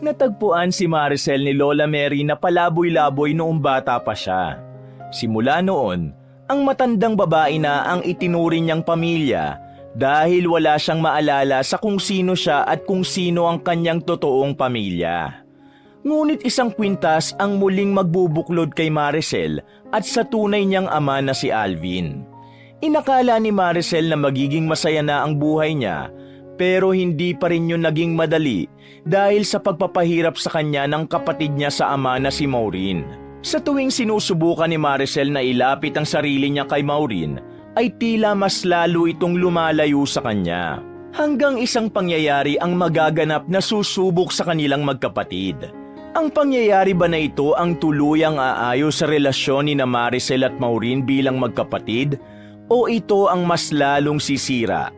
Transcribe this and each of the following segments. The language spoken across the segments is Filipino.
Natagpuan si Maricel ni Lola Mary na palaboy-laboy noong bata pa siya. Simula noon, ang matandang babae na ang itinuring niyang pamilya dahil wala siyang maalala sa kung sino siya at kung sino ang kanyang totoong pamilya. Ngunit isang kwintas ang muling magbubuklod kay Maricel at sa tunay niyang ama na si Alvin. Inakala ni Maricel na magiging masaya na ang buhay niya, pero hindi pa rin yun naging madali dahil sa pagpapahirap sa kanya ng kapatid niya sa ama na si Maureen. Sa tuwing sinusubukan ni Maricel na ilapit ang sarili niya kay Maureen, ay tila mas lalo itong lumalayo sa kanya. Hanggang isang pangyayari ang magaganap na susubok sa kanilang magkapatid. Ang pangyayari ba na ito ang tuluyang aayos sa relasyon ni na Maricel at Maureen bilang magkapatid? O ito ang mas lalong sisira?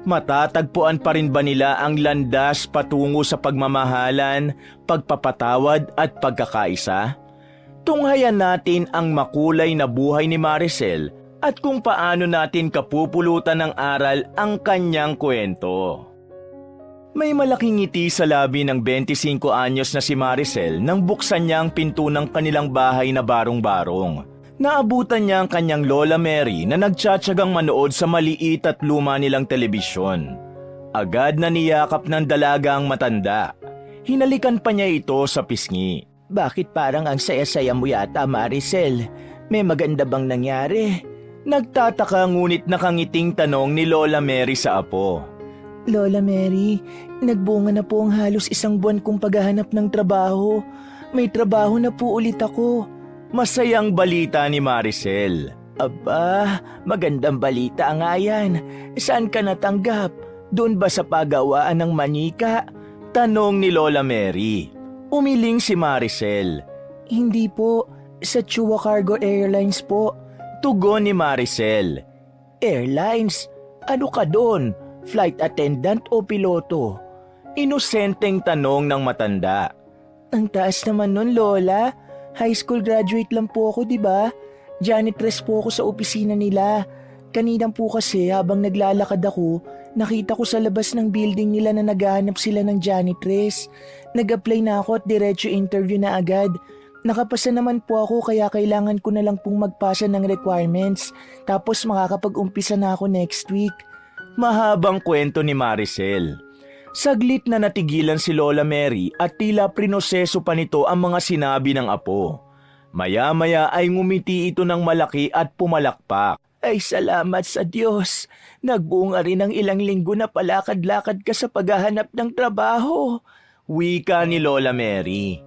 Matatagpuan pa rin ba nila ang landas patungo sa pagmamahalan, pagpapatawad at pagkakaisa? Tunghayan natin ang makulay na buhay ni Maricel at kung paano natin kapupulutan ng aral ang kanyang kwento. May malaking ngiti sa labi ng 25 anyos na si Maricel nang buksan niya ang pinto ng kanilang bahay na barong-barong. Naabutan niya ang kanyang Lola Mary na nagtsatsagang manood sa maliit at luma nilang telebisyon. Agad na niyakap ng dalaga ang matanda. Hinalikan pa niya ito sa pisngi. Bakit parang ang saya-saya mo yata, Maricel? May maganda bang nangyari? Nagtataka ngunit nakangiting tanong ni Lola Mary sa apo. Lola Mary, nagbunga na po ang halos 1 buwan kong paghahanap ng trabaho. May trabaho na po ulit ako. Masayang balita ni Maricel. Aba, magandang balita nga yan. Saan ka natanggap? Doon ba sa pagawaan ng manika? Tanong ni Lola Mary. Umiling si Maricel. Hindi po, sa Chua Cargo Airlines po. Tugon ni Maricel. Airlines? Ano ka doon? Flight attendant o piloto? Inosenteng tanong ng matanda. Ang taas naman nun, Lola. High school graduate lang po ako, di ba? Janitress po ako sa opisina nila. Kanina po kasi habang naglalakad ako, nakita ko sa labas ng building nila na naghahanap sila ng janitress. Nag-apply na ako at diretso interview na agad. Nakapasa naman po ako kaya kailangan ko na lang pong magpasa ng requirements. Tapos makakapag-umpisa na ako next week. Mahabang kwento ni Maricel. Saglit na natigilan si Lola Mary at tila prinoseso pa nito ang mga sinabi ng apo. Maya-maya ay ngumiti ito ng malaki at pumalakpak. Ay salamat sa Diyos. Nagbunga rin ng ilang linggo na palakad-lakad ka sa paghahanap ng trabaho. Wika ni Lola Mary.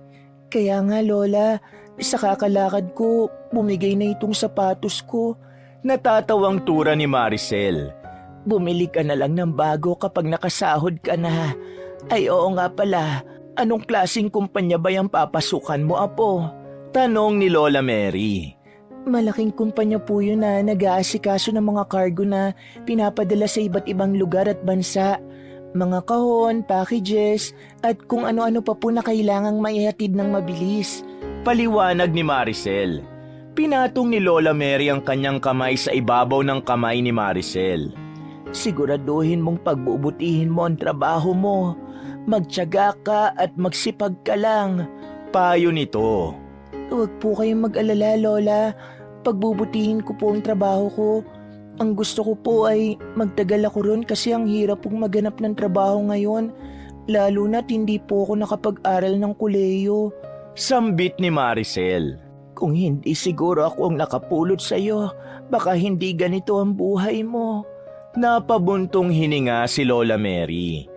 Kaya nga Lola, sa kakalakad ko, bumigay na itong sapatos ko. Natatawang tura ni Maricel. Bumili ka na lang ng bago kapag nakasahod ka na. Ay oo nga pala, anong klaseng kumpanya ba yung papasukan mo, apo? Tanong ni Lola Mary. Malaking kumpanya po yun na nag-aasikaso ng mga cargo na pinapadala sa iba't ibang lugar at bansa. Mga kahon, packages, at kung ano-ano pa po na kailangang maihatid ng mabilis. Paliwanag ni Maricel. Pinatong ni Lola Mary ang kanyang kamay sa ibabaw ng kamay ni Maricel. Siguraduhin mong pagbubutihin mo ang trabaho mo. Magtiyaga ka at magsipag ka lang. Payo nito. Huwag po kayong mag-alala, Lola. Pagbubutihin ko po ang trabaho ko. Ang gusto ko po ay magtagal ako ron kasi ang hirap pong maghanap ng trabaho ngayon. Lalo na't hindi po ako nakapag-aral ng kolehiyo. Sambit ni Maricel. Kung hindi siguro ako ang nakapulot sa'yo, baka hindi ganito ang buhay mo. Napabuntong hininga si Lola Mary.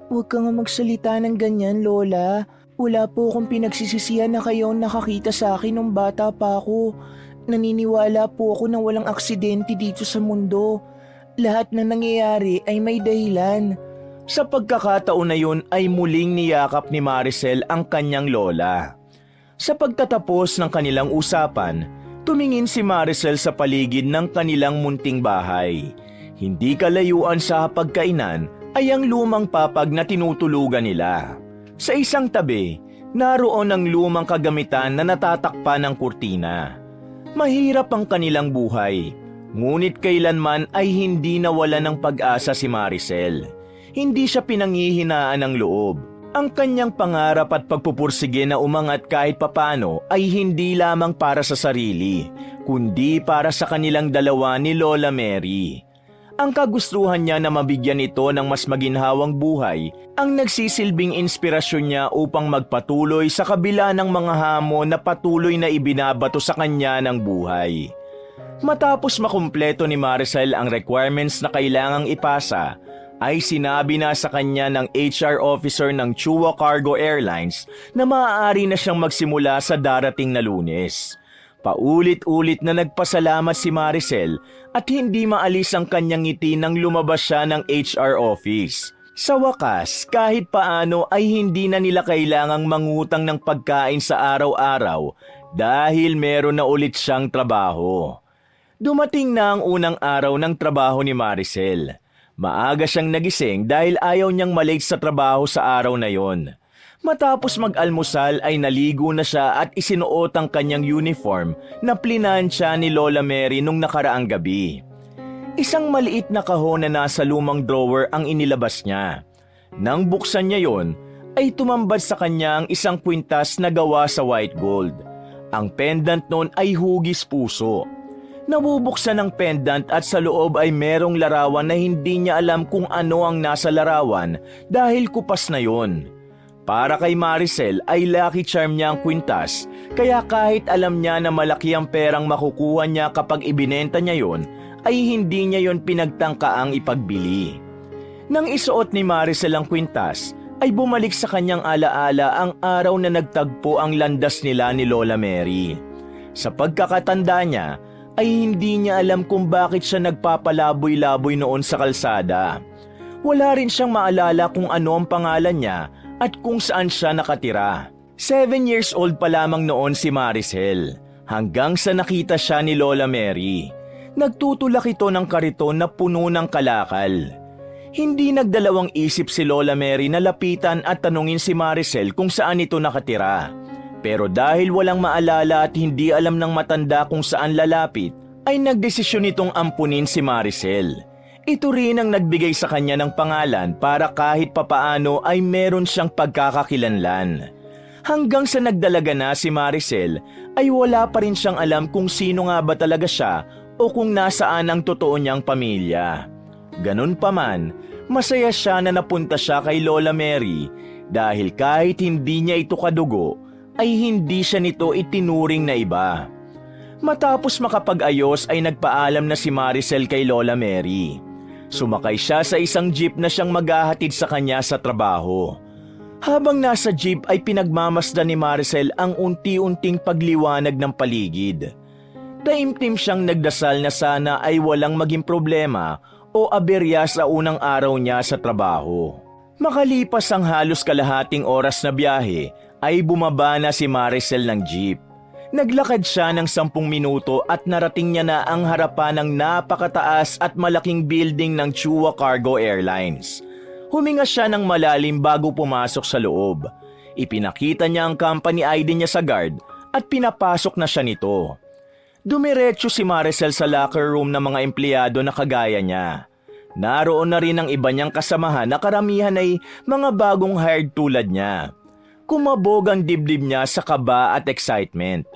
Huwag ka nga magsalita ng ganyan, Lola. Wala po akong pinagsisisihan na kayo nakakita sa akin nung bata pa ako. Naniniwala po ako na walang aksidente dito sa mundo. Lahat na nangyayari ay may dahilan. Sa pagkakataon na yun ay muling niyakap ni Maricel ang kanyang lola. Sa pagtatapos ng kanilang usapan, tumingin si Maricel sa paligid ng kanilang munting bahay. Hindi kalayuan sa pagkainan ay ang lumang papag na tinutulugan nila. Sa isang tabi, naroon ang lumang kagamitan na natatakpan ng kurtina. Mahirap ang kanilang buhay, ngunit kailanman ay hindi nawala ng pag-asa si Maricel. Hindi siya pinanghihinaan ng loob. Ang kanyang pangarap at pagpupursige na umangat kahit papano ay hindi lamang para sa sarili, kundi para sa kanilang dalawa ni Lola Mary. Ang kagustuhan niya na mabigyan ito ng mas maginhawang buhay ang nagsisilbing inspirasyon niya upang magpatuloy sa kabila ng mga hamon na patuloy na ibinabato sa kanya ng buhay. Matapos makumpleto ni Maricel ang requirements na kailangang ipasa, ay sinabi na sa kanya ng HR officer ng Chua Cargo Airlines na maaari na siyang magsimula sa darating na Lunes. Paulit-ulit na nagpasalamat si Maricel at hindi maalis ang kanyang ngiti nang lumabas siya ng HR office. Sa wakas, kahit paano ay hindi na nila kailangang mangutang ng pagkain sa araw-araw dahil meron na ulit siyang trabaho. Dumating na ang unang araw ng trabaho ni Maricel. Maaga siyang nagising dahil ayaw niyang malate sa trabaho sa araw na yon. Matapos mag-almusal ay naligo na siya at isinuot ang kanyang uniform na plinansya ni Lola Mary nung nakaraang gabi. Isang maliit na kahon na nasa lumang drawer ang inilabas niya. Nang buksan niya yon, ay tumambad sa kanya ang isang kwintas na gawa sa white gold. Ang pendant noon ay hugis puso. Nabubuksan ang pendant at sa loob ay merong larawan na hindi niya alam kung ano ang nasa larawan dahil kupas na yon. Para kay Maricel ay lucky charm niya ang kwintas, kaya kahit alam niya na malaki ang perang makukuha niya kapag ibinenta niya yon, ay hindi niya yon pinagtangkaang ipagbili. Nang isuot ni Maricel ang kwintas, ay bumalik sa kanyang alaala ang araw na nagtagpo ang landas nila ni Lola Mary. Sa pagkakatanda niya, ay hindi niya alam kung bakit siya nagpapalaboy-laboy noon sa kalsada. Wala rin siyang maalala kung ano ang pangalan niya at kung saan siya nakatira. 7 years old pa lamang noon si Maricel, hanggang sa nakita siya ni Lola Mary. Nagtutulak ito ng kariton na puno ng kalakal. Hindi nagdalawang isip si Lola Mary na lapitan at tanungin si Maricel kung saan ito nakatira. Pero dahil walang maalala at hindi alam ng matanda kung saan lalapit, ay nagdesisyon itong ampunin si Maricel. Ito rin ang nagbigay sa kanya ng pangalan para kahit papaano ay meron siyang pagkakakilanlan. Hanggang sa nagdalaga na si Maricel, ay wala pa rin siyang alam kung sino nga ba talaga siya o kung nasaan ang totoo niyang pamilya. Ganun pa man, masaya siya na napunta siya kay Lola Mary dahil kahit hindi niya ito kadugo, ay hindi siya nito itinuring na iba. Matapos makapag-ayos ay nagpaalam na si Maricel kay Lola Mary. Sumakay siya sa isang jeep na siyang maghahatid sa kanya sa trabaho. Habang nasa jeep ay pinagmamasdan ni Maricel ang unti-unting pagliwanag ng paligid. Taimtim siyang nagdasal na sana ay walang maging problema o aberya sa unang araw niya sa trabaho. Makalipas ang halos kalahating oras na biyahe, ay bumaba na si Maricel ng jeep. Naglakad siya ng 10 minuto at narating niya na ang harapan ng napakataas at malaking building ng Chua Cargo Airlines. Huminga siya ng malalim bago pumasok sa loob. Ipinakita niya ang company ID niya sa guard at pinapasok na siya nito. Dumiretso si Maricel sa locker room ng mga empleyado na kagaya niya. Naroon na rin ang iba niyang kasamahan na karamihan ay mga bagong hired tulad niya. Kumabog ang dibdib niya sa kaba at excitement.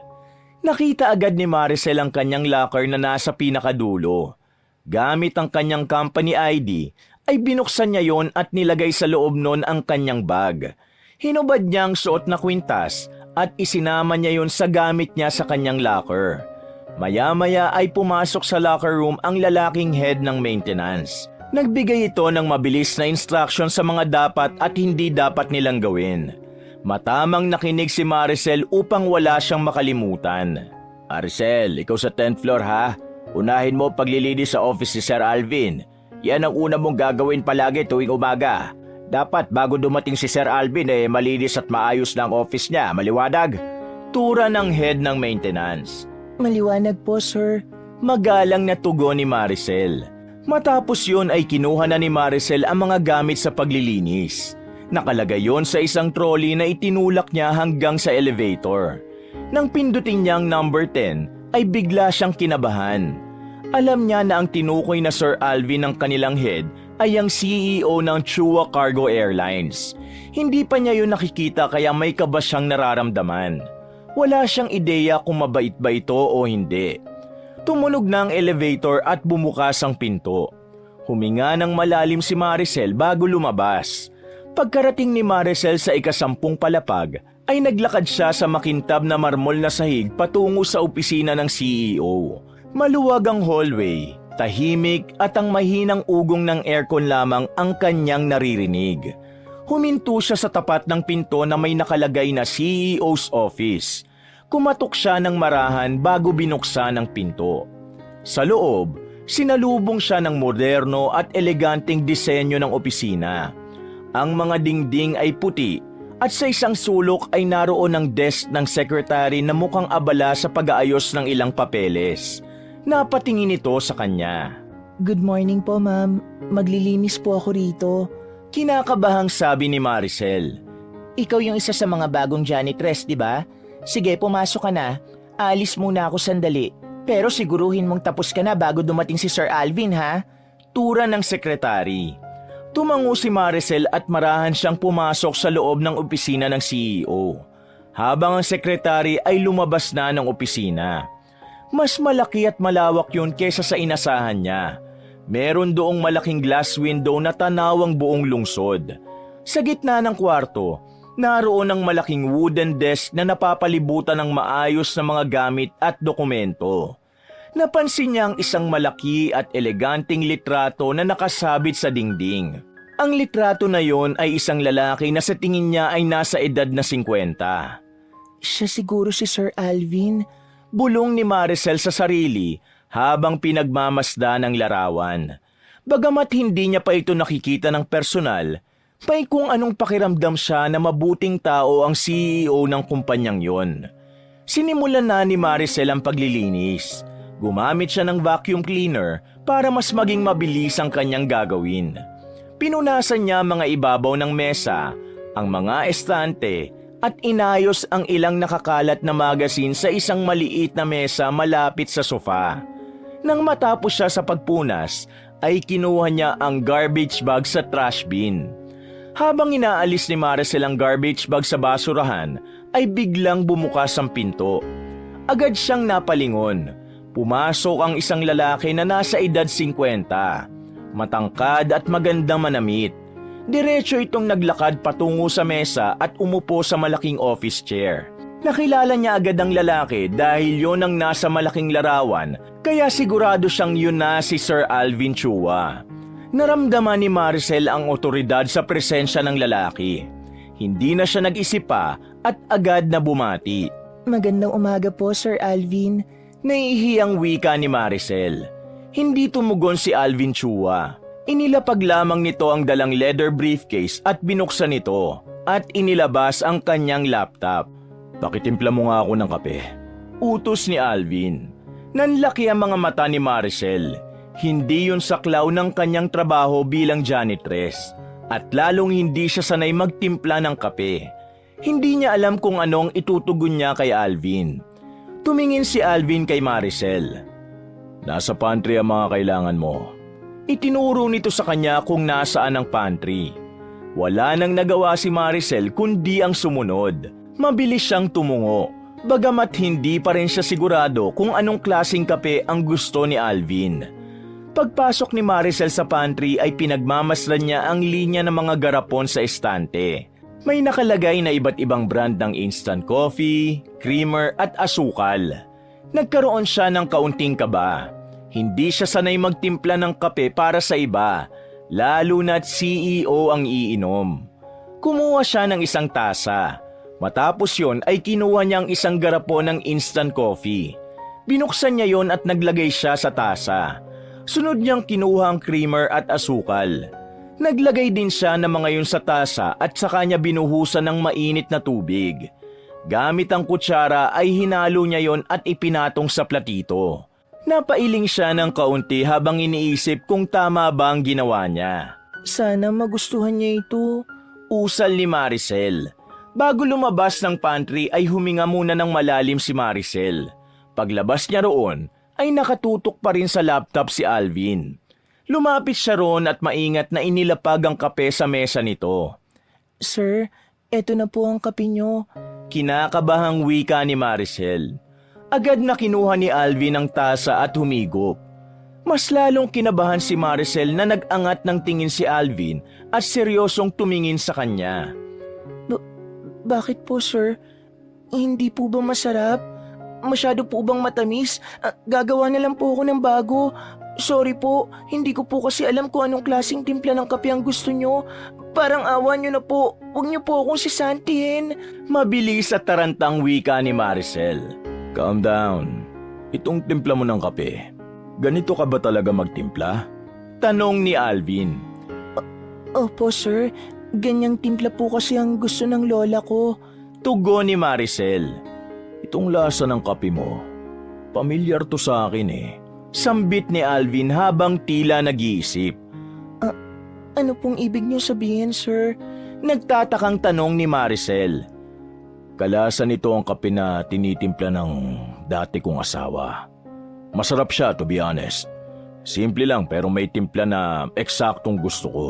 Nakita agad ni Maricel ang kanyang locker na nasa pinakadulo. Gamit ang kanyang company ID, ay binuksan niya yon at nilagay sa loob nun ang kanyang bag. Hinubad niya ang suot na kwintas at isinama niya yon sa gamit niya sa kanyang locker. Maya-maya ay pumasok sa locker room ang lalaking head ng maintenance. Nagbigay ito ng mabilis na instruction sa mga dapat at hindi dapat nilang gawin. Matamang nakinig si Maricel upang wala siyang makalimutan. Maricel, ikaw sa 10th floor ha? Unahin mo paglilinis sa office ni Sir Alvin. Yan ang una mong gagawin palagi tuwing umaga. Dapat bago dumating si Sir Alvin malinis at maayos na ang office niya, maliwanag? Tura ng head ng maintenance. Maliwanag po, sir. Magalang na tugon ni Maricel. Matapos yun ay kinuha na ni Maricel ang mga gamit sa paglilinis. Nakalagay yon sa isang trolley na itinulak niya hanggang sa elevator. Nang pindutin niya ang number 10, ay bigla siyang kinabahan. Alam niya na ang tinukoy na Sir Alvin ng kanilang head ay ang CEO ng Chua Cargo Airlines. Hindi pa niya yun nakikita kaya may kaba siyang nararamdaman. Wala siyang ideya kung mabait ba ito o hindi. Tumunog na ang elevator at bumukas ang pinto. Huminga ng malalim si Maricel bago lumabas. Pagkarating ni Maricel sa ika-10 palapag, ay naglakad siya sa makintab na marmol na sahig patungo sa opisina ng CEO. Maluwag ang hallway, tahimik at ang mahinang ugong ng aircon lamang ang kanyang naririnig. Huminto siya sa tapat ng pinto na may nakalagay na CEO's Office. Kumatok siya ng marahan bago binuksan ang pinto. Sa loob, sinalubong siya ng moderno at eleganteng disenyo ng opisina. Ang mga dingding ay puti at sa isang sulok ay naroon ang desk ng secretary na mukhang abala sa pag-aayos ng ilang papeles. Napatingin ito sa kanya. Good morning po, ma'am. Maglilinis po ako rito. Kinakabahang sabi ni Maricel. Ikaw yung isa sa mga bagong janitress, di ba? Sige, pumasok ka na. Alis muna ako sandali. Pero siguruhin mong tapos ka na bago dumating si Sir Alvin, ha? Tura ng sekretary. Tumango si Maricel at marahan siyang pumasok sa loob ng opisina ng CEO. Habang ang sekretary ay lumabas na ng opisina. Mas malaki at malawak yun kesa sa inasahan niya. Meron doong malaking glass window na tanawang buong lungsod. Sa gitna ng kwarto, naroon ang malaking wooden desk na napapalibutan ng maayos na mga gamit at dokumento. Napansin niya ang isang malaki at eleganteng litrato na nakasabit sa dingding. Ang litrato na yon ay isang lalaki na sa tingin niya ay nasa edad na 50. Siya siguro si Sir Alvin. Bulong ni Maricel sa sarili habang pinagmamasda ng larawan. Bagamat hindi niya pa ito nakikita ng personal, may kung anong pakiramdam siya na mabuting tao ang CEO ng kumpanyang yon. Sinimulan na ni Maricel ang paglilinis. Gumamit siya ng vacuum cleaner para mas maging mabilis ang kanyang gagawin. Pinunasan niya mga ibabaw ng mesa, ang mga estante at inayos ang ilang nakakalat na magasin sa isang maliit na mesa malapit sa sofa. Nang matapos siya sa pagpunas, ay kinuha niya ang garbage bag sa trash bin. Habang inaalis ni Maricel ang garbage bag sa basurahan, ay biglang bumukas ang pinto. Agad siyang napalingon. Pumasok ang isang lalaki na nasa edad 50. Matangkad at magandang manamit. Diretso itong naglakad patungo sa mesa at umupo sa malaking office chair. Nakilala niya agad ang lalaki dahil yon ang nasa malaking larawan, kaya sigurado siyang yun na si Sir Alvin Chua. Naramdaman ni Maricel ang otoridad sa presensya ng lalaki. Hindi na siya nag-isip pa at agad na bumati. Magandang umaga po, Sir Alvin. Naihiyang wika ni Maricel. Hindi tumugon si Alvin Chua. Inilapag lamang nito ang dalang leather briefcase at binuksan ito at inilabas ang kanyang laptop. Pakitimpla mo nga ako ng kape. Utos ni Alvin. Nanlaki ang mga mata ni Maricel. Hindi yun saklaw ng kanyang trabaho bilang janitress. At lalong hindi siya sanay magtimpla ng kape. Hindi niya alam kung anong itutugon niya kay Alvin. Tumingin si Alvin kay Maricel. Nasa pantry ang mga kailangan mo. Itinuro nito sa kanya kung nasaan ang pantry. Wala nang nagawa si Maricel kundi ang sumunod. Mabilis siyang tumungo. Bagamat hindi pa rin siya sigurado kung anong klaseng kape ang gusto ni Alvin. Pagpasok ni Maricel sa pantry ay pinagmamasdan niya ang linya ng mga garapon sa estante. May nakalagay na iba't ibang brand ng instant coffee, creamer at asukal. Nagkaroon siya ng kaunting kaba. Hindi siya sanay magtimpla ng kape para sa iba, lalo na't CEO ang iinom. Kumuha siya ng isang tasa. Matapos yon ay kinuha niya ang isang garapon ng instant coffee. Binuksan niya yon at naglagay siya sa tasa. Sunod niyang kinuha ang creamer at asukal. Naglagay din siya ng mga yun sa tasa at saka niya binuhusan ng mainit na tubig. Gamit ang kutsara ay hinalo niya yon at ipinatong sa platito. Napailing siya ng kaunti habang iniisip kung tama ba ang ginawa niya. Sana magustuhan niya ito. Usal ni Maricel. Bago lumabas ng pantry ay huminga muna ng malalim si Maricel. Paglabas niya roon ay nakatutok pa rin sa laptop si Alvin. Lumapit siya roon at maingat na inilapag ang kape sa mesa nito. Sir, eto na po ang kape nyo. Kinakabahang wika ni Maricel. Agad na kinuha ni Alvin ang tasa at humigop. Mas lalong kinabahan si Maricel na nag-angat ng tingin si Alvin at seryosong tumingin sa kanya. Bakit po, sir? Hindi po ba masarap? Masyado po bang matamis? Gagawa na lang po ako ng bago. Sorry po, hindi ko po kasi alam kung anong klaseng timpla ng kape ang gusto nyo. Parang awa nyo na po, huwag nyo po akong sisantihin. Mabilis at tarantang wika ni Maricel. Calm down. Itong timpla mo ng kape. Ganito ka ba talaga magtimpla? Tanong ni Alvin. Opo sir, ganyang timpla po kasi ang gusto ng lola ko. Tugon ni Maricel. Itong lasa ng kape mo, pamilyar to sa akin eh. Sambit ni Alvin habang tila nag-iisip. Ano pong ibig niyo sabihin, sir? Nagtatakang tanong ni Maricel. Kalasa nito ang kape na tinitimpla ng dati kong asawa. Masarap siya, to be honest. Simple lang pero may timpla na eksaktong gusto ko.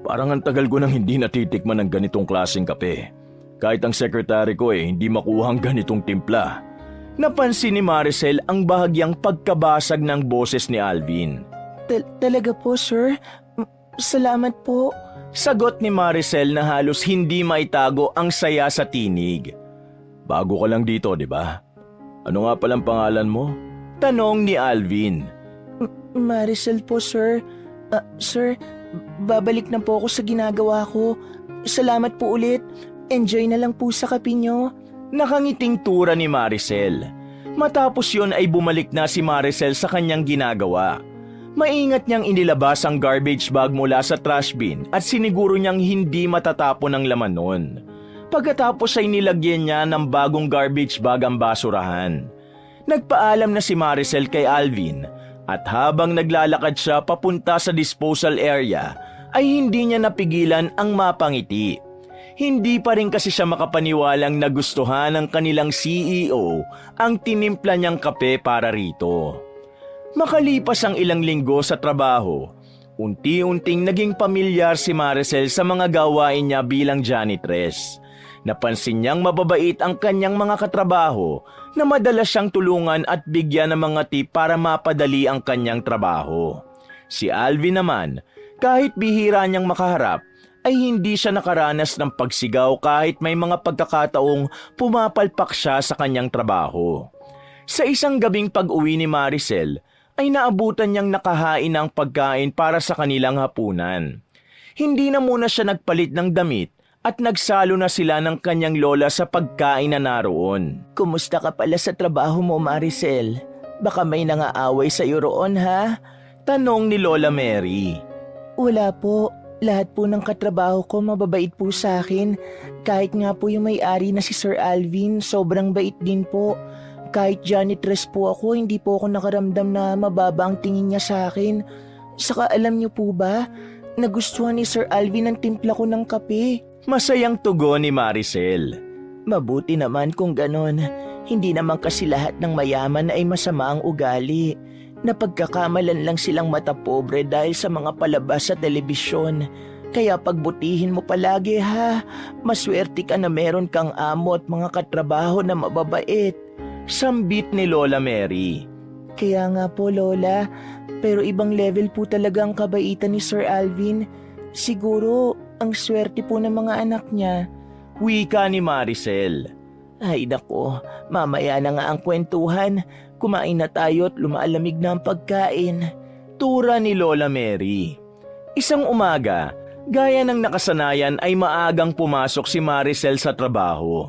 Parang ang tagal ko nang hindi natitikman ng ganitong klaseng kape. Kahit ang sekretary ko hindi makuhang ganitong timpla. Napansin ni Maricel ang bahagyang pagkabasag ng boses ni Alvin. Talaga po, sir? Salamat po. Sagot ni Maricel na halos hindi maitago ang saya sa tinig. Bago ka lang dito, di ba? Ano nga palang pangalan mo? Tanong ni Alvin. Maricel po, sir. Sir, babalik na po ako sa ginagawa ko. Salamat po ulit. Enjoy na lang po sa kape nyo. Nakangiting tura ni Maricel. Matapos yon ay bumalik na si Maricel sa kanyang ginagawa. Maingat niyang inilabas ang garbage bag mula sa trash bin at siniguro niyang hindi matatapon ang laman nun. Pagkatapos ay nilagyan niya ng bagong garbage bag ang basurahan. Nagpaalam na si Maricel kay Alvin at habang naglalakad siya papunta sa disposal area ay hindi niya napigilan ang mapangiti. Hindi pa rin kasi siya makapaniwalang nagustuhan ng kanilang CEO ang tinimpla niyang kape para rito. Makalipas ang ilang linggo sa trabaho, unti-unting naging pamilyar si Maricel sa mga gawain niya bilang janitress. Napansin niyang mababait ang kanyang mga katrabaho na madalas siyang tulungan at bigyan ng mga tip para mapadali ang kanyang trabaho. Si Alvin naman, kahit bihira niyang makaharap, ay hindi siya nakaranas ng pagsigaw kahit may mga pagkakataong pumapalpak siya sa kanyang trabaho. Sa isang gabing pag-uwi ni Maricel, ay naabutan niyang nakahain ng pagkain para sa kanilang hapunan. Hindi na muna siya nagpalit ng damit at nagsalo na sila ng kanyang lola sa pagkain na naroon. Kumusta ka pala sa trabaho mo, Maricel? Baka may nangaaway sa iyo roon, ha? Tanong ni Lola Mary. Wala po. Lahat po ng katrabaho ko mababait po sa akin. Kahit nga po yung may-ari na si Sir Alvin, sobrang bait din po. Kahit janitress po ako, hindi po ako nakaramdam na mababa ang tingin niya sa akin. Saka alam niyo po ba, nagustuhan ni Sir Alvin ang timpla ko ng kape. Masayang tugon ni Maricel. Mabuti naman kung ganon. Hindi naman kasi lahat ng mayaman ay masama ang ugali. Napagkakamalan lang silang mata pobre dahil sa mga palabas sa telebisyon. Kaya pagbutihin mo palagi ha. Maswerte ka na meron kang amo at mga katrabaho na mababait. Sambit ni Lola Mary. Kaya nga po Lola, pero ibang level po talaga ang kabaitan ni Sir Alvin. Siguro ang swerte po ng mga anak niya. Wika ni Maricel. Ay nako, mamaya na nga ang kwentuhan. Kumain na tayo at lumaalamig na ang pagkain. Tura ni Lola Mary. Isang umaga, gaya ng nakasanayan ay maagang pumasok si Maricel sa trabaho.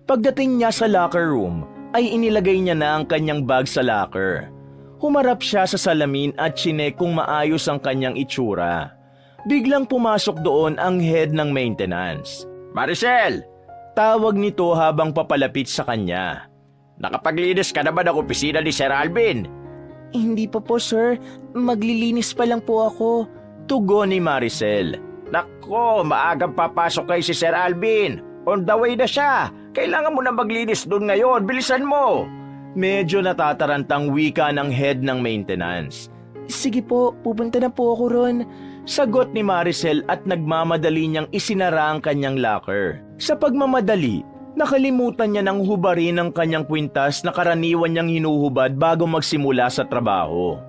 Pagdating niya sa locker room, ay inilagay niya na ang kanyang bag sa locker. Humarap siya sa salamin at chinek kung maayos ang kanyang itsura. Biglang pumasok doon ang head ng maintenance. Maricel! Tawag nito habang papalapit sa kanya. Nakapaglinis ka na ba ng opisina ni Sir Alvin? Hindi pa po sir, maglilinis pa lang po ako. Tugon ni Maricel. Nako, maagang papasok kay si Sir Alvin. On the way na siya. Kailangan mo na maglinis doon ngayon. Bilisan mo. Medyo natatarantang wika ng head ng maintenance. Sige po, pupunta na po ako ron. Sagot ni Maricel at nagmamadali niyang isinara ang kanyang locker. Sa pagmamadali, nakalimutan niya ng hubarin ang kanyang kwintas na karaniwan niyang hinuhubad bago magsimula sa trabaho.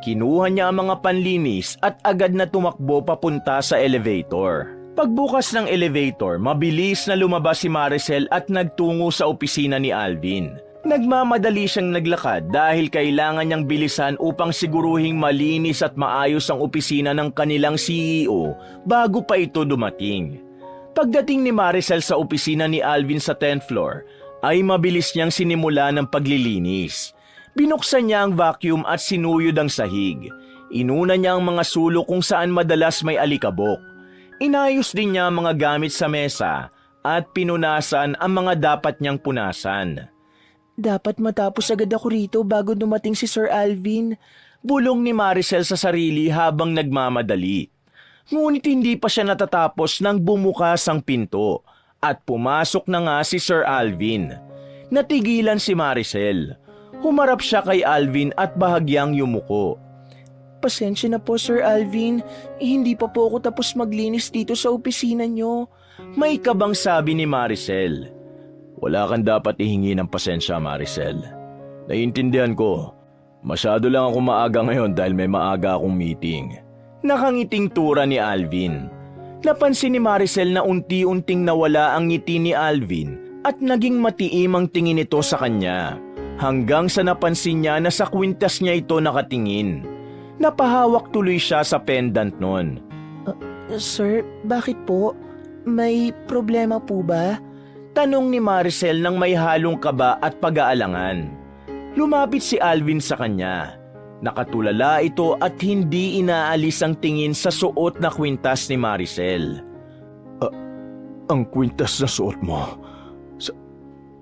Kinuha niya ang mga panlinis at agad na tumakbo papunta sa elevator. Pagbukas ng elevator, mabilis na lumabas si Maricel at nagtungo sa opisina ni Alvin. Nagmamadali siyang naglakad dahil kailangan niyang bilisan upang siguruhing malinis at maayos ang opisina ng kanilang CEO bago pa ito dumating. Pagdating ni Maricel sa opisina ni Alvin sa 10th floor, ay mabilis niyang sinimula ng paglilinis. Binuksan niya ang vacuum at sinuyod ang sahig. Inuna niya ang mga sulok kung saan madalas may alikabok. Inayos din niya ang mga gamit sa mesa at pinunasan ang mga dapat niyang punasan. Dapat matapos agad ako rito bago dumating si Sir Alvin. Bulong ni Maricel sa sarili habang nagmamadali. Ngunit hindi pa siya natatapos nang bumukas ang pinto at pumasok na nga si Sir Alvin. Natigilan si Maricel. Humarap siya kay Alvin at bahagyang yumuko. Pasensya na po, Sir Alvin. Hindi pa po ako tapos maglinis dito sa opisina niyo. May kabang sabi ni Maricel. Wala kang dapat ihingi ng pasensya, Maricel. Naiintindihan ko. Masyado lang ako maaga ngayon dahil may maaga akong meeting. Nakangiting tura ni Alvin. Napansin ni Maricel na unti-unting nawala ang ngiti ni Alvin at naging matiim ang tingin nito sa kanya. Hanggang sa napansin niya na sa kwintas niya ito nakatingin. Napahawak tuloy siya sa pendant nun. Sir, bakit po? May problema po ba? Tanong ni Maricel nang may halong kaba at pag-aalangan. Lumapit si Alvin sa kanya. Nakatulala ito at hindi inaalis ang tingin sa suot na kwintas ni Maricel. Ang kwintas na suot mo?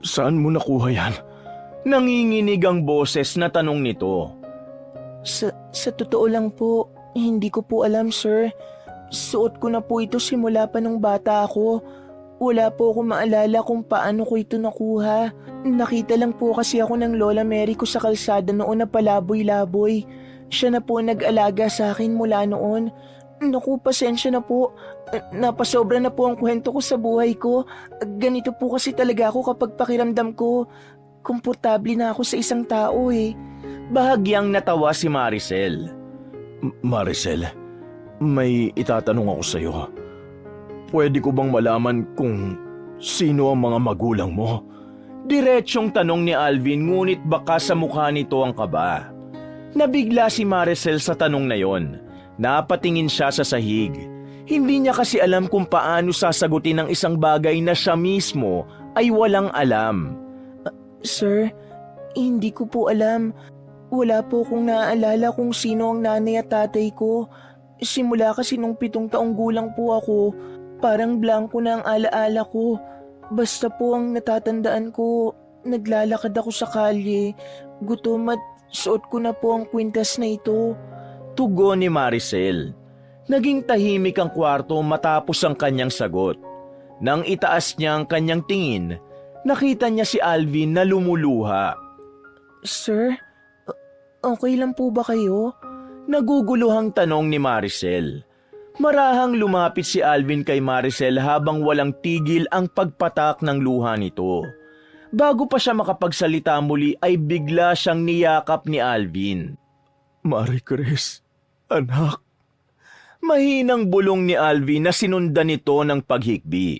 Saan mo nakuha yan? Nanginginig ang boses na tanong nito. Sa totoo lang po, hindi ko po alam, sir. Suot ko na po ito simula pa nung bata ako. Wala po akong maalala kung paano ko ito nakuha. Nakita lang po kasi ako ng Lola Mary ko sa kalsada noon na palaboy-laboy. Siya na po nag-alaga sa akin mula noon. Naku, pasensya na po. Napasobra na po ang kwento ko sa buhay ko. Ganito po kasi talaga ako kapag pakiramdam ko. Komportable na ako sa isang tao eh. Bahagyang natawa si Maricel. Maricel, may itatanong ako sa iyo. Pwede ko bang malaman kung sino ang mga magulang mo? Diretsyong tanong ni Alvin ngunit baka sa mukha nito ang kaba. Nabigla si Maricel sa tanong na yon. Napatingin siya sa sahig. Hindi niya kasi alam kung paano sasagutin ang isang bagay na siya mismo ay walang alam. Sir, hindi ko po alam. Wala po akong naaalala kung sino ang nanay at tatay ko. Simula kasi nung 7 taong gulang po ako, parang blanko na ang alaala ko. Basta po ang natatandaan ko, naglalakad ako sa kalye, gutom at suot ko na po ang kwintas na ito. Tugon ni Maricel. Naging tahimik ang kwarto matapos ang kanyang sagot. Nang itaas niya ang kanyang tingin, nakita niya si Alvin na lumuluha. Sir, okay lang po ba kayo? Naguguluhang tanong ni Maricel. Marahang lumapit si Alvin kay Maricel habang walang tigil ang pagpatak ng luha nito. Bago pa siya makapagsalita muli ay bigla siyang niyakap ni Alvin. Marie Chris, anak. Mahinang bulong ni Alvin na sinundan nito ng paghikbi.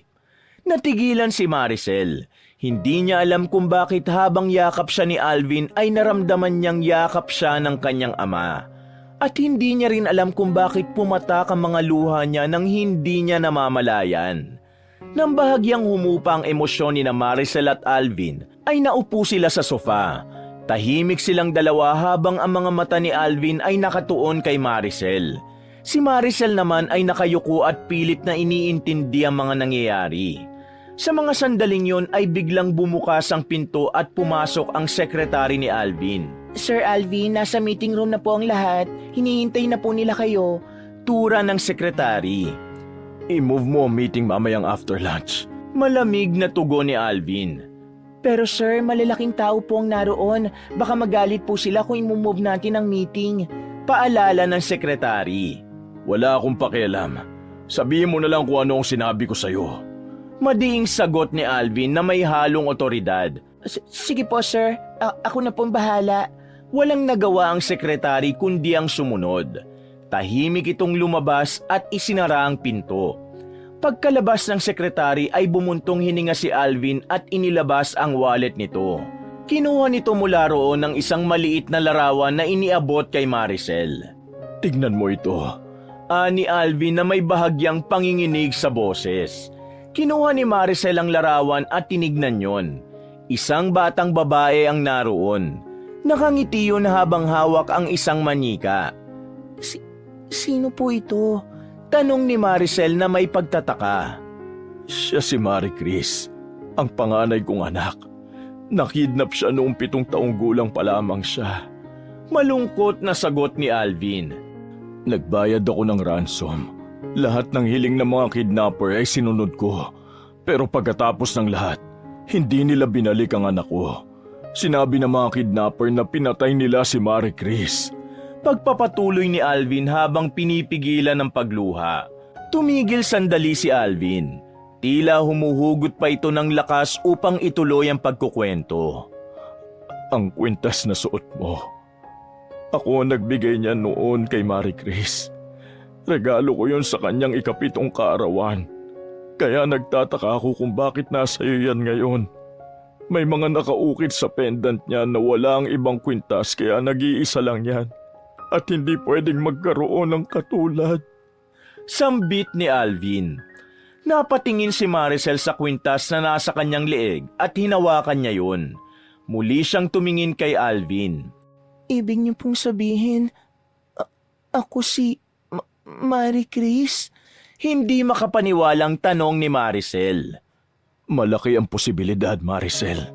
Natigilan si Maricel. Hindi niya alam kung bakit habang yakap siya ni Alvin ay naramdaman niyang yakap siya ng kanyang ama. At hindi niya rin alam kung bakit pumatak ang mga luha niya nang hindi niya namamalayan. Nang bahagyang humupa ang emosyon ni Maricel at Alvin, ay naupo sila sa sofa. Tahimik silang dalawa habang ang mga mata ni Alvin ay nakatuon kay Maricel. Si Maricel naman ay nakayuko at pilit na iniintindi ang mga nangyayari. Sa mga sandaling yon ay biglang bumukas ang pinto at pumasok ang sekretary ni Alvin. Sir Alvin, nasa meeting room na po ang lahat. Hinihintay na po nila kayo. Tura ng sekretary. I-move mo ang meeting mamayang after lunch. Malamig na tugon ni Alvin. Pero sir, malalaking tao po ang naroon. Baka magalit po sila kung i-move natin ang meeting. Paalala ng sekretary. Wala akong pakialam. Sabihin mo na lang kung ano ang sinabi ko sa'yo. Madiing sagot ni Alvin na may halong otoridad. Sige po, sir. Ako na pong bahala. Walang nagawa ang sekretary kundi ang sumunod. Tahimik itong lumabas at isinara ang pinto. Pagkalabas ng sekretary ay bumuntong hininga si Alvin at inilabas ang wallet nito. Kinuha nito mula roon ng isang maliit na larawan na iniabot kay Maricel. Tignan mo ito. Ani Alvin na may bahagyang panginginig sa boses. Kinuha ni Maricel ang larawan at tinignan yon. Isang batang babae ang naroon. Nakangiti yun habang hawak ang isang manika. Sino po ito? Tanong ni Maricel na may pagtataka. Siya si Marie Chris, ang panganay kong anak. Nakidnap siya noong 7 taong gulang pa lamang siya. Malungkot na sagot ni Alvin. Nagbayad ako ng ransom. Lahat ng hiling ng mga kidnapper ay sinunod ko. Pero pagkatapos ng lahat, hindi nila binalik ang anak ko. Sinabi ng mga kidnapper na pinatay nila si Marie Chris. Pagpapatuloy ni Alvin habang pinipigilan ng pagluha. Tumigil sandali si Alvin. Tila humuhugot pa ito ng lakas upang ituloy ang pagkukwento. Ang kwintas na suot mo. Ako ang nagbigay niya noon kay Marie Chris. Regalo ko yon sa kanyang ika-7 kaarawan. Kaya nagtataka ako kung bakit nasa iyo yan ngayon. May mga nakaukit sa pendant niya na wala ang ibang kwintas kaya nag-iisa lang yan. At hindi pwedeng magkaroon ng katulad. Sambit ni Alvin. Napatingin si Maricel sa kwintas na nasa kanyang leeg at hinawakan niya yun. Muli siyang tumingin kay Alvin. Ibig niyo pong sabihin, ako si Marie Chris? Hindi makapaniwalang tanong ni Maricel. Malaki ang posibilidad, Maricel.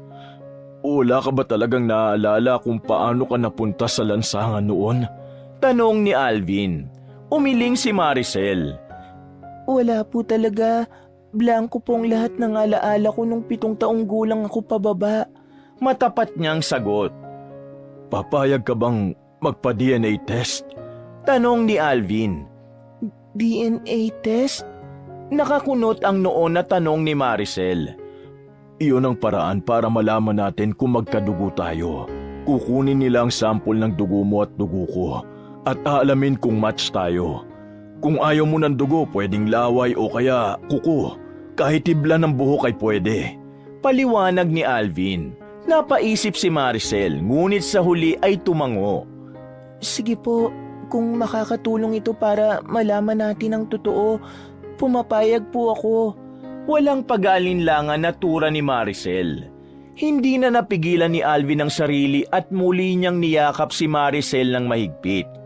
Wala ka ba talagang naaalala kung paano ka napunta sa lansangan noon? Tanong ni Alvin. Umiling si Maricel. Wala po talaga. Blanko pong lahat ng alaala ko nung 7 taong gulang ako pababa. Matapat niyang sagot. Papayag ka bang magpa-DNA test? Tanong ni Alvin. DNA test? Nakakunot ang noon na tanong ni Maricel. Iyon ang paraan para malaman natin kung magkadugo tayo. Kukunin nila ang sample ng dugo mo at dugo ko at aalamin kung match tayo. Kung ayaw mo ng dugo, pwedeng laway o kaya kuko. Kahit tibla ng buhok ay pwede. Paliwanag ni Alvin. Napaisip si Maricel, ngunit sa huli ay tumango. Sige po, kung makakatulong ito para malaman natin ang totoo, pumapayag po ako. Walang pag-aalinlangan na tura ni Maricel. Hindi na napigilan ni Alvin ang sarili at muli niyang niyakap si Maricel ng mahigpit.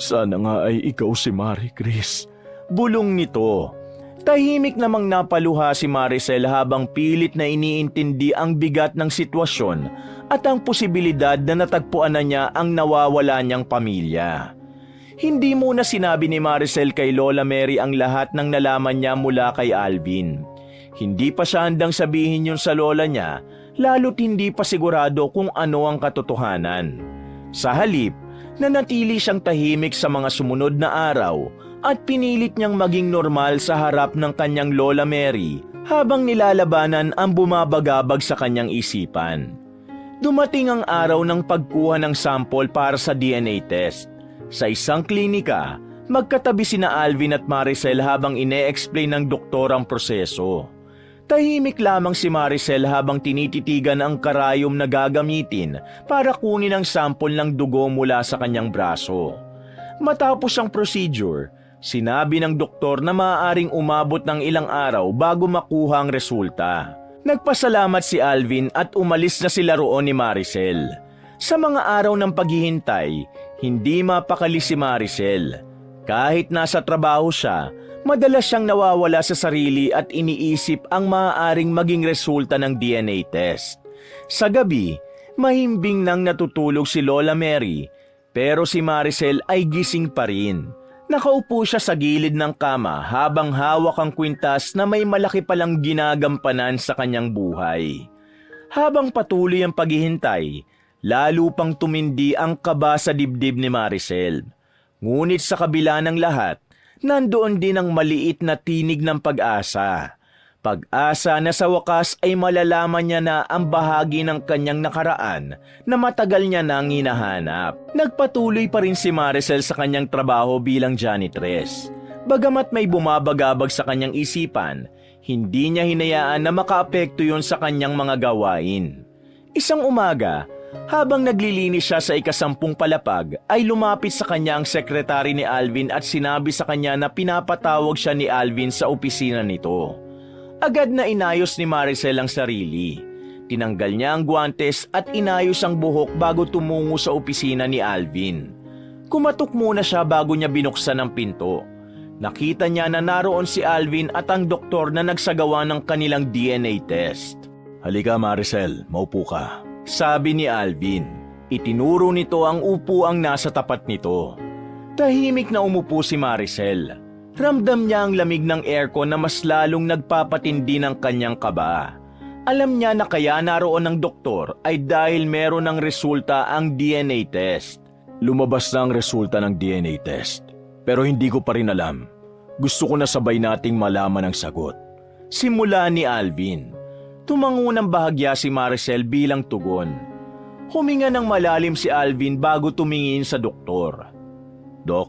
Sana nga ay ikaw si Marie Chris. Bulong nito. Tahimik namang napaluha si Maricel habang pilit na iniintindi ang bigat ng sitwasyon at ang posibilidad na natagpuan na niya ang nawawala niyang pamilya. Hindi muna sinabi ni Maricel kay Lola Mary ang lahat ng nalaman niya mula kay Alvin. Hindi pa siya handang sabihin yun sa lola niya, lalo't hindi pa sigurado kung ano ang katotohanan. Sa halip, nanatili siyang tahimik sa mga sumunod na araw at pinilit niyang maging normal sa harap ng kanyang Lola Mary habang nilalabanan ang bumabagabag sa kanyang isipan. Dumating ang araw ng pagkuha ng sample para sa DNA test. Sa isang klinika, magkatabi sina Alvin at Maricel habang ine-explain ng doktor ang proseso. Tahimik lamang si Maricel habang tinititigan ang karayom na gagamitin para kunin ang sample ng dugo mula sa kanyang braso. Matapos ang procedure, sinabi ng doktor na maaaring umabot ng ilang araw bago makuha ang resulta. Nagpasalamat si Alvin at umalis na sila roon ni Maricel. Sa mga araw ng paghihintay, hindi mapakali si Maricel. Kahit nasa trabaho siya, madalas siyang nawawala sa sarili at iniisip ang maaaring maging resulta ng DNA test. Sa gabi, mahimbing nang natutulog si Lola Mary, pero si Maricel ay gising pa rin. Nakaupo siya sa gilid ng kama habang hawak ang kwintas na may malaki palang ginagampanan sa kanyang buhay. Habang patuloy ang paghihintay, lalo pang tumindi ang kaba sa dibdib ni Maricel. Ngunit sa kabila ng lahat, nandoon din ang maliit na tinig ng pag-asa. Pag-asa na sa wakas ay malalaman niya na ang bahagi ng kanyang nakaraan na matagal niya nang hinahanap. Nagpatuloy pa rin si Maricel sa kanyang trabaho bilang janitress. Bagamat may bumabagabag sa kanyang isipan, hindi niya hinayaan na makaapekto yon sa kanyang mga gawain. Isang umaga, habang naglilinis siya sa ika-10 palapag, ay lumapit sa kanya ang sekretary ni Alvin at sinabi sa kanya na pinapatawag siya ni Alvin sa opisina nito. Agad na inayos ni Maricel ang sarili. Tinanggal niya ang guwantes at inayos ang buhok bago tumungo sa opisina ni Alvin. Kumatok muna siya bago niya binuksan ang pinto. Nakita niya na naroon si Alvin at ang doktor na nagsagawa ng kanilang DNA test. "Halika Maricel, maupo ka," sabi ni Alvin. Itinuro nito ang upuang nasa tapat nito. Tahimik na umupo si Maricel. Ramdam niya ang lamig ng aircon na mas lalong nagpapatindi ng kanyang kaba. Alam niya na kaya naroon ang doktor ay dahil meron ng resulta ang DNA test. "Lumabas na ang resulta ng DNA test. Pero hindi ko pa rin alam. Gusto ko na sabay nating malaman ang sagot." Simula ni Alvin. Tumango ng bahagya si Maricel bilang tugon. Huminga ng malalim si Alvin bago tumingin sa doktor. "Dok,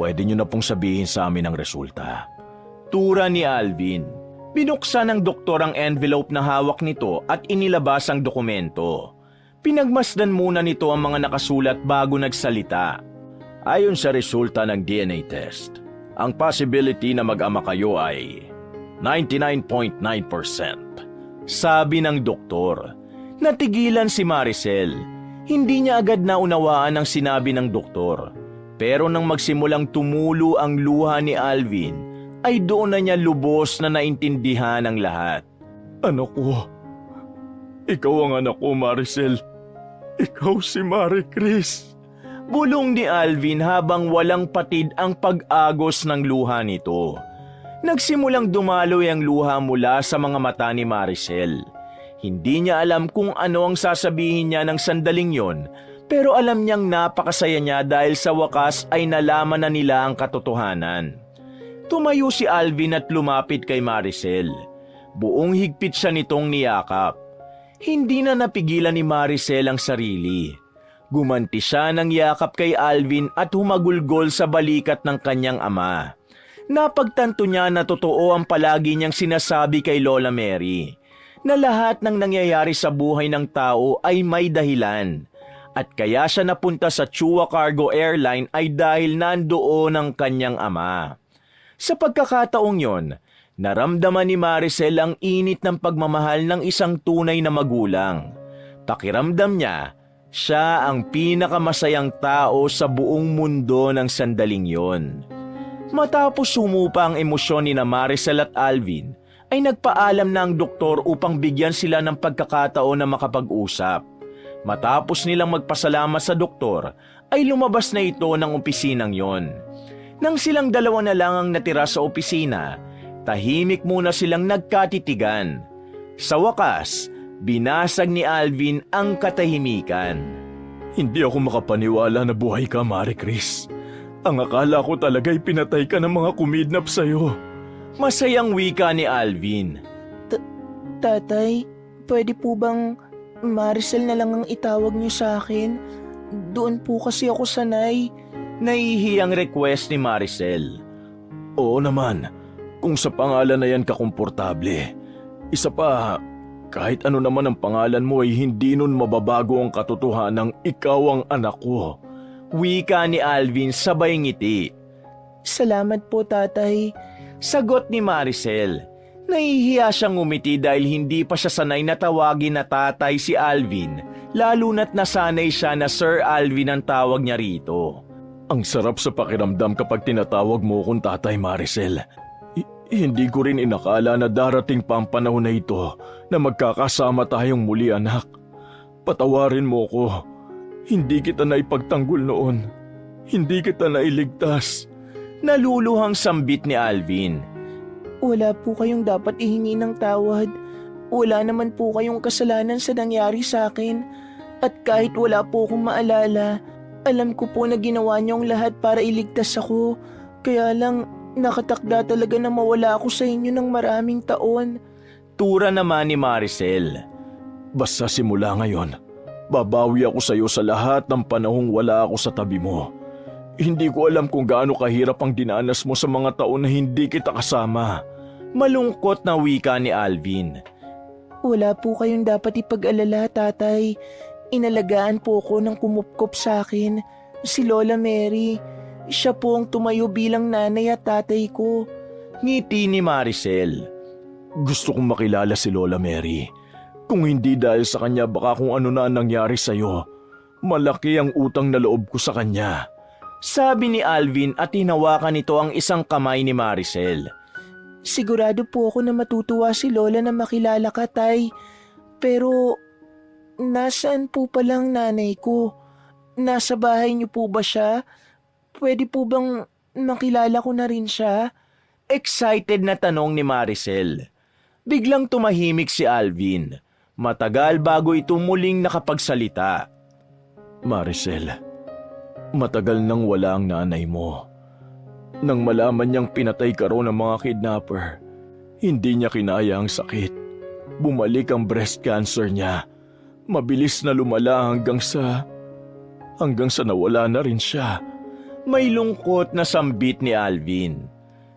pwede niyo na pong sabihin sa amin ang resulta." Tura ni Alvin. Binuksan ng doktor ang envelope na hawak nito at inilabas ang dokumento. Pinagmasdan muna nito ang mga nakasulat bago nagsalita. "Ayon sa resulta ng DNA test, ang possibility na mag-ama kayo ay 99.9%. Sabi ng doktor. Natigilan si Maricel. Hindi niya agad naunawaan ang sinabi ng doktor. Pero nang magsimulang tumulo ang luha ni Alvin, ay doon na niya lubos na naintindihan ang lahat. "Anak ko, ikaw ang anak ko, Maricel. Ikaw si Marie Chris." Bulong ni Alvin habang walang patid ang pag-agos ng luha nito. Nagsimulang dumaloy ang luha mula sa mga mata ni Maricel. Hindi niya alam kung ano ang sasabihin niya ng sandaling yon, pero alam niyang napakasaya niya dahil sa wakas ay nalaman na nila ang katotohanan. Tumayo si Alvin at lumapit kay Maricel. Buong higpit siya nitong niyakap. Hindi na napigilan ni Maricel ang sarili. Gumanti siya ng yakap kay Alvin at humagulgol sa balikat ng kanyang ama. Napagtanto niya na totoo ang palagi niyang sinasabi kay Lola Mary, na lahat ng nangyayari sa buhay ng tao ay may dahilan. At kaya siya napunta sa Chua Cargo Airline ay dahil nandoon ang kanyang ama. Sa pagkakataong yon, naramdaman ni Maricel ang init ng pagmamahal ng isang tunay na magulang. Pakiramdam niya, siya ang pinakamasayang tao sa buong mundo ng sandaling yon. Matapos sumupa ang emosyon ni Maricel at Alvin, ay nagpaalam na ang doktor upang bigyan sila ng pagkakataon na makapag-usap. Matapos nilang magpasalamat sa doktor, ay lumabas na ito ng opisinang yon. Nang silang dalawa na lang ang natira sa opisina, tahimik muna silang nagkatitigan. Sa wakas, binasag ni Alvin ang katahimikan. "Hindi ako makapaniwala na buhay ka, Marie Chris. Ang akala ko talaga'y pinatay ka ng mga kumidnap sa'yo." Masayang wika ni Alvin. Tatay, pwede po bang Maricel na lang ang itawag niyo sa akin? Doon po kasi ako sanay. Nahihiyang request ni Maricel. "Oo naman, kung sa pangalan na yan ka komportable. Isa pa, kahit ano naman ang pangalan mo ay hindi nun mababago ang katotohanang ikaw ang anak ko." Wika ni Alvin sabay ngiti. Salamat po, tatay. Sagot ni Maricel. Nahihiya siyang umiti dahil hindi pa siya sanay na tawagin na tatay si Alvin, lalo na't nasanay siya na Sir Alvin ang tawag niya rito. "Ang sarap sa pakiramdam kapag tinatawag mo kong tatay, Maricel. Hindi ko rin inakala na darating pa ang panahon na ito na magkakasama tayong muli, anak. Patawarin mo ko. Hindi kita naipagtanggol noon. Hindi kita nailigtas." Naluluhang sambit ni Alvin. Wala po kayong dapat ihingi ng tawad. Wala naman po kayong kasalanan sa nangyari sa akin. At kahit wala po akong maalala, Alam ko po na ginawa niyong lahat para iligtas ako. Kaya lang, nakatakda talaga na mawala ako sa inyo ng maraming taon. Tura naman ni Maricel. Basta simula ngayon, babawi ako sa iyo sa lahat ng panahong wala ako sa tabi mo. Hindi ko alam kung gaano kahirap ang dinanas mo sa mga taon na hindi kita kasama. Malungkot na wika ni Alvin. Wala po kayong dapat ipag-alala, tatay. Inalagaan po ko ng kumupkop sa akin, si Lola Mary. Siya po ang tumayo bilang nanay at tatay ko. Ngiti ni Maricel. Gusto kong makilala si Lola Mary. Kung hindi dahil sa kanya, baka kung ano na nangyari sa'yo. Malaki ang utang na loob ko sa kanya. Sabi ni Alvin at hinawakan nito ang isang kamay ni Maricel. Sigurado po ako na matutuwa si Lola na makilala ka, tay. Pero, nasaan po palang nanay ko? Nasa bahay niyo po ba siya? Pwede po bang makilala ko na rin siya? Excited na tanong ni Maricel. Biglang tumahimik si Alvin. Matagal bago ito muling nakapagsalita. Maricel, matagal nang wala ang nanay mo. Nang malaman niyang pinatay ka raw ng mga kidnapper, hindi niya kinaya ang sakit. Bumalik ang breast cancer niya. Mabilis na lumala hanggang sa nawala na rin siya. May lungkot na sambit ni Alvin.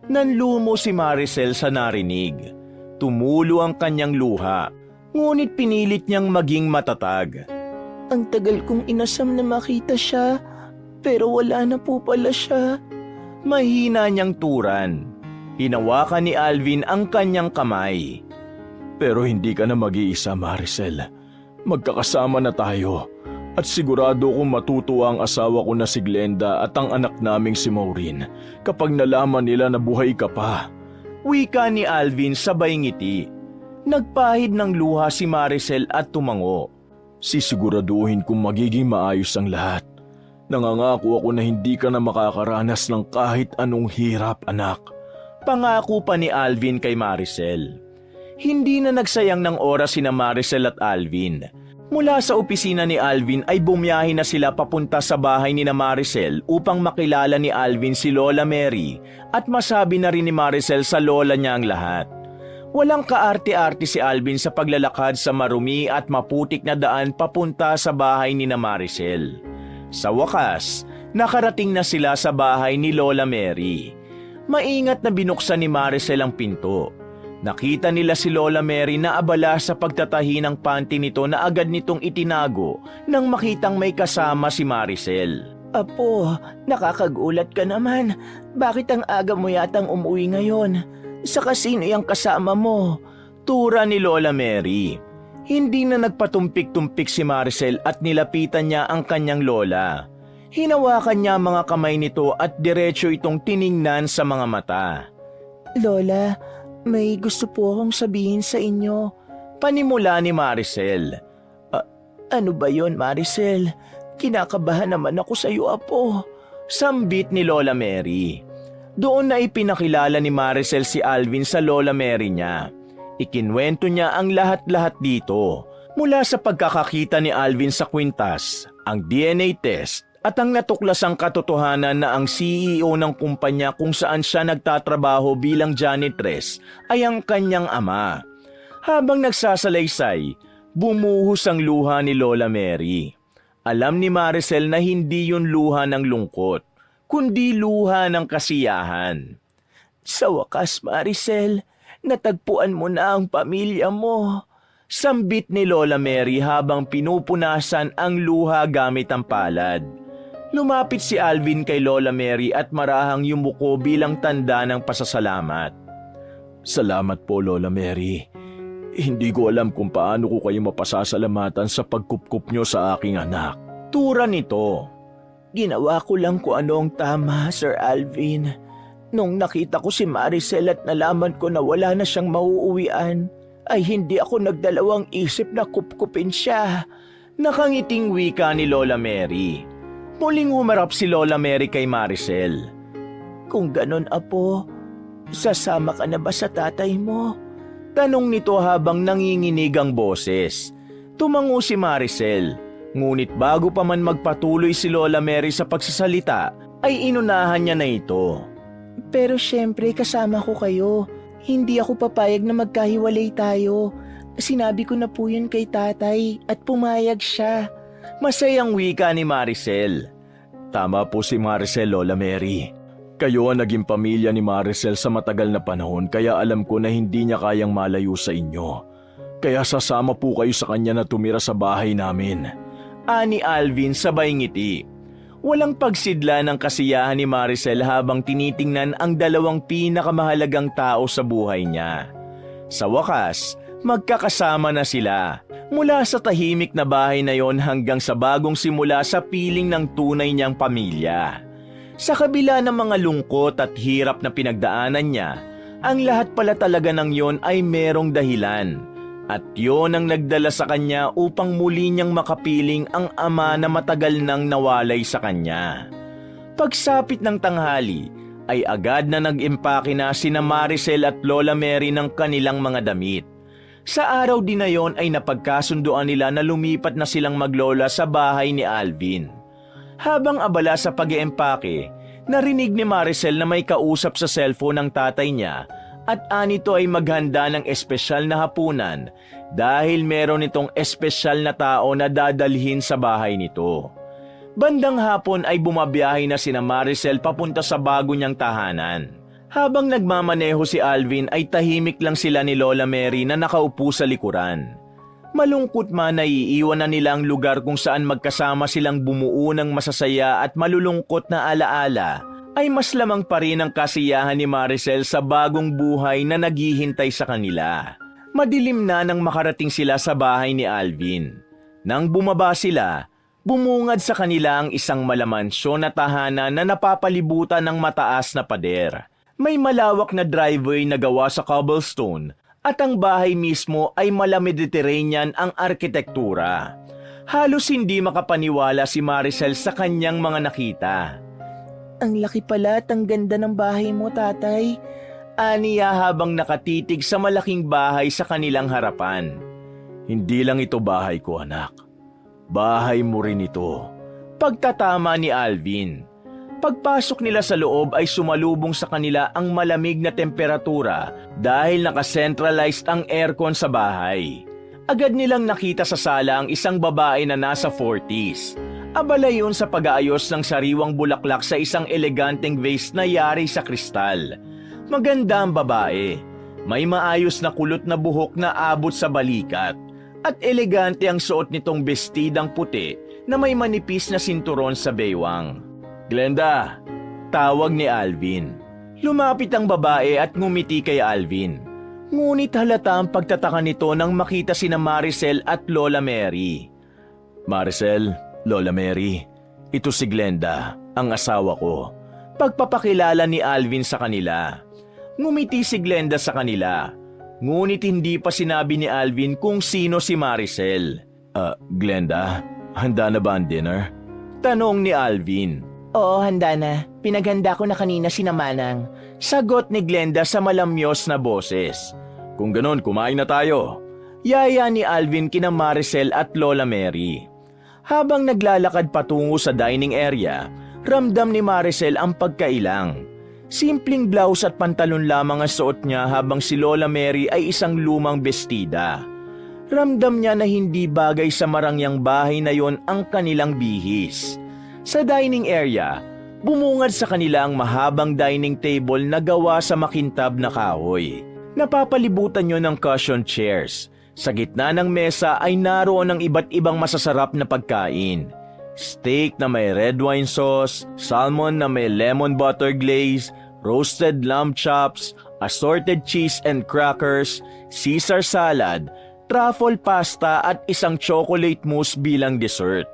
Nanlumo si Maricel sa narinig. Tumulo ang kanyang luha, ngunit pinilit niyang maging matatag. Ang tagal kong inasam na makita siya, pero wala na po pala siya. Mahina niyang turan. Hinawakan ni Alvin ang kanyang kamay. Pero hindi ka na mag-iisa, Maricel. Magkakasama na tayo. At sigurado kong matutuwa ang asawa ko na si Glenda at ang anak naming si Maureen kapag nalaman nila na buhay ka pa. Wika ni Alvin sabay ngiti. Nagpahid ng luha si Maricel at tumango. Sisiguraduhin kong magiging maayos ang lahat. Nangangako ako na hindi ka na makakaranas ng kahit anong hirap, anak. Pangako pa ni Alvin kay Maricel. Hindi na nagsayang ng oras sina Maricel at Alvin. Mula sa opisina ni Alvin ay bumiyahe na sila papunta sa bahay ni Maricel upang makilala ni Alvin si Lola Mary at masabi na rin ni Maricel sa lola niya ang lahat. Walang kaarte-arte si Alvin sa paglalakad sa marumi at maputik na daan papunta sa bahay ni Maricel. Sa wakas, nakarating na sila sa bahay ni Lola Mary. Maingat na binuksan ni Maricel ang pinto. Nakita nila si Lola Mary na abala sa pagtatahi ng panty nito na agad nitong itinago nang makitang may kasama si Maricel. Apo, nakakagulat ka naman. Bakit ang aga mo yatang umuwi ngayon? Saka sino yung kasama mo? Tura ni Lola Mary. Hindi na nagpatumpik-tumpik si Maricel at nilapitan niya ang kanyang lola. Hinawakan niya mga kamay nito at diretso itong tiningnan sa mga mata. Lola, may gusto po akong sabihin sa inyo. Panimula ni Maricel. Ano ba yon, Maricel? Kinakabahan naman ako sa iyo, apo. Sambit ni Lola Mary. Doon na ipinakilala ni Maricel si Alvin sa Lola Mary niya. Ikinwento niya ang lahat-lahat dito. Mula sa pagkakakita ni Alvin sa kwintas, ang DNA test at ang natuklasang katotohanan na ang CEO ng kumpanya kung saan siya nagtatrabaho bilang janitress ay ang kanyang ama. Habang nagsasalaysay, bumuhos ang luha ni Lola Mary. Alam ni Maricel na hindi yun luha ng lungkot, kundi luha ng kasiyahan. Sa wakas, Maricel, natagpuan mo na ang pamilya mo. Sambit ni Lola Mary habang pinupunasan ang luha gamit ang palad. Lumapit si Alvin kay Lola Mary at marahang yumuko bilang tanda ng pasasalamat. Salamat po, Lola Mary. Hindi ko alam kung paano ko kayo mapasasalamatan sa pagkupkup nyo sa aking anak. Tura nito. Ginawa ko lang kung ano ang tama, Sir Alvin. Nung nakita ko si Maricel at nalaman ko na wala na siyang mauuwian, ay hindi ako nagdalawang isip na kupkupin siya. Nakangiting wika ni Lola Mary. Muling humarap si Lola Mary kay Maricel. Kung ganon, apo, sasama ka na ba sa tatay mo? Tanong nito habang nanginginig ang boses. Tumango si Maricel. Ngunit bago pa man magpatuloy si Lola Mary sa pagsasalita, ay inunahan niya na ito. Pero syempre kasama ko kayo. Hindi ako papayag na magkahiwalay tayo. Sinabi ko na po yun kay tatay at pumayag siya. Masayang wika ni Maricel. Tama po si Maricel, Lola Mary. Kayo ang naging pamilya ni Maricel sa matagal na panahon kaya alam ko na hindi niya kayang malayo sa inyo. Kaya sasama po kayo sa kanya na tumira sa bahay namin. Ani Alvin sabay ngiti. Walang pagsidla ng kasiyahan ni Maricel habang tinitingnan ang dalawang pinakamahalagang tao sa buhay niya. Sa wakas, magkakasama na sila. Mula sa tahimik na bahay na yon hanggang sa bagong simula sa piling ng tunay niyang pamilya. Sa kabila ng mga lungkot at hirap na pinagdaanan niya, ang lahat pala talaga ng yon ay merong dahilan. At yon ang nagdala sa kanya upang muli niyang makapiling ang ama na matagal nang nawalay sa kanya. Pagsapit ng tanghali, ay agad na nag-impake na sina Maricel at Lola Mary ng kanilang mga damit. Sa araw din na yon ay napagkasunduan nila na lumipat na silang maglola sa bahay ni Alvin. Habang abala sa pag-iempake, narinig ni Maricel na may kausap sa cellphone ng tatay niya at anito ay maghanda ng espesyal na hapunan dahil meron itong espesyal na tao na dadalhin sa bahay nito. Bandang hapon ay bumabiyahe na sina Maricel papunta sa bago niyang tahanan. Habang nagmamaneho si Alvin ay tahimik lang sila ni Lola Mary na nakaupo sa likuran. Malungkot man na iiwan na nila ang lugar kung saan magkasama silang bumuo ng masasaya at malulungkot na alaala, ay mas lamang pa rin ang kasiyahan ni Maricel sa bagong buhay na naghihintay sa kanila. Madilim na nang makarating sila sa bahay ni Alvin. Nang bumaba sila, bumungad sa kanila ang isang malamansyon na tahanan na napapalibutan ng mataas na pader. May malawak na driveway na gawa sa cobblestone at ang bahay mismo ay mala-Mediterranean ang arkitektura. Halos hindi makapaniwala si Maricel sa kanyang mga nakita. Ang laki pala at ang ganda ng bahay mo, tatay. Aniya habang nakatitig sa malaking bahay sa kanilang harapan. Hindi lang ito bahay ko, anak. Bahay mo rin ito. Pagtatama ni Alvin. Pagpasok nila sa loob ay sumalubong sa kanila ang malamig na temperatura dahil naka-centralized ang aircon sa bahay. Agad nilang nakita sa sala ang isang babae na nasa 40s. Abala yun sa pag-aayos ng sariwang bulaklak sa isang eleganteng vase na yari sa kristal. Maganda ang babae. May maayos na kulot na buhok na abot sa balikat. At elegante ang suot nitong bestidang puti na may manipis na sinturon sa baywang. Glenda, tawag ni Alvin. Lumapit ang babae at ngumiti kay Alvin. Ngunit halata ang pagtataka nito nang makita sina Maricel at Lola Mary. Maricel, Lola Mary, ito si Glenda, ang asawa ko. Pagpapakilala ni Alvin sa kanila. Ngumiti si Glenda sa kanila. Ngunit hindi pa sinabi ni Alvin kung sino si Maricel. Glenda, handa na ba ang dinner? Tanong ni Alvin. Oo, handa na. Pinaghanda ko na kanina si Manang. Sagot ni Glenda sa malamyos na boses. Kung ganon, kumain na tayo. Yaya ni Alvin kina Maricel at Lola Mary. Habang naglalakad patungo sa dining area, ramdam ni Maricel ang pagkailang. Simpleng blouse at pantalon lamang ang suot niya habang si Lola Mary ay isang lumang bestida. Ramdam niya na hindi bagay sa marangyang bahay na yon ang kanilang bihis. Sa dining area, bumungad sa kanila ang mahabang dining table na gawa sa makintab na kahoy. Napapalibutan nyo ng cushion chairs. Sa gitna ng mesa ay naroon ang iba't ibang masasarap na pagkain. Steak na may red wine sauce, salmon na may lemon butter glaze, roasted lamb chops, assorted cheese and crackers, Caesar salad, truffle pasta at isang chocolate mousse bilang dessert.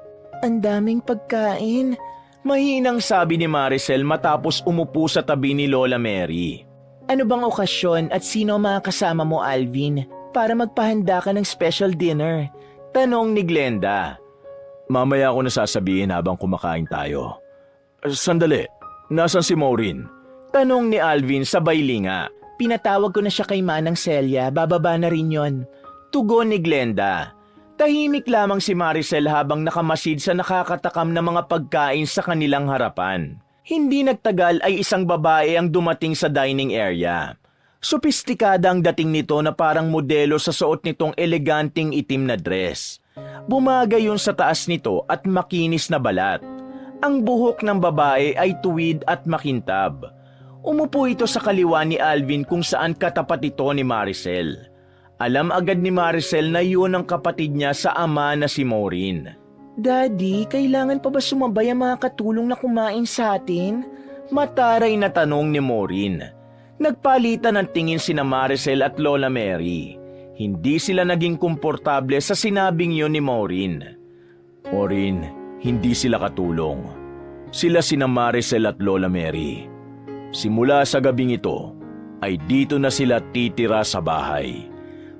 Ang daming pagkain. Mahinang sabi ni Maricel matapos umupo sa tabi ni Lola Mary. Ano bang okasyon at sino ang mga kasama mo, Alvin, para magpahanda ka ng special dinner? Tanong ni Glenda. Mamaya ko na sasabihin habang kumakain tayo. Sandali, nasan si Maureen? Tanong ni Alvin sabay linga. Pinatawag ko na siya kay Manang Celia, bababa na rin yon. Tugon ni Glenda. Tahimik lamang si Maricel habang nakamasid sa nakakatakam na mga pagkain sa kanilang harapan. Hindi nagtagal ay isang babae ang dumating sa dining area. Sopistikada ang dating nito na parang modelo sa suot nitong eleganting itim na dress. Bumagay yun sa taas nito at makinis na balat. Ang buhok ng babae ay tuwid at makintab. Umupo ito sa kaliwa ni Alvin kung saan katapat ito ni Maricel. Alam agad ni Maricel na yun ang kapatid niya sa ama na si Maureen. Daddy, kailangan pa ba sumabay ang mga katulong na kumain sa atin? Mataray na tanong ni Maureen. Nagpalitan ng tingin sina Maricel at Lola Mary. Hindi sila naging komportable sa sinabing yun ni Maureen. Maureen, hindi sila katulong. Sila sina Maricel at Lola Mary. Simula sa gabing ito, ay dito na sila titira sa bahay.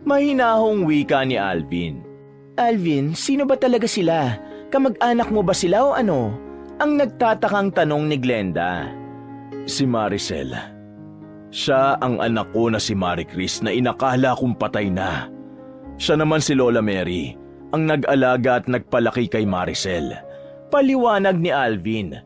Mahinahong wika ni Alvin. Alvin, sino ba talaga sila? Kamag-anak mo ba sila o ano? Ang nagtatakang tanong ni Glenda. Si Maricel. Siya ang anak ko na si Marie Chris na inakala kong patay na. Siya naman si Lola Mary, ang nag-alaga at nagpalaki kay Maricel. Paliwanag ni Alvin.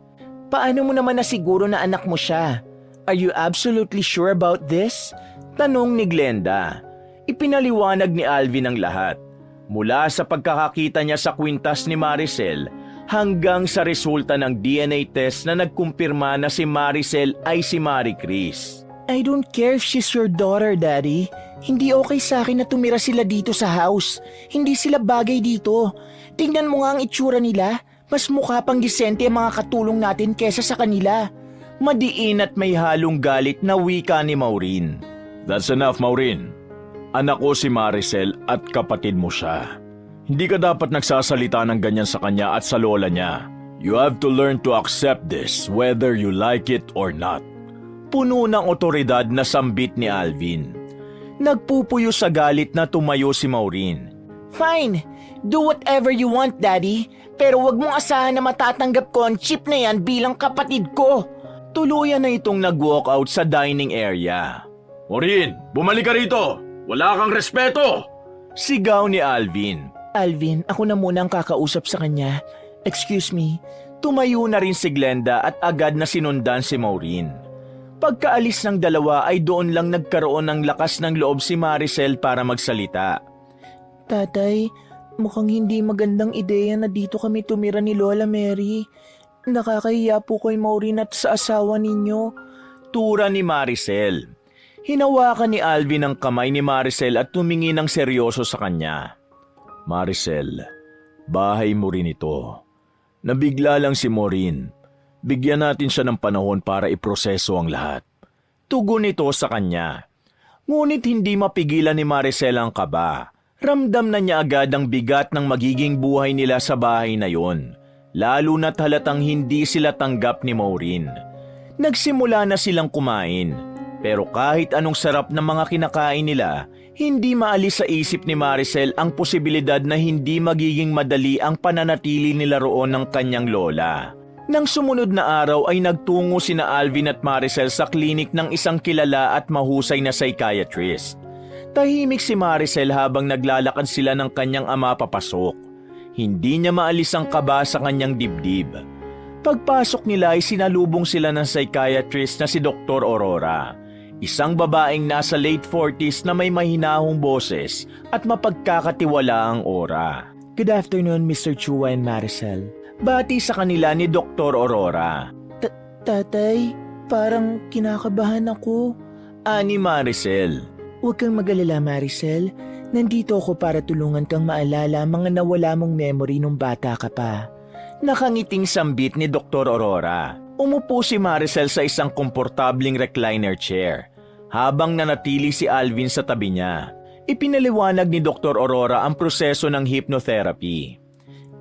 Paano mo naman nasiguro na anak mo siya? Are you absolutely sure about this? Tanong ni Glenda. Ipinaliwanag ni Alvin ang lahat. Mula sa pagkakakita niya sa kwintas ni Maricel hanggang sa resulta ng DNA test na nagkumpirma na si Maricel ay si Marie Chris. I don't care if she's your daughter, Daddy. Hindi okay sa akin na tumira sila dito sa house. Hindi sila bagay dito. Tingnan mo nga ang itsura nila. Mas mukha pang disente ang mga katulong natin kesa sa kanila. Madiin at may halong galit na wika ni Maureen. That's enough, Maureen. Anak ko si Maricel at kapatid mo siya. Hindi ka dapat nagsasalita ng ganyan sa kanya at sa lola niya. You have to learn to accept this whether you like it or not. Puno ng otoridad na sambit ni Alvin. Nagpupuyo sa galit na tumayo si Maureen. Fine, do whatever you want, Daddy. Pero wag mong asahan na matatanggap ko ang chip na yan bilang kapatid ko. Tuluyan na itong nag-walk out sa dining area. Maureen, bumalik ka rito! Wala kang respeto! Sigaw ni Alvin. Alvin, ako na muna ang kakausap sa kanya. Excuse me. Tumayo na rin si Glenda at agad na sinundan si Maureen. Pagkaalis ng dalawa ay doon lang nagkaroon ng lakas ng loob si Maricel para magsalita. Tatay, mukhang hindi magandang ideya na dito kami tumira ni Lola Mary. Nakakahiya po kay Maureen at sa asawa ninyo. Tura ni Maricel. Hinawakan ni Alvin ang kamay ni Maricel at tumingin ng seryoso sa kanya. Maricel, bahay mo rin ito. Nabigla lang si Maureen. Bigyan natin siya ng panahon para iproseso ang lahat. Tugon ito sa kanya. Ngunit hindi mapigilan ni Maricel ang kaba. Ramdam na niya agad ang bigat ng magiging buhay nila sa bahay na yon. Lalo na't halatang hindi sila tanggap ni Maureen. Nagsimula na silang kumain. Pero kahit anong sarap ng mga kinakain nila, hindi maalis sa isip ni Maricel ang posibilidad na hindi magiging madali ang pananatili nila roon ng kanyang lola. Nang sumunod na araw ay nagtungo sina Alvin at Maricel sa klinik ng isang kilala at mahusay na psychiatrist. Tahimik si Maricel habang naglalakad sila ng kanyang ama papasok. Hindi niya maalis ang kaba sa kanyang dibdib. Pagpasok nila ay sinalubong sila ng psychiatrist na si Dr. Aurora. Isang babaeng nasa late 40s na may mahinahong boses at mapagkakatiwalaang aura. Good afternoon, Mr. Chua and Maricel. Bati sa kanila ni Dr. Aurora. Tatay, parang kinakabahan ako. Ani Maricel. Huwag kang mag-alala, Maricel. Nandito ako para tulungan kang maalala mga nawala mong memory nung bata ka pa. Nakangiting sambit ni Dr. Aurora. Umupo si Maricel sa isang komportabling recliner chair, habang nanatili si Alvin sa tabi niya. Ipinaliwanag ni Dr. Aurora ang proseso ng hypnotherapy.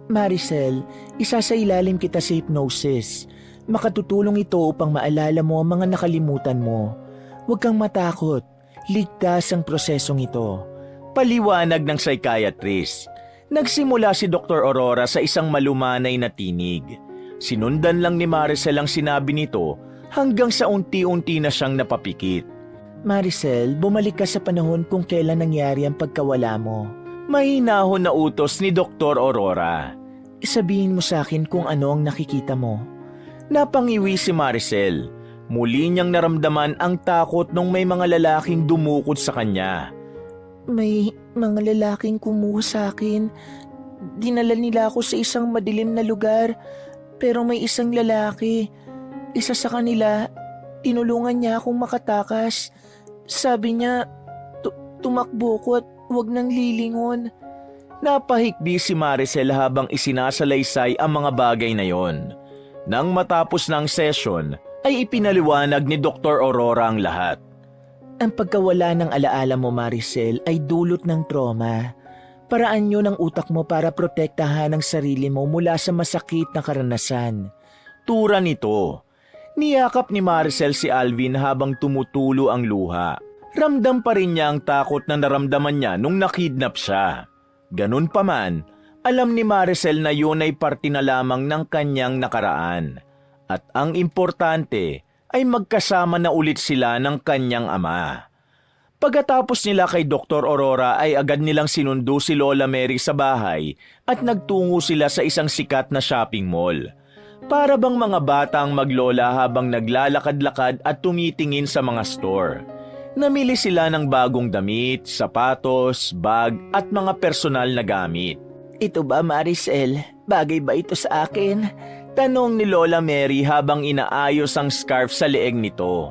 Maricel, isasailalim kita sa hypnosis. Makatutulong ito upang maalala mo ang mga nakalimutan mo. Huwag kang matakot. Ligtas ang prosesong ito. Paliwanag ng psychiatrist. Nagsimula si Dr. Aurora sa isang malumanay na tinig. Sinundan lang ni Maricel ang sinabi nito hanggang sa unti-unti na siyang napapikit. Maricel, bumalik ka sa panahon kung kailan nangyari ang pagkawala mo. Mahinahon na utos ni Dr. Aurora. Sabihin mo sa akin kung ano ang nakikita mo. Napangiwi si Maricel. Muli niyang naramdaman ang takot nung may mga lalaking dumukot sa kanya. May mga lalaking kumuha sa akin. Dinala nila ako sa isang madilim na lugar. Pero may isang lalaki. Isa sa kanila, tinulungan niya akong makatakas. Sabi niya, tumakbo ko at huwag nang lilingon. Napahikbi si Maricel habang isinasalaysay ang mga bagay na yon. Nang matapos ng session, ay ipinaliwanag ni Dr. Aurora ang lahat. Ang pagkawala ng alaala mo, Maricel, ay dulot ng trauma. Paraan yun ng utak mo para protektahan ang sarili mo mula sa masakit na karanasan. Tura nito. Niyakap ni Maricel si Alvin habang tumutulo ang luha. Ramdam pa rin niya ang takot na naramdaman niya nung nakidnap siya. Ganun pa man, alam ni Maricel na yun ay parte na lamang ng kanyang nakaraan. At ang importante ay magkasama na ulit sila ng kanyang ama. Pagkatapos nila kay Dr. Aurora ay agad nilang sinundo si Lola Mary sa bahay at nagtungo sila sa isang sikat na shopping mall. Para bang mga batang maglola habang naglalakad-lakad at tumitingin sa mga store. Namili sila ng bagong damit, sapatos, bag at mga personal na gamit. Ito ba, Maricel? Bagay ba ito sa akin? Tanong ni Lola Mary habang inaayos ang scarf sa leeg nito.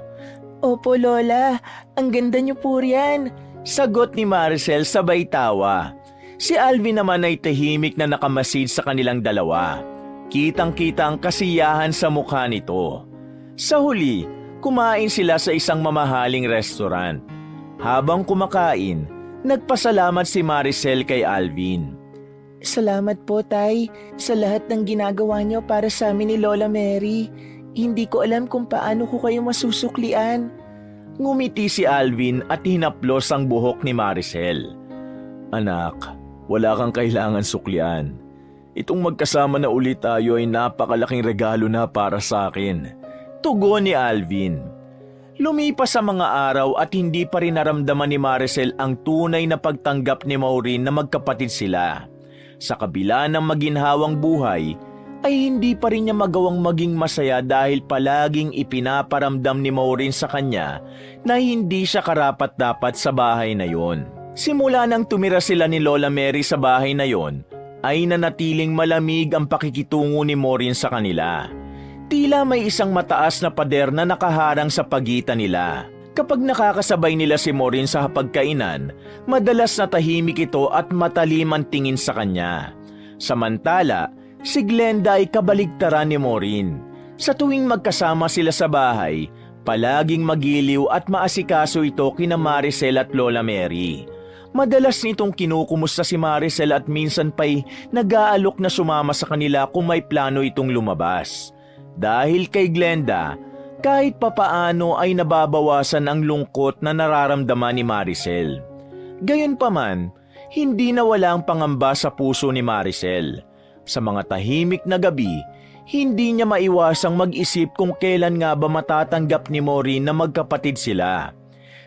Opo, Lola. Ang ganda niyo po riyan. Sagot ni Maricel sabay tawa. Si Alvin naman ay tahimik na nakamasid sa kanilang dalawa. Kitang-kita ang kasiyahan sa mukha nito. Sa huli, kumain sila sa isang mamahaling restaurant. Habang kumakain, nagpasalamat si Maricel kay Alvin. Salamat po, Tay, sa lahat ng ginagawa niyo para sa amin ni Lola Mary. Hindi ko alam kung paano ko kayo masusuklian. Ngumiti si Alvin at hinaplos ang buhok ni Maricel. Anak, wala kang kailangan suklian. Itong magkasama na ulit tayo ay napakalaking regalo na para sa akin. Tugon ni Alvin. Lumipas ang mga araw at hindi pa rin naramdaman ni Maricel ang tunay na pagtanggap ni Maureen na magkapatid sila. Sa kabila ng maginhawang buhay, ay hindi pa rin niya magawang maging masaya dahil palaging ipinaparamdam ni Maureen sa kanya na hindi siya karapat-dapat sa bahay na yon. Simula nang tumira sila ni Lola Mary sa bahay na yon, ay nanatiling malamig ang pakikitungo ni Maureen sa kanila. Tila may isang mataas na pader na nakaharang sa pagitan nila. Kapag nakakasabay nila si Maureen sa hapagkainan, madalas na tahimik ito at matalim ang tingin sa kanya. Samantala, si Glenda ay kabaligtaran ni Maureen. Sa tuwing magkasama sila sa bahay, palaging magiliw at maasikaso ito kina Maricel at Lola Mary. Madalas nitong kinukumusta si Maricel at minsan pa'y nag-aalok na sumama sa kanila kung may plano itong lumabas. Dahil kay Glenda, kahit papaano ay nababawasan ang lungkot na nararamdaman ni Maricel. Gayunpaman, hindi nawala ang pangamba sa puso ni Maricel. Sa mga tahimik na gabi, hindi niya maiwasang mag-isip kung kailan nga ba matatanggap ni Maureen na magkapatid sila.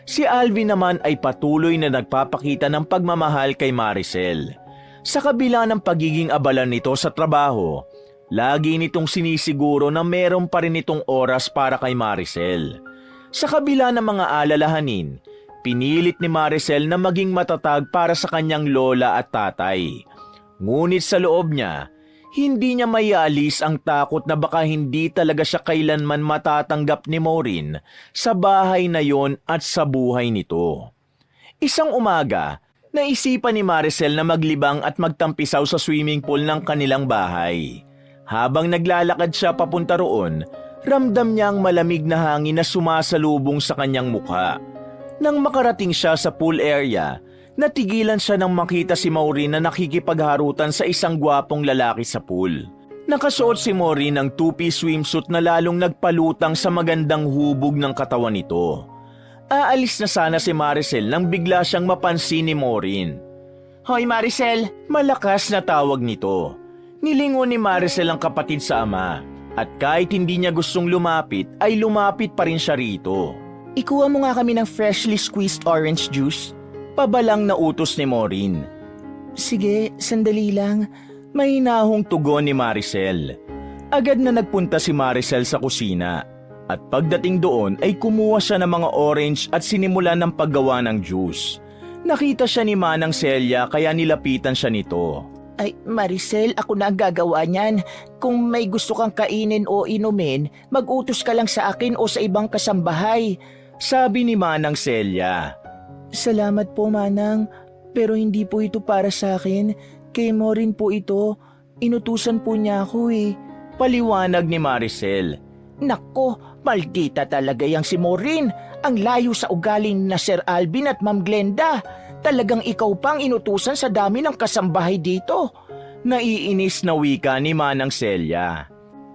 Si Alvin naman ay patuloy na nagpapakita ng pagmamahal kay Maricel. Sa kabila ng pagiging abala nito sa trabaho, lagi nitong sinisiguro na meron pa rin itong oras para kay Maricel. Sa kabila ng mga alalahanin, pinilit ni Maricel na maging matatag para sa kanyang lola at tatay. Ngunit sa loob niya, hindi niya maialis ang takot na baka hindi talaga siya kailanman matatanggap ni Maureen sa bahay na yon at sa buhay nito. Isang umaga, naisipan ni Maricel na maglibang at magtampisaw sa swimming pool ng kanilang bahay. Habang naglalakad siya papunta roon, ramdam niya ang malamig na hangin na sumasalubong sa kanyang mukha. Nang makarating siya sa pool area, natigilan siya nang makita si Maureen na nakikipagharutan sa isang gwapong lalaki sa pool. Nakasuot si Maureen ng two-piece swimsuit na lalong nagpalutang sa magandang hubog ng katawan nito. Aalis na sana si Maricel nang bigla siyang mapansin ni Maureen. "Hoy Maricel!" Malakas na tawag nito. Nilingon ni Maricel ang kapatid sa ama at kahit hindi niya gustong lumapit ay lumapit pa rin siya rito. Ikuha mo nga kami ng freshly squeezed orange juice. Pabalang na utos ni Maureen. Sige, sandali lang. Mahinahong tugon ni Maricel. Agad na nagpunta si Maricel sa kusina at pagdating doon ay kumuha siya ng mga orange at sinimulan ng paggawa ng juice. Nakita siya ni Manang Celia kaya nilapitan siya nito. Ay, Maricel, ako na ang gagawa niyan. Kung may gusto kang kainin o inumin, mag-utos ka lang sa akin o sa ibang kasambahay. Sabi ni Manang Celia. Salamat po, Manang. Pero hindi po ito para sa akin. Kay Maureen po ito. Inutusan po niya ako eh. Paliwanag ni Maricel. Nako, maldita talaga yang si Maureen. Ang layo sa ugaling na Sir Alvin at Ma'am Glenda. Talagang ikaw pang inutusan sa dami ng kasambahay dito. Naiinis na wika ni Manang Celia.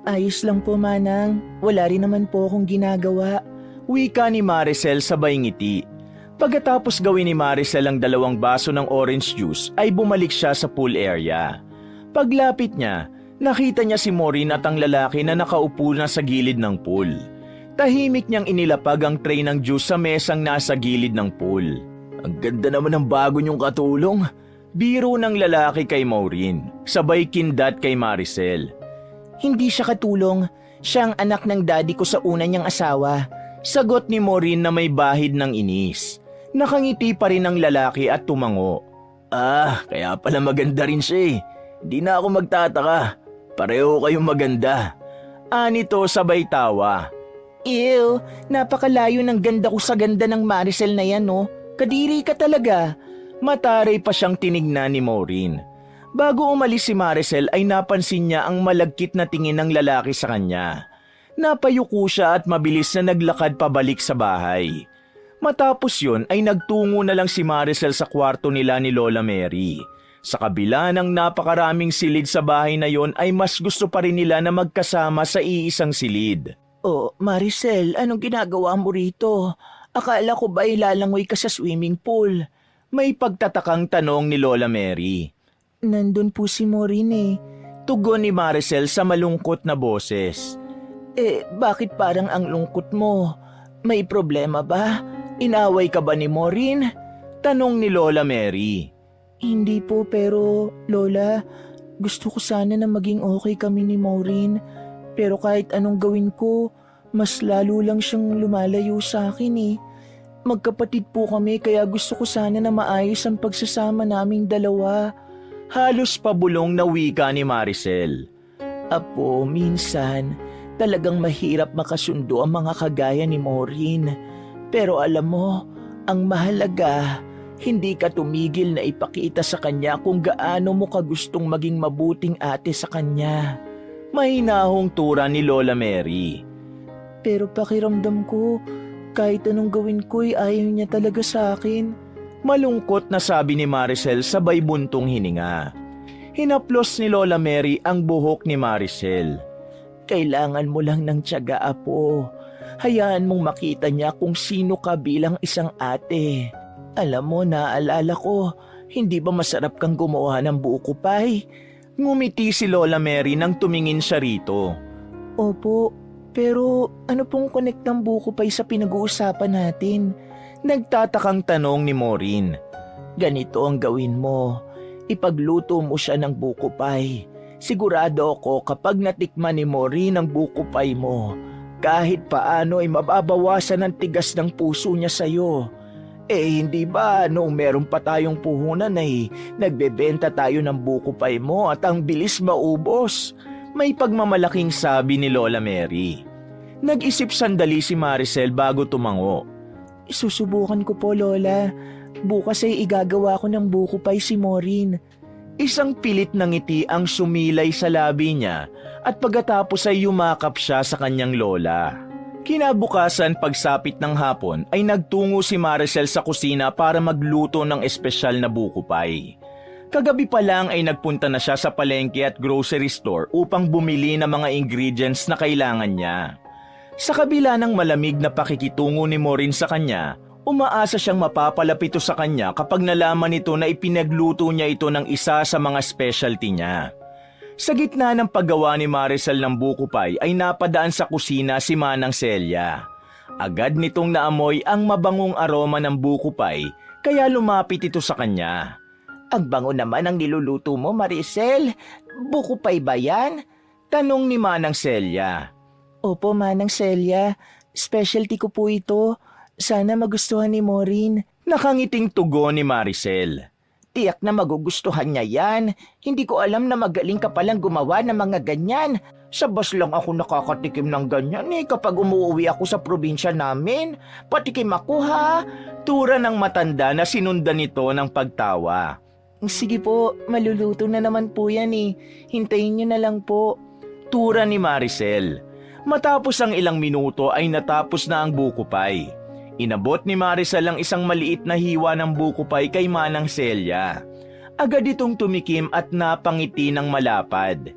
Ayos lang po, Manang. Wala rin naman po akong ginagawa. Wika ni Maricel sabay ngiti. Pagkatapos gawin ni Maricel ang 2 baso ng orange juice ay bumalik siya sa pool area. Paglapit niya, nakita niya si Maureen at ang lalaki na nakaupo na sa gilid ng pool. Tahimik niyang inilapag ang tray ng juice sa mesang nasa gilid ng pool. Ang ganda naman ng bago niyong katulong. Biro ng lalaki kay Maureen, sabay kindat kay Maricel. Hindi siya katulong. Siya ang anak ng daddy ko sa una niyang asawa. Sagot ni Maureen na may bahid ng inis. Nakangiti pa rin ang lalaki at tumango. Kaya pala maganda rin siya eh. Di na ako magtataka. Pareho kayong maganda. Anito sabay tawa. Ew, napakalayo ng ganda ko sa ganda ng Maricel na yan, no? Kadiri ka talaga. Mataray pa siyang tinignan ni Maureen. Bago umalis si Maricel ay napansin niya ang malagkit na tingin ng lalaki sa kanya. Napayuko siya at mabilis na naglakad pabalik sa bahay. Matapos yun ay nagtungo na lang si Maricel sa kwarto nila ni Lola Mary. Sa kabila ng napakaraming silid sa bahay na yon ay mas gusto pa rin nila na magkasama sa iisang silid. Oh, Maricel, anong ginagawa mo rito? Akala ko ba ilalangoy ka sa swimming pool? May pagtatakang tanong ni Lola Mary. Nandun po si Maureen eh. Tugon ni Maricel sa malungkot na boses. Bakit parang ang lungkot mo? May problema ba? Inaway ka ba ni Maureen? Tanong ni Lola Mary. Hindi po, pero Lola, gusto ko sana na maging okay kami ni Maureen. Pero kahit anong gawin ko, mas lalo lang siyang lumalayo sa akin eh. Magkapatid po kami kaya gusto ko sana na maayos ang pagsasama naming dalawa. Halos pabulong na wika ni Maricel. Apo, minsan, talagang mahirap makasundo ang mga kagaya ni Maureen. Pero alam mo, ang mahalaga, hindi ka tumigil na ipakita sa kanya kung gaano mo ka gustong maging mabuting ate sa kanya. Mahinahong tura ni Lola Mary. Pero pakiramdam ko, kahit anong gawin ko'y ayaw niya talaga sa akin. Malungkot na sabi ni Maricel sabay buntong hininga. Hinaplos ni Lola Mary ang buhok ni Maricel. Kailangan mo lang ng tiyaga, Apo. Hayaan mong makita niya kung sino ka bilang isang ate. Alam mo, naalala ko, hindi ba masarap kang gumawa ng buko pie? Ngumiti si Lola Mary nang tumingin siya rito. Opo, pero ano pong connect ng buko pie sa pinag-uusapan natin? Nagtatakang tanong ni Maureen. Ganito ang gawin mo. Ipagluto mo siya ng buko pie. Sigurado ako kapag natikman ni Maureen ang buko pie mo, kahit paano ay mababawasan ang tigas ng puso niya sa'yo. Hindi ba noong meron pa tayong puhunan ay nagbebenta tayo ng buko pie mo at ang bilis maubos? May pagmamalaking sabi ni Lola Mary. Nag-isip sandali si Maricel bago tumango. Susubukan ko po, Lola. Bukas ay igagawa ko ng buko pie si Maureen. Isang pilit na ngiti ang sumilay sa labi niya at pagkatapos ay yumakap siya sa kanyang lola. Kinabukasan pagsapit ng hapon ay nagtungo si Maricel sa kusina para magluto ng espesyal na buko pie. Kagabi pa lang ay nagpunta na siya sa palengke at grocery store upang bumili ng mga ingredients na kailangan niya. Sa kabila ng malamig na pakikitungo ni Maureen sa kanya, umaasa siyang mapapalapit sa kanya kapag nalaman nito na ipinagluto niya ito ng isa sa mga specialty niya. Sa gitna ng paggawa ni Maricel ng buko pie ay napadaan sa kusina si Manang Celia. Agad nitong naamoy ang mabangong aroma ng buko pie kaya lumapit ito sa kanya. Ang bango naman ang niluluto mo, Maricel. Buko pay ba yan? Tanong ni Manang Celia. Opo, Manang Celia. Specialty ko po ito. Sana magustuhan ni Maureen. Nakangiting tugon ni Maricel. Tiyak na magugustuhan niya yan. Hindi ko alam na magaling ka palang gumawa ng mga ganyan. Sa bus lang ako nakakatikim ng ganyan kapag umuwi ako sa probinsya namin. Patikim ako ha. Tura ng matanda na sinundan nito ng pagtawa. Sige po, maluluto na naman po yan Hintayin niyo na lang po. Tura ni Maricel. Matapos ang ilang minuto ay natapos na ang buko pie. Inabot ni Maricel ang isang maliit na hiwa ng buko pie kay Manang Celia. Agad itong tumikim at napangiti ng malapad.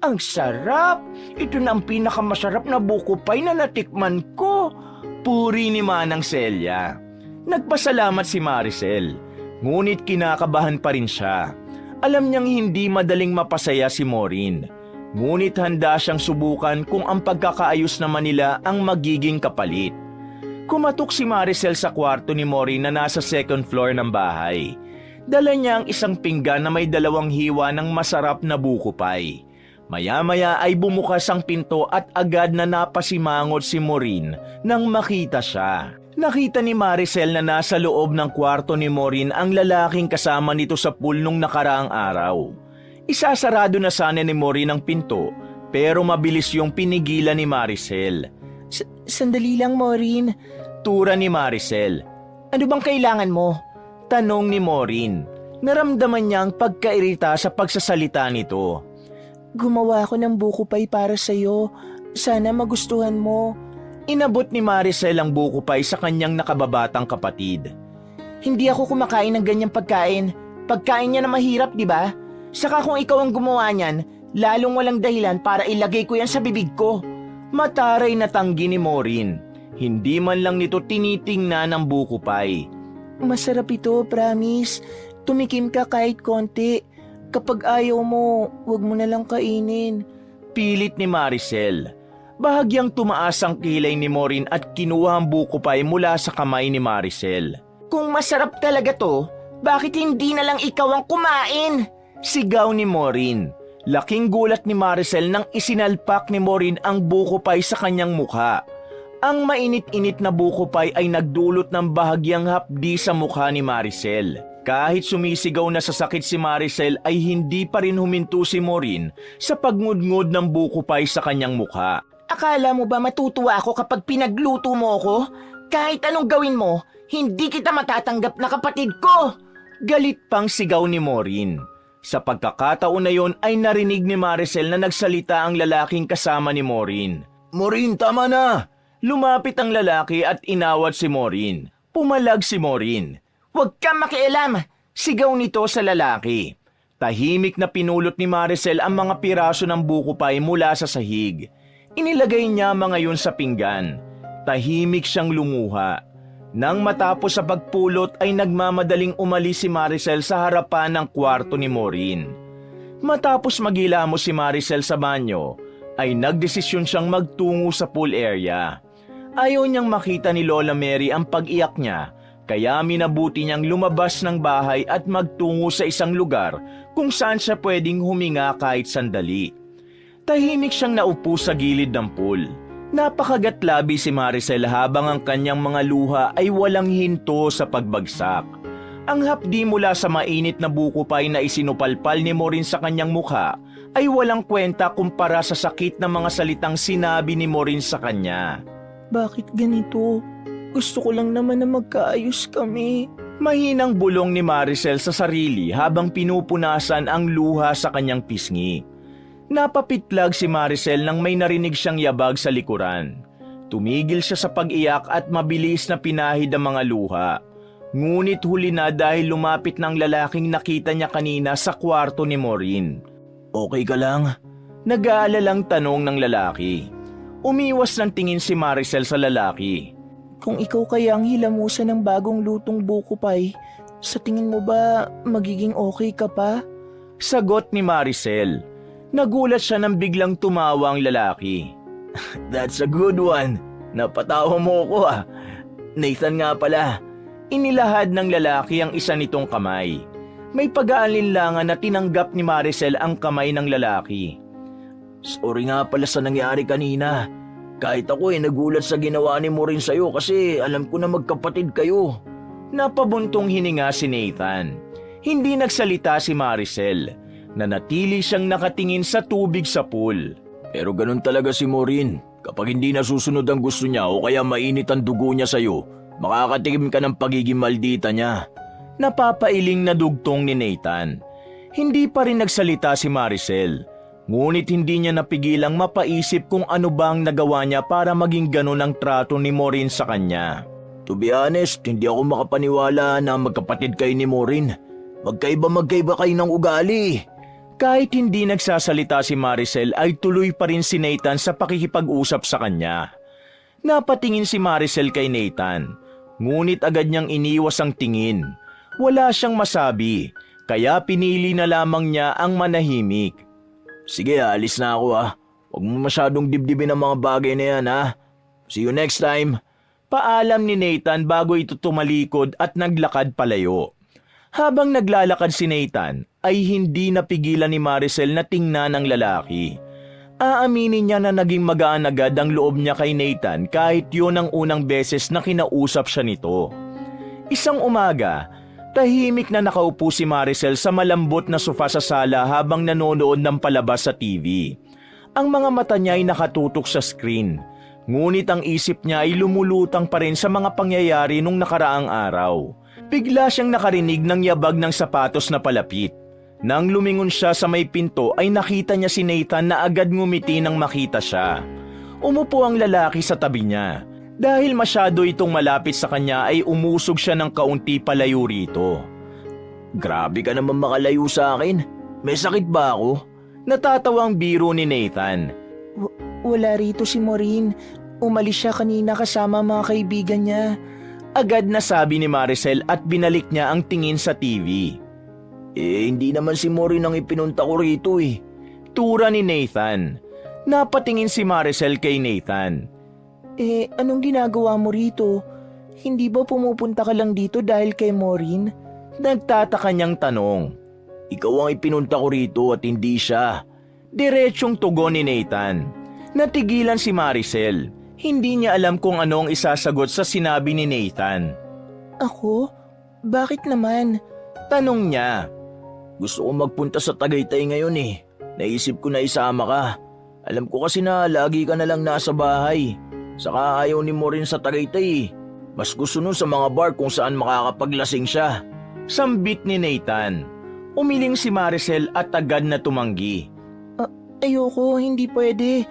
Ang sarap! Ito na ang pinakamasarap na buko pie na natikman ko. Puri ni Manang Celia. Nagpasalamat si Maricel. Ngunit kinakabahan pa rin siya. Alam niyang hindi madaling mapasaya si Maureen. Ngunit handa siyang subukan kung ang pagkakaayos naman nila ang magiging kapalit. Kumatok si Maricel sa kwarto ni Maureen na nasa second floor ng bahay. Dala niya ang isang pinggan na may 2 hiwa ng masarap na buko pie. Maya-maya ay bumukas ang pinto at agad na napasimangot si Maureen nang makita siya. Nakita ni Maricel na nasa loob ng kwarto ni Maureen ang lalaking kasama nito sa pool nung nakaraang araw. Isasarado na sana ni Maureen ang pinto pero mabilis yung pinigilan ni Maricel. Sandali lang, Maureen. Tura ni Maricel. Ano bang kailangan mo? Tanong ni Maureen. Naramdaman niya ang pagkairita sa pagsasalita nito. Gumawa ako ng buko pie para sa'yo. Sana magustuhan mo. Inabot ni Maricel ang buko pie sa kanyang nakababatang kapatid. Hindi ako kumakain ng ganyang pagkain. Pagkain niya na mahirap, di ba? Saka kung ikaw ang gumawa niyan, lalong walang dahilan para ilagay ko yan sa bibig ko. Mataray na tanggi ni Maureen. Hindi man lang nito tinitingnan ang buko pie. Masarap ito, promise. Tumikim ka kahit konti. Kapag ayaw mo, huwag mo na lang kainin. Pilit ni Maricel. Bahagyang tumaas ang kilay ni Maureen at kinuha ang buko pie mula sa kamay ni Maricel. Kung masarap talaga to, bakit hindi na lang ikaw ang kumain? Sigaw ni Maureen. Laking gulat ni Maricel nang isinalpak ni Maureen ang buko pie sa kanyang mukha. Ang mainit-init na buko pie ay nagdulot ng bahagyang hapdi sa mukha ni Maricel. Kahit sumisigaw na sa sakit si Maricel ay hindi pa rin huminto si Maureen sa pagngudngod ng buko pie sa kanyang mukha. Akala mo ba matutuwa ako kapag pinagluto mo ako? Kahit anong gawin mo, hindi kita matatanggap na kapatid ko! Galit pang sigaw ni Maureen. Sa pagkakataon na yon ay narinig ni Maricel na nagsalita ang lalaking kasama ni Maureen. Maureen, tama na! Lumapit ang lalaki at inawat si Maureen. Pumalag si Maureen. Huwag kang makialam! Sigaw nito sa lalaki. Tahimik na pinulot ni Maricel ang mga piraso ng buko pie mula sa sahig. Inilagay niya mga yun sa pinggan. Tahimik siyang lumuha. Nang matapos sa pagpulot ay nagmamadaling umalis si Maricel sa harapan ng kwarto ni Maureen. Matapos maghilamos si Maricel sa banyo, ay nagdesisyon siyang magtungo sa pool area. Ayaw niyang makita ni Lola Mary ang pag-iyak niya, kaya minabuti niyang lumabas ng bahay at magtungo sa isang lugar kung saan siya pwedeng huminga kahit sandali. Tahimik siyang naupo sa gilid ng pool. Napakagatlabi si Maricel habang ang kanyang mga luha ay walang hinto sa pagbagsak. Ang hapdi mula sa mainit na buko pie na isinupalpal ni Maureen sa kanyang mukha ay walang kwenta kumpara sa sakit na mga salitang sinabi ni Maureen sa kanya. Bakit ganito? Gusto ko lang naman na magkaayos kami. Mahinang bulong ni Maricel sa sarili habang pinupunasan ang luha sa kanyang pisngi. Napapitlag si Maricel nang may narinig siyang yabag sa likuran. Tumigil siya sa pag-iyak at mabilis na pinahid ang mga luha. Ngunit huli na dahil lumapit ng lalaking nakita niya kanina sa kwarto ni Maureen. Okay ka lang? Nag-aalalang tanong ng lalaki. Umiwas ng tingin si Maricel sa lalaki. Kung ikaw kaya ang hilamusan ng bagong lutong buko pie, sa tingin mo ba magiging okay ka pa? Sagot ni Maricel. Nagulat siya nang biglang tumawa ang lalaki. That's a good one. Napatawa mo ko ah. Nathan nga pala. Inilahad ng lalaki ang isa nitong kamay. May pag-aalinlangan na tinanggap ni Maricel ang kamay ng lalaki. Sorry nga pala sa nangyari kanina. Kahit ako nagulat sa ginawa ni Maureen sa'yo kasi alam ko na magkapatid kayo. Napabuntong hininga si Nathan. Hindi nagsalita si Maricel. Nanatili siyang nakatingin sa tubig sa pool. Pero ganun talaga si Maureen. Kapag hindi nasusunod ang gusto niya o kaya mainit ang dugo niya sa'yo, makakatikim ka ng pagiging maldita niya. Napapailing na dugtong ni Nathan. Hindi pa rin nagsalita si Maricel. Ngunit hindi niya napigilang mapaisip kung ano bang nagawa niya para maging ganun ang trato ni Maureen sa kanya. To be honest, hindi ako makapaniwala na magkapatid kayo ni Maureen. Magkaiba kayo ng ugali. Kahit hindi nagsasalita si Maricel ay tuloy pa rin si Nathan sa pakikipag-usap sa kanya. Napatingin si Maricel kay Nathan. Ngunit agad niyang iniwas ang tingin. Wala siyang masabi, kaya pinili na lamang niya ang manahimik. Sige, alis na ako ha. Huwag mo masyadong dibdibin ang mga bagay na yan ha. See you next time. Paalam ni Nathan bago ito tumalikod at naglakad palayo. Habang naglalakad si Nathan, ay hindi napigilan ni Maricel na tingnan ang lalaki. Aaminin niya na naging magaan agad ang loob niya kay Nathan kahit yun ang unang beses na kinausap siya nito. Isang umaga, tahimik na nakaupo si Maricel sa malambot na sofa sa sala habang nanonood ng palabas sa TV. Ang mga mata niya ay nakatutok sa screen, ngunit ang isip niya ay lumulutang pa rin sa mga pangyayari nung nakaraang araw. Bigla siyang nakarinig ng yabag ng sapatos na palapit. Nang lumingon siya sa may pinto ay nakita niya si Nathan na agad ngumiti nang makita siya. Umupo ang lalaki sa tabi niya. Dahil masyado itong malapit sa kanya ay umusog siya ng kaunti palayo rito. Grabe ka naman makalayo sa akin. May sakit ba ako? Natatawang biro ni Nathan. Wala rito si Maureen. Umalis siya kanina kasama mga kaibigan niya. Agad na sabi ni Maricel at binalik niya ang tingin sa TV. Hindi naman si Maureen ang ipinunta ko rito eh. Tura ni Nathan. Napatingin si Maricel kay Nathan. Anong ginagawa mo rito? Hindi ba pumupunta ka lang dito dahil kay Maureen? Nagtataka niyang tanong. Ikaw ang ipinunta ko rito at hindi siya. Diretsyong tugon ni Nathan. Natigilan si Maricel. Hindi niya alam kung ano ang isasagot sa sinabi ni Nathan. Ako? Bakit naman? Tanong niya. Gusto ko magpunta sa Tagaytay ngayon eh. Naisip ko na isama ka. Alam ko kasi na lagi ka na lang nasa bahay. Saka ayaw ni Maureen sa Tagaytay eh. Mas gusto nun sa mga bar kung saan makakapaglasing siya. Sambit ni Nathan. Umiling si Maricel at agad na tumanggi. Ayoko, hindi pwede.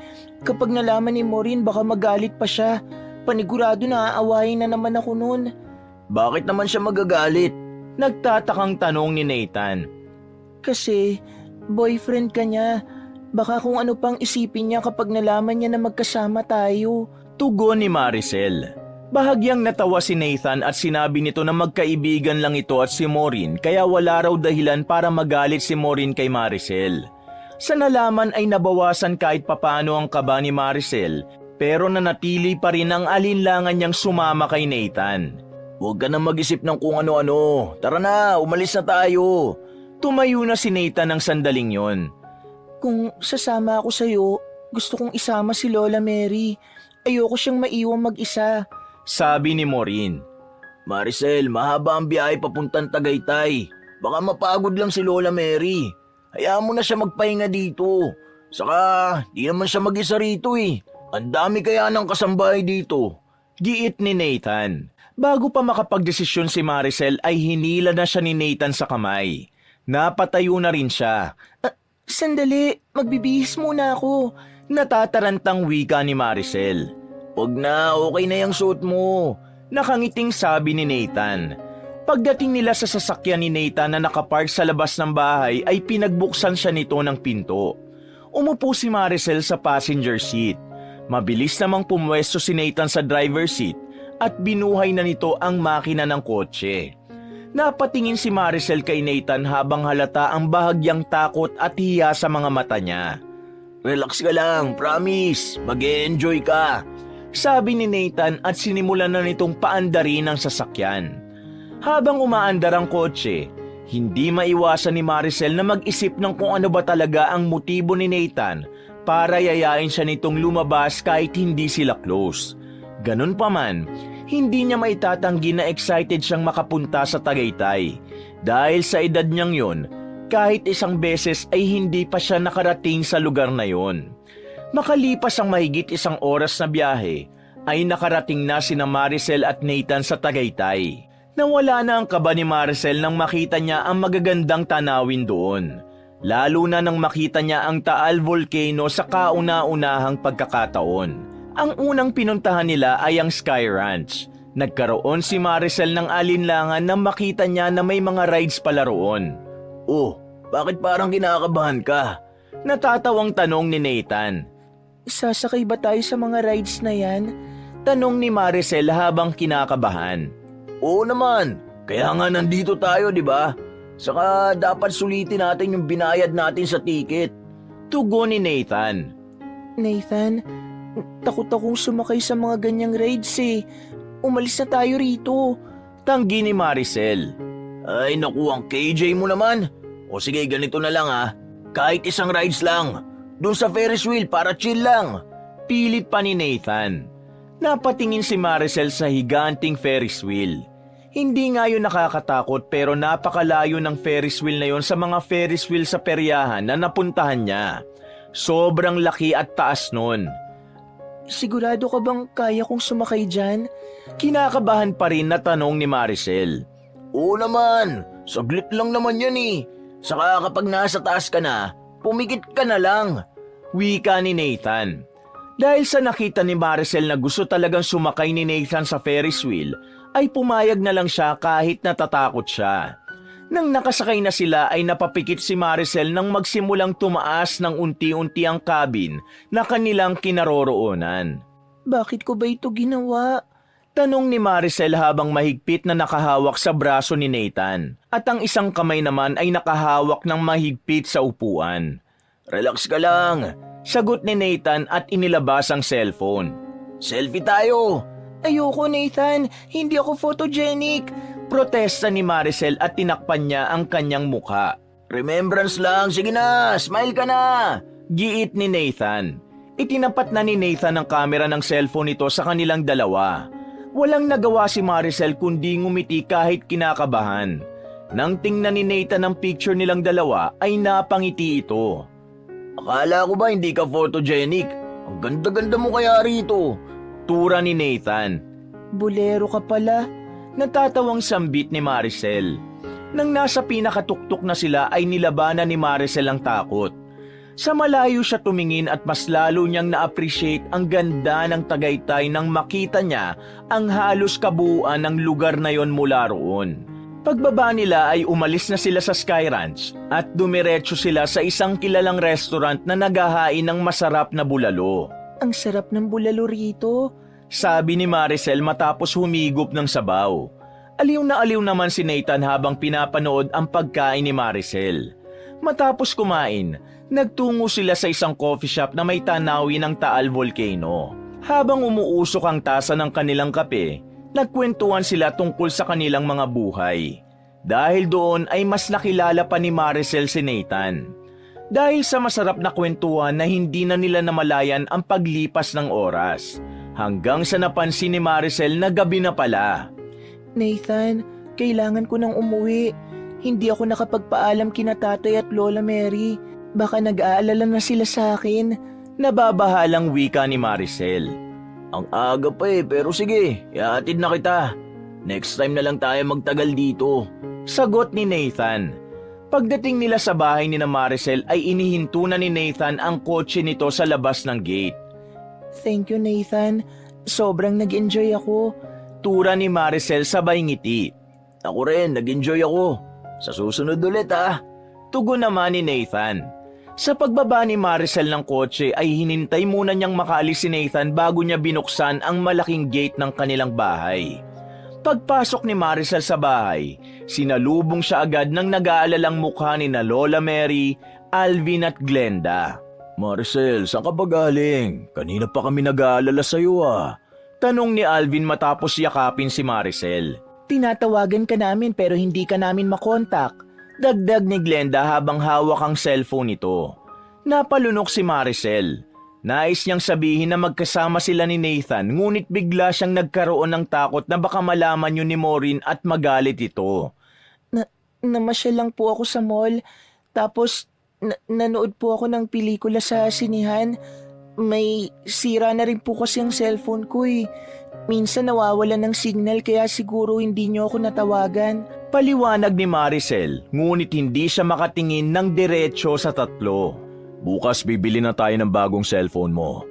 Kapag nalaman ni Maureen baka magalit pa siya. Panigurado na aawayin na naman ako nun. Bakit naman siya magagalit? Nagtatakang tanong ni Nathan. Kasi boyfriend ka niya. Baka kung ano pang isipin niya kapag nalaman niya na magkasama tayo. Tugon ni Maricel. Bahagyang natawa si Nathan at sinabi nito na magkaibigan lang ito at si Maureen kaya wala raw dahilan para magalit si Maureen kay Maricel. Sa nalaman ay nabawasan kahit papano ang kaba ni Maricel pero nanatili pa rin ang alinlangan niyang sumama kay Nathan. Huwag ka na mag-isip ng kung ano-ano. Tara na, umalis na tayo. Tumayo na si Nathan ng sandaling yon. Kung sasama ako sa'yo, gusto kong isama si Lola Mary. Ayoko siyang maiwang mag-isa. Sabi ni Maureen. Maricel, mahaba ang biyahe papuntang Tagaytay. Baka mapagod lang si Lola Mary. Hayaan mo na siya magpahinga dito. Saka, di naman siya mag-isa rito eh. Ang dami kaya ng kasambahay dito. Giit ni Nathan. Bago pa makapagdesisyon si Maricel ay hinila na siya ni Nathan sa kamay. Napatayo na rin siya. Sandali, magbibihis muna ako. Natatarantang wika ni Maricel. Huwag na, okay na yung suot mo. Nakangiting sabi ni Nathan. Pagdating nila sa sasakyan ni Nathan na nakapark sa labas ng bahay ay pinagbuksan siya nito ng pinto. Umupo si Maricel sa passenger seat. Mabilis namang pumwesto si Nathan sa driver seat at binuhay na nito ang makina ng kotse. Napatingin si Maricel kay Nathan habang halata ang bahagyang takot at hiya sa mga mata niya. Relax ka lang, promise. Mag-e-enjoy ka. Sabi ni Nathan at sinimulan na nitong paandarin ang sasakyan. Habang umaandar ang kotse, Hindi maiwasan ni Maricel na mag-isip ng kung ano ba talaga ang motibo ni Nathan para yayain siya nitong lumabas kahit hindi sila close. Ganun pa man, hindi niya maitatanggi na excited siyang makapunta sa Tagaytay. Dahil sa edad niyang yon, kahit isang beses ay hindi pa siya nakarating sa lugar na yon. Makalipas ang mahigit isang oras na biyahe, ay nakarating na sina Maricel at Nathan sa Tagaytay. Nawala na ang kaba ni Maricel nang makita niya ang magagandang tanawin doon. Lalo na nang makita niya ang Taal Volcano sa kauna-unahang pagkakataon. Ang unang pinuntahan nila ay ang Sky Ranch. Nagkaroon si Maricel ng alinlangan nang makita niya na may mga rides pala roon. Oh, bakit parang kinakabahan ka? Natatawang tanong ni Nathan. Sasakay ba tayo sa mga rides na yan? Tanong ni Maricel habang kinakabahan. Oo naman, kaya nga nandito tayo, di ba? Saka dapat sulitin natin yung binayad natin sa ticket. Tugon ni Nathan. Nathan, takot akong sumakay sa mga ganyang rides eh. Umalis na tayo rito. Tanggi ni Maricel. Ay naku, ang KJ mo naman. O sige, ganito na lang ha. Kahit isang rides lang. Doon sa Ferris wheel para chill lang. Pilit pa ni Nathan. Napatingin si Maricel sa higanting Ferris wheel. Hindi nga yun nakakatakot pero napakalayo ng Ferris wheel na yun sa mga Ferris wheel sa peryahan na napuntahan niya. Sobrang laki at taas nun. Sigurado ka bang kaya kong sumakay dyan? Kinakabahan pa rin na tanong ni Maricel. Oo naman, saglit lang naman yan eh. Saka kapag nasa taas ka na, pumikit ka na lang. Wika ni Nathan. Dahil sa nakita ni Maricel na gusto talagang sumakay ni Nathan sa Ferris wheel, ay pumayag na lang siya kahit natatakot siya. Nang nakasakay na sila ay napapikit si Maricel nang magsimulang tumaas ng unti-unti ang cabin na kanilang kinaroroonan. Bakit ko ba ito ginawa? Tanong ni Maricel habang mahigpit na nakahawak sa braso ni Nathan at ang isang kamay naman ay nakahawak ng mahigpit sa upuan. Relax ka lang. Sagot ni Nathan at inilabas ang cellphone. Selfie tayo. Ayoko Nathan, hindi ako photogenic. Protesta ni Maricel at tinakpan niya ang kanyang mukha. Remembrance lang, sige na, smile ka na. Giit ni Nathan. Itinapat na ni Nathan ang kamera ng cellphone nito sa kanilang dalawa. Walang nagawa si Maricel kundi ngumiti kahit kinakabahan. Nang tingnan ni Nathan ang picture nilang dalawa ay napangiti ito. Akala ko ba hindi ka photogenic? Ang ganda-ganda mo kaya rito. Tura ni Nathan. Bulero ka pala. Natatawang sambit ni Maricel. Nang nasa pinakatuktok na sila ay nilabanan ni Maricel ang takot. Sa malayo siya tumingin at mas lalo niyang na-appreciate ang ganda ng Tagaytay nang makita niya ang halos kabuuan ng lugar na yon mula roon. Pagbaba nila ay umalis na sila sa Sky Ranch at dumiretso sila sa isang kilalang restaurant na naghahain ng masarap na bulalo. Ang sarap ng bulalo rito. Sabi ni Maricel matapos humigop ng sabaw. Aliw na aliw naman si Nathan habang pinapanood ang pagkain ni Maricel. Matapos kumain, nagtungo sila sa isang coffee shop na may tanawin ng Taal Volcano. Habang umuusok ang tasa ng kanilang kape, nagkwentuhan sila tungkol sa kanilang mga buhay. Dahil doon ay mas nakilala pa ni Maricel si Nathan. Dahil sa masarap na kwentuhan na hindi na nila namalayan ang paglipas ng oras. Hanggang sa napansin ni Maricel na gabi na pala. Nathan, kailangan ko nang umuwi. Hindi ako nakapagpaalam kina tatay at Lola Mary. Baka nag-aalala na sila sa akin. Nababahalang wika ni Maricel. Ang aga pa eh, pero sige, ihatid na kita. Next time na lang tayo magtagal dito. Sagot ni Nathan. Pagdating nila sa bahay ni Maricel ay inihinto na ni Nathan ang kotse nito sa labas ng gate. Thank you Nathan, sobrang nag-enjoy ako. Tura ni Maricel sabay ngiti. Ako rin, nag-enjoy ako. Sa susunod ulit ha. Tugon naman ni Nathan. Sa pagbaba ni Maricel ng kotse ay hinintay muna niyang makaalis si Nathan bago niya binuksan ang malaking gate ng kanilang bahay. Pagpasok ni Maricel sa bahay, sinalubong siya agad ng nag-aalalang mukha ni na Lola Mary, Alvin at Glenda. Maricel, saan ka ba galing? Kanina pa kami nag-aalala sa'yo ah. Tanong ni Alvin matapos yakapin si Maricel. Tinatawagan ka namin pero hindi ka namin makontak. Dagdag ni Glenda habang hawak ang cellphone nito. Napalunok si Maricel. Nais niyang sabihin na magkasama sila ni Nathan, ngunit bigla siyang nagkaroon ng takot na baka malaman yun ni Maureen at magalit ito. Namasyal lang po ako sa mall. Tapos, nanood po ako ng pelikula sa sinihan. May sira na rin po kasi ang cellphone ko eh. Minsan nawawala ng signal kaya siguro hindi niyo ako natawagan. Paliwanag ni Maricel, ngunit hindi siya makatingin ng diretsyo sa tatlo. Bukas bibili na tayo ng bagong cellphone mo.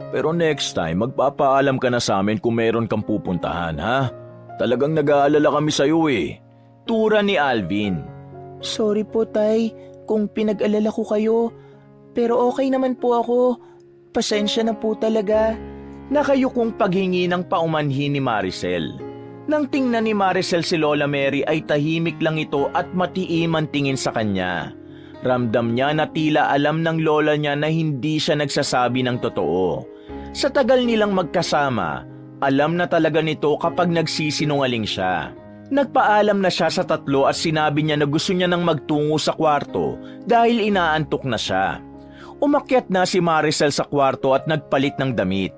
Pero next time, magpapaalam ka na sa amin kung meron kang pupuntahan, ha? Talagang nag-aalala kami sa'yo eh. Tura ni Alvin. Sorry po, Tay, kung pinag-alala ko kayo. Pero okay naman po ako. Pasensya na po talaga. Nakayukong paghingi ng paumanhin ni Maricel. Nang tingnan ni Maricel si Lola Mary ay tahimik lang ito at matiiman tingin sa kanya. Ramdam niya na tila alam ng lola niya na hindi siya nagsasabi ng totoo. Sa tagal nilang magkasama, alam na talaga nito kapag nagsisinungaling siya. Nagpaalam na siya sa tatlo at sinabi niya na gusto niya nang magtungo sa kwarto dahil inaantok na siya. Umakyat na si Maricel sa kwarto at nagpalit ng damit.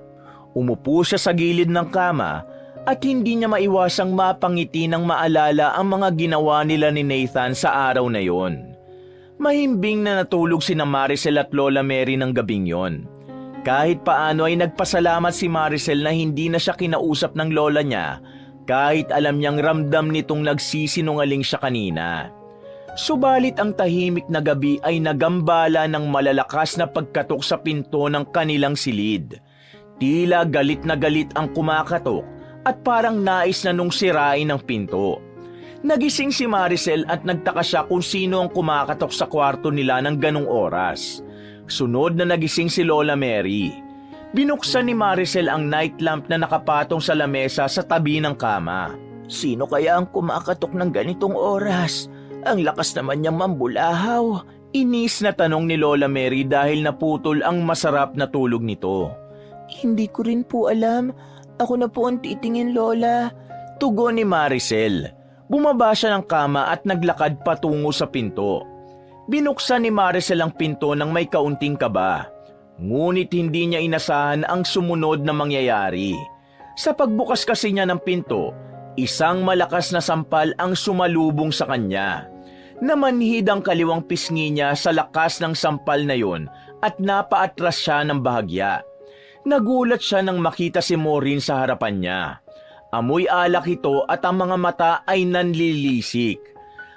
Umupo siya sa gilid ng kama at hindi niya maiwasang mapangiti nang maalala ang mga ginawa nila ni Nathan sa araw na yon. Mahimbing na natulog sina Maricel at Lola Mary ng gabing yon. Kahit paano ay nagpasalamat si Maricel na hindi na siya kinausap ng lola niya kahit alam niyang ramdam nitong nagsisinungaling siya kanina. Subalit ang tahimik na gabi ay nagambala ng malalakas na pagkatok sa pinto ng kanilang silid. Tila galit na galit ang kumakatok at parang nais na nung sirain ang pinto. Nagising si Maricel at nagtaka siya kung sino ang kumakatok sa kwarto nila ng ganong oras. Sunod na nagising si Lola Mary. Binuksan ni Maricel ang night lamp na nakapatong sa lamesa sa tabi ng kama. Sino kaya ang kumakatok ng ganitong oras? Ang lakas naman niyang mambulahaw. Inis na tanong ni Lola Mary dahil naputol ang masarap na tulog nito. Hindi ko rin po alam. Ako na po ang titingin, Lola. Tugon ni Maricel. Bumaba siya ng kama at naglakad patungo sa pinto. Binuksan ni Maricel ang pinto nang may kaunting kaba. Ngunit hindi niya inasahan ang sumunod na mangyayari. Sa pagbukas kasi niya ng pinto, isang malakas na sampal ang sumalubong sa kanya. Namanhid ang kaliwang pisngi niya sa lakas ng sampal na yon at napaatras siya ng bahagya. Nagulat siya nang makita si Maureen sa harapan niya. Amoy alak ito at ang mga mata ay nanlilisik.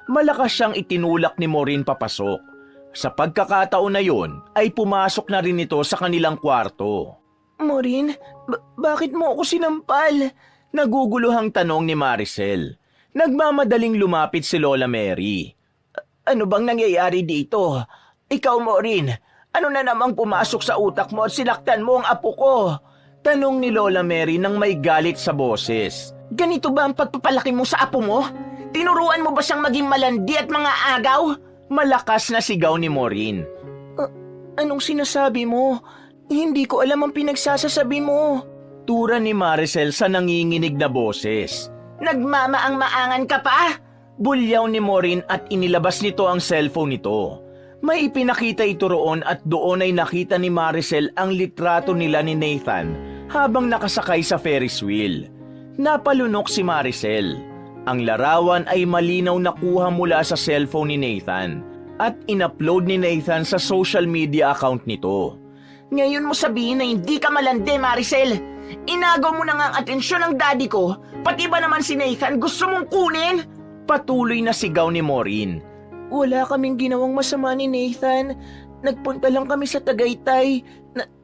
Malakas siyang itinulak ni Maureen papasok. Sa pagkakataon na yon ay pumasok na rin ito sa kanilang kwarto. Maureen, bakit mo ako sinampal? Naguguluhang tanong ni Maricel. Nagmamadaling lumapit si Lola Mary. Ano bang nangyayari dito? Ikaw, Maureen, ano na namang pumasok sa utak mo at sinaktan mo ang apo ko? Tanong ni Lola Mary nang may galit sa boses. Ganito ba ang pagpapalaki mo sa apo mo? Tinuruan mo ba siyang maging malandi at mga agaw? Malakas na sigaw ni Maureen. Anong sinasabi mo? Hindi ko alam ang pinagsasasabi mo. Tura ni Maricel sa nanginginig na boses. Nagmamaang-maangan ka pa? Bulyaw ni Maureen at inilabas nito ang cellphone nito. May ipinakita ito roon at doon ay nakita ni Maricel ang litrato nila ni Nathan habang nakasakay sa Ferris wheel. Napalunok si Maricel. Ang larawan ay malinaw na kuha mula sa cellphone ni Nathan at in-upload ni Nathan sa social media account nito. Ngayon mo sabihin na hindi ka malandi, Maricel. Inagaw mo na nga ang atensyon ng daddy ko, pati ba naman si Nathan gusto mong kunin? Patuloy na sigaw ni Maureen. Wala kaming ginawang masama ni Nathan. Nagpunta lang kami sa Tagaytay.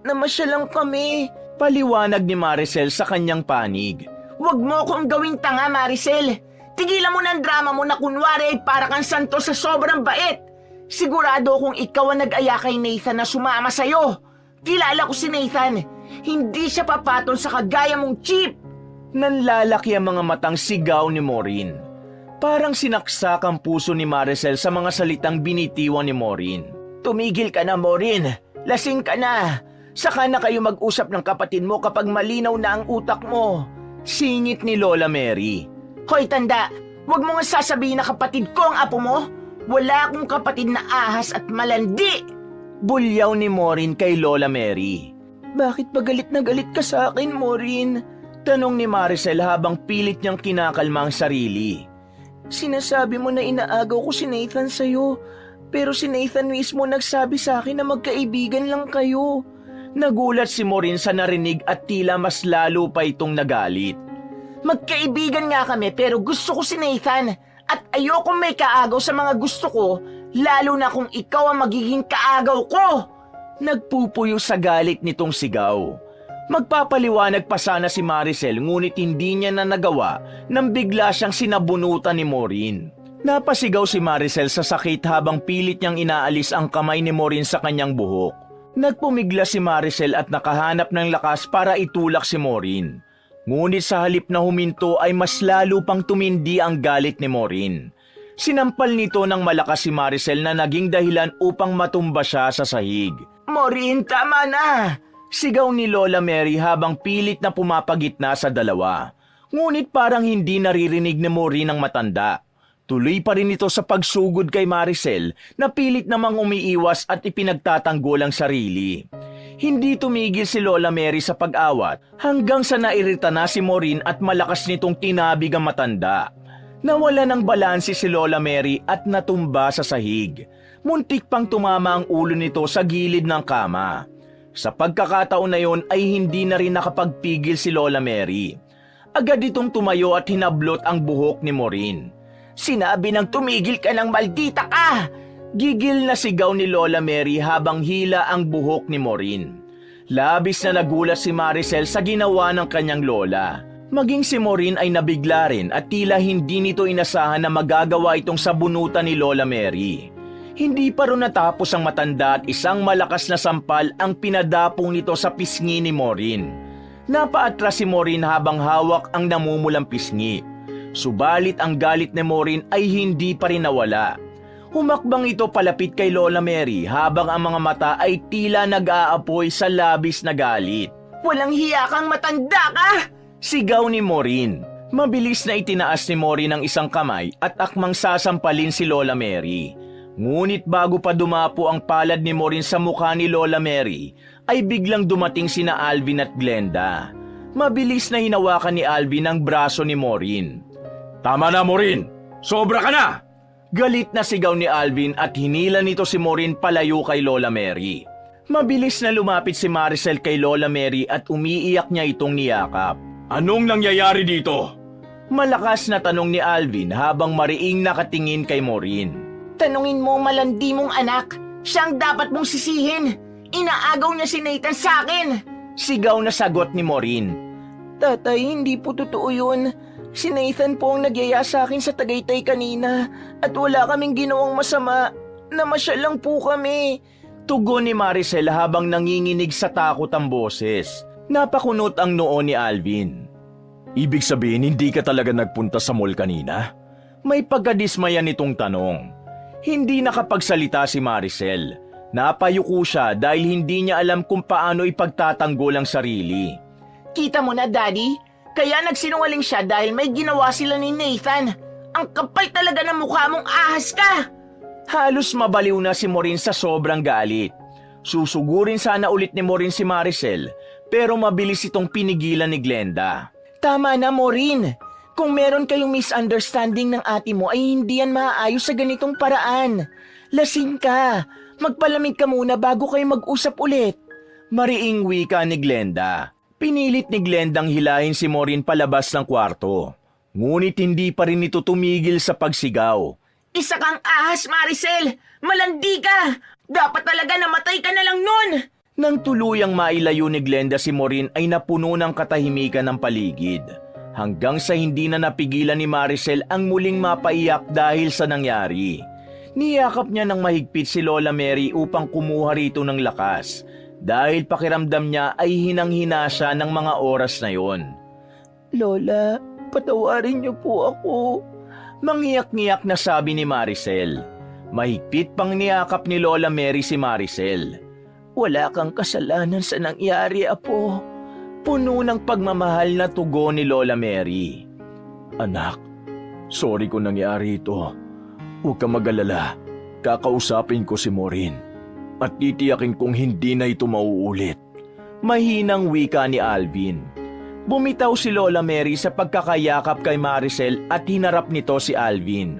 Namasyal lang kami. Paliwanag ni Maricel sa kanyang panig. Huwag mo akong gawing tanga, Maricel. Tigilan mo ng drama mo na kunwari ay para kang santo sa sobrang bait. Sigurado kung ikaw ang nag-aya kay Nathan na sumama sa'yo. Kilala ko si Nathan. Hindi siya papatol sa kagaya mong cheap. Nanlalaki ang mga matang sigaw ni Maureen. Parang sinaksak ang puso ni Maricel sa mga salitang binitiwan ni Maureen. Tumigil ka na, Maureen. Lasing ka na. Saka na kayo mag-usap ng kapatid mo kapag malinaw na ang utak mo. Singit ni Lola Mary. Hoy, tanda. Huwag mo nga sasabihin na kapatid ko ang apo mo. Wala akong kapatid na ahas at malandi! Bulyaw ni Maureen kay Lola Mary. Bakit ba galit na galit ka sa akin, Maureen? Tanong ni Maricel habang pilit niyang kinakalma ang sarili. Sinasabi mo na inaagaw ko si Nathan sa'yo, pero si Nathan mismo nagsabi sa akin na magkaibigan lang kayo. Nagulat si Maureen sa narinig at tila mas lalo pa itong nagalit. Magkaibigan nga kami pero gusto ko si Nathan at ayokong may kaagaw sa mga gusto ko, lalo na kung ikaw ang magiging kaagaw ko. Nagpupuyo sa galit nitong sigaw. Magpapaliwanag pa sana si Maricel ngunit hindi niya na nagawa nang bigla siyang sinabunutan ni Maureen. Napasigaw si Maricel sa sakit habang pilit niyang inaalis ang kamay ni Maureen sa kanyang buhok. Nagpumigla si Maricel at nakahanap ng lakas para itulak si Maureen. Ngunit sa halip na huminto ay mas lalo pang tumindi ang galit ni Maureen. Sinampal nito ng malakas si Maricel na naging dahilan upang matumba siya sa sahig. Maureen, tama na! Sigaw ni Lola Mary habang pilit na pumapagitna sa dalawa. Ngunit parang hindi naririnig ni Maureen ang matanda. Tuloy pa rin ito sa pagsugod kay Maricel na pilit namang umiiwas at ipinagtatanggol ang sarili. Hindi tumigil si Lola Mary sa pag-awat hanggang sa nairita na si Maureen at malakas nitong tinabig ang matanda. Nawala ng balanse si Lola Mary at natumba sa sahig. Muntik pang tumama ang ulo nito sa gilid ng kama. Sa pagkakataon na yon ay hindi na rin nakapagpigil si Lola Mary. Agad itong tumayo at hinablot ang buhok ni Maureen. Sinabi nang tumigil ka ng maldita ka! Gigil na sigaw ni Lola Mary habang hila ang buhok ni Maureen. Labis na nagulat si Maricel sa ginawa ng kanyang lola. Maging si Maureen ay nabigla rin at tila hindi nito inasahan na magagawa itong sabunutan ni Lola Mary. Hindi pa rin natapos ang matanda at isang malakas na sampal ang pinadapong nito sa pisngi ni Maureen. Napaatras si Maureen habang hawak ang namumulang pisngi. Subalit ang galit ni Maureen ay hindi pa rin nawala. Humakbang ito palapit kay Lola Mary habang ang mga mata ay tila nag-aapoy sa labis na galit. Walang hiya kang matanda ka! Sigaw ni Maureen. Mabilis na itinaas ni Maureen ang isang kamay at akmang sasampalin si Lola Mary. Ngunit bago pa dumapo ang palad ni Maureen sa mukha ni Lola Mary, ay biglang dumating sina Alvin at Glenda. Mabilis na hinawakan ni Alvin ang braso ni Maureen. "Tama na, Maureen! Sobra ka na!" Galit na sigaw ni Alvin at hinila nito si Maureen palayo kay Lola Mary. Mabilis na lumapit si Maricel kay Lola Mary at umiiyak niya itong niyakap. "Anong nangyayari dito?" Malakas na tanong ni Alvin habang mariing nakatingin kay Maureen. Tanungin mo ang malandi mong anak. Siyang dapat mong sisihin. Inaagaw niya si Nathan sa akin. Sigaw na sagot ni Maureen. Tatay, hindi po totoo yun. Si Nathan po ang nagyaya sa akin sa Tagaytay kanina at wala kaming ginawang masama. Namasyal lang po kami. Tugon ni Maricel habang nanginginig sa takot ang boses. Napakunot ang noo ni Alvin. "Ibig sabihin hindi ka talaga nagpunta sa mall kanina?" May pagkadismaya nitong tanong. Hindi nakapagsalita si Maricel. Napayuko siya dahil hindi niya alam kung paano ipagtatanggol ang sarili. Kita mo na, Daddy? Kaya nagsinungaling siya dahil may ginawa sila ni Nathan. Ang kapal talaga ng mukha mong ahas ka! Halos mabaliw na si Maureen sa sobrang galit. Susugurin sana ulit ni Maureen si Maricel, pero mabilis itong pinigilan ni Glenda. Tama na, Maureen. Kung meron kayong misunderstanding ng ate mo ay hindi yan maaayos sa ganitong paraan. Lasing ka. Magpalamig ka muna bago kayo mag-usap ulit. Mariing wika ni Glenda. Pinilit ni Glendang hilahin si Maureen palabas ng kwarto. Ngunit hindi pa rin ito tumigil sa pagsigaw. Isa kang ahas, Maricel! Malandi ka! Dapat talaga namatay ka na lang nun! Nang tuluyang mailayo ni Glenda si Maureen ay napuno ng katahimikan ng paligid. Hanggang sa hindi na napigilan ni Maricel ang muling mapaiyak dahil sa nangyari. Niyakap niya ng mahigpit si Lola Mary upang kumuha rito ng lakas dahil pakiramdam niya ay hinang-hina siya ng mga oras na yon. Lola, patawarin niyo po ako. Mangiyak-ngiyak na sabi ni Maricel. Mahigpit pang niyakap ni Lola Mary si Maricel. Wala kang kasalanan sa nangyari, Apo. Puno ng pagmamahal na tugon ni Lola Mary. "Anak, sorry kung nangyari ito. Huwag ka mag-alala. Kakausapin ko si Maureen. At titiyakin kong hindi na ito mauulit. Mahinang wika ni Alvin. Bumitaw si Lola Mary sa pagkakayakap kay Maricel at hinarap nito si Alvin.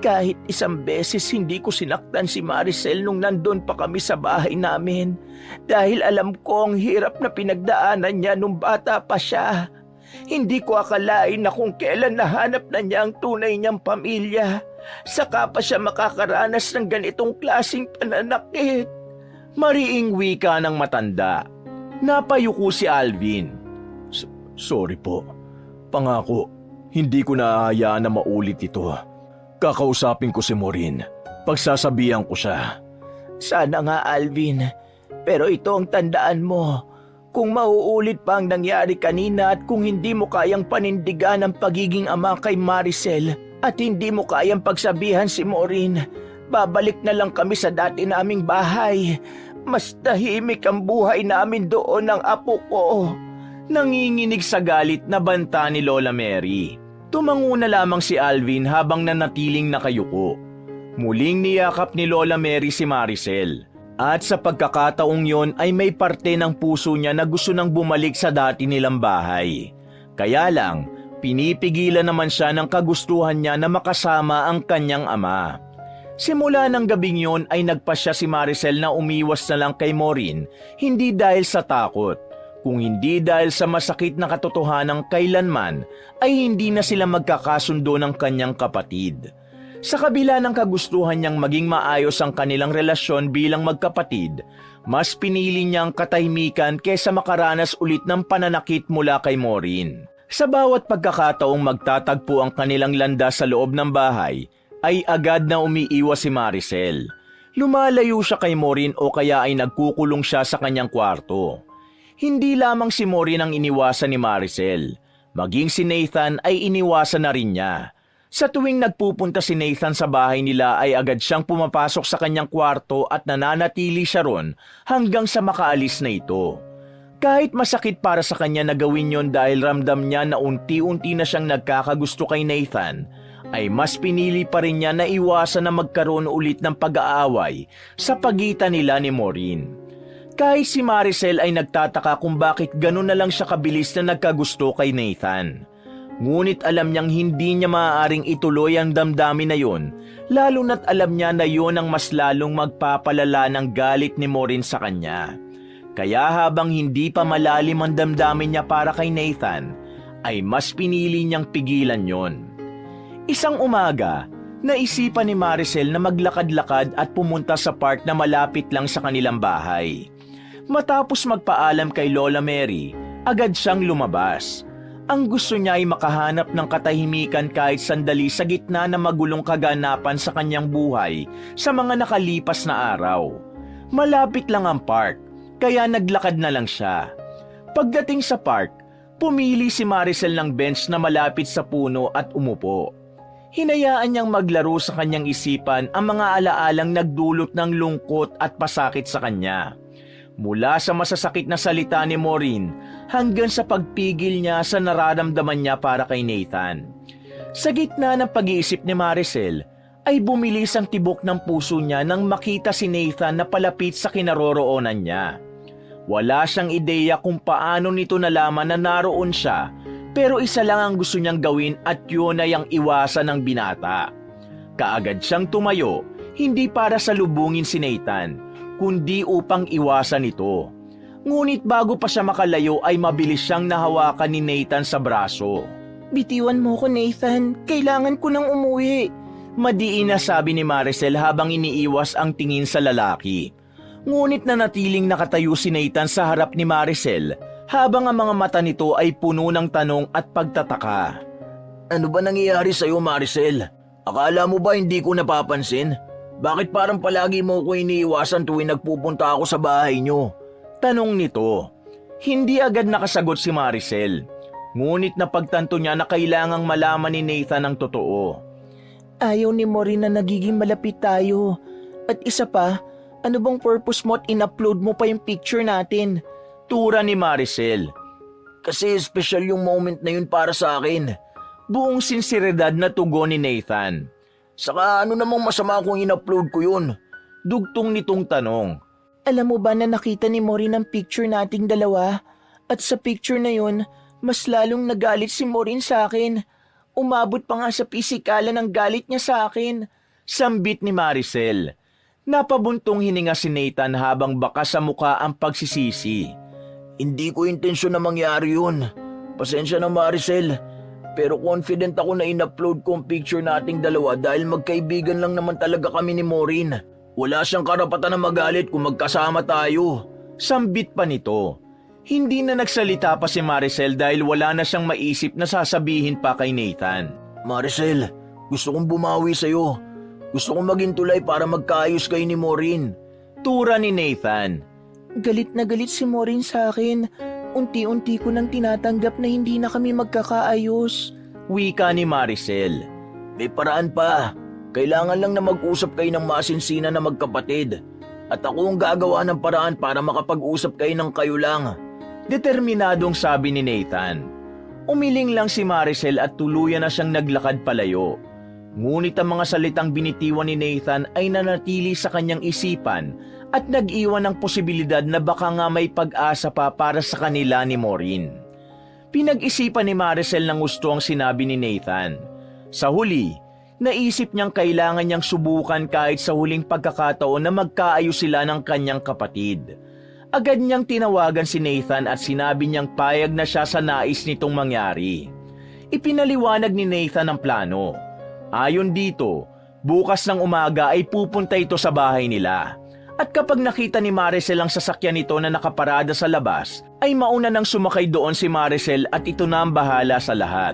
Kahit isang beses hindi ko sinaktan si Maricel nung nandun pa kami sa bahay namin. Dahil alam ko ang hirap na pinagdaanan niya nung bata pa siya. Hindi ko akalain na kung kailan nahanap na niya ang tunay niyang pamilya. Saka pa siya makakaranas ng ganitong klaseng pananakit. Mariing wika ng matanda. Napayuko si Alvin. Sorry po. Pangako, hindi ko naahayaan na maulit ito. Kakausapin ko si Maureen. Pagsasabihan ko siya. Sana nga, Alvin. Pero ito ang tandaan mo. Kung mauulit pa ang nangyari kanina at kung hindi mo kayang panindigan ang pagiging ama kay Maricel at hindi mo kayang pagsabihan si Maureen, babalik na lang kami sa dati naming bahay. Mas tahimik ang buhay namin doon ng apo ko. Nanginginig sa galit na banta ni Lola Mary. Tumango na lamang si Alvin habang nanatiling nakayuko. Muling niyakap ni Lola Mary si Maricel. At sa pagkakataong yon ay may parte ng puso niya na gusto nang bumalik sa dati nilang bahay. Kaya lang, pinipigilan naman siya ng kagustuhan niya na makasama ang kanyang ama. Simula ng gabing yon ay nagpasya si Maricel na umiwas na lang kay Maureen, hindi dahil sa takot, kung hindi dahil sa masakit na katotohanang kailanman ay hindi na sila magkakasundo ng kanyang kapatid. Sa kabila ng kagustuhan niyang maging maayos ang kanilang relasyon bilang magkapatid, mas pinili niyang katahimikan kaysa makaranas ulit ng pananakit mula kay Maureen. Sa bawat pagkakataong magtatagpo ang kanilang landas sa loob ng bahay, ay agad na umiiwas si Maricel. Lumalayo siya kay Maureen o kaya ay nagkukulong siya sa kanyang kwarto. Hindi lamang si Maureen ang iniwasan ni Maricel, maging si Nathan ay iniwasan na rin niya. Sa tuwing nagpupunta si Nathan sa bahay nila ay agad siyang pumapasok sa kanyang kwarto at nananatili siya ron hanggang sa makaalis na ito. Kahit masakit para sa kanya na gawin yon dahil ramdam niya na unti-unti na siyang nagkakagusto kay Nathan, ay mas pinili pa rin niya na iwasan na magkaroon ulit ng pag-aaway sa pagitan nila ni Maureen. Kahit si Maricel ay nagtataka kung bakit gano'n na lang siya kabilis na nagkagusto kay Nathan. Ngunit alam niyang hindi niya maaaring ituloy ang damdamin na yon, lalo na't alam niya na yon ang mas lalong magpapalala ng galit ni Maureen sa kanya. Kaya habang hindi pa malalim ang damdamin niya para kay Nathan, ay mas pinili niyang pigilan yon. Isang umaga, naisipan ni Maricel na maglakad-lakad at pumunta sa park na malapit lang sa kanilang bahay. Matapos magpaalam kay Lola Mary, agad siyang lumabas. Ang gusto niya ay makahanap ng katahimikan kahit sandali sa gitna ng magulong kaganapan sa kanyang buhay sa mga nakalipas na araw. Malapit lang ang park, kaya naglakad na lang siya. Pagdating sa park, pumili si Maricel ng bench na malapit sa puno at umupo. Hinayaan niyang maglaro sa kanyang isipan ang mga alaalang nagdulot ng lungkot at pasakit sa kanya. Mula sa masasakit na salita ni Maureen hanggang sa pagpigil niya sa nararamdaman niya para kay Nathan. Sa gitna ng pag-iisip ni Maricel, ay bumilis ang tibok ng puso niya nang makita si Nathan na palapit sa kinaroroonan niya. Wala siyang ideya kung paano nito nalaman na naroon siya, pero isa lang ang gusto niyang gawin at yun ay ang iwasan ng binata. Kaagad siyang tumayo, hindi para salubungin si Nathan, kundi upang iwasan ito. Ngunit bago pa siya makalayo ay mabilis siyang nahawakan ni Nathan sa braso. Bitiwan mo ko, Nathan. Kailangan ko nang umuwi. Madiin na sabi ni Maricel habang iniiwas ang tingin sa lalaki. Ngunit nanatiling nakatayo si Nathan sa harap ni Maricel habang ang mga mata nito ay puno ng tanong at pagtataka. Ano ba nangyayari sa'yo, Maricel? Akala mo ba hindi ko napapansin? Bakit parang palagi mo ko iniiwasan tuwing nagpupunta ako sa bahay niyo? Tanong nito. Hindi agad nakasagot si Maricel. Ngunit napagtanto niya na kailangang malaman ni Nathan ang totoo. Ayaw ni Maureen na nagiging malapit tayo. At isa pa, ano bang purpose mo at in-upload mo pa yung picture natin? Tura ni Maricel. Kasi special yung moment na yun para sa akin. Buong sinseridad na tugon ni Nathan. Saka ano namang masama kung in-upload ko yun? Dugtong nitong tanong. Alam mo ba na nakita ni Maureen ang picture nating dalawa? At sa picture na yun, mas lalong nagalit si Maureen sa akin. Umabot pa nga sa pisikalan ng galit niya sa akin. Sambit ni Maricel. Napabuntong hininga si Nathan habang baka sa muka ang pagsisisi. Hindi ko intensyon na mangyari yun. Pasensya na Maricel. Pero confident ako na in-upload ko ang picture nating dalawa dahil magkaibigan lang naman talaga kami ni Maureen. Wala siyang karapatan na magalit kung magkasama tayo. Sambit pa nito. Hindi na nagsalita pa si Maricel dahil wala na siyang maisip na sasabihin pa kay Nathan. Maricel, gusto kong bumawi sa'yo. Gusto kong maging tulay para magkaayos kayo ni Maureen. Tura ni Nathan. Galit na galit si Maureen sa akin. Unti-unti ko nang tinatanggap na hindi na kami magkakaayos. Wika ni Maricel. May paraan pa. Kailangan lang na mag-usap kayo ng masinsinan na magkapatid. At ako ang gagawa ng paraan para makapag-usap kayo ng kayo lang. Determinadong sabi ni Nathan. Umiling lang si Maricel at tuluyan na siyang naglakad palayo. Ngunit ang mga salitang binitiwan ni Nathan ay nanatili sa kanyang isipan at nag-iwan ng posibilidad na baka nga may pag-asa pa para sa kanila ni Maureen. Pinag-isipan ni Maricel ng gusto ang sinabi ni Nathan. Sa huli, naisip niyang kailangan niyang subukan kahit sa huling pagkakataon na magkaayos sila ng kanyang kapatid. Agad niyang tinawagan si Nathan at sinabi niyang payag na siya sa nais nitong mangyari. Ipinaliwanag ni Nathan ang plano. Ayon dito, bukas ng umaga ay pupunta ito sa bahay nila. At kapag nakita ni Maricel ang sasakyan nito na nakaparada sa labas, ay mauna nang sumakay doon si Maricel at ito na ang bahala sa lahat.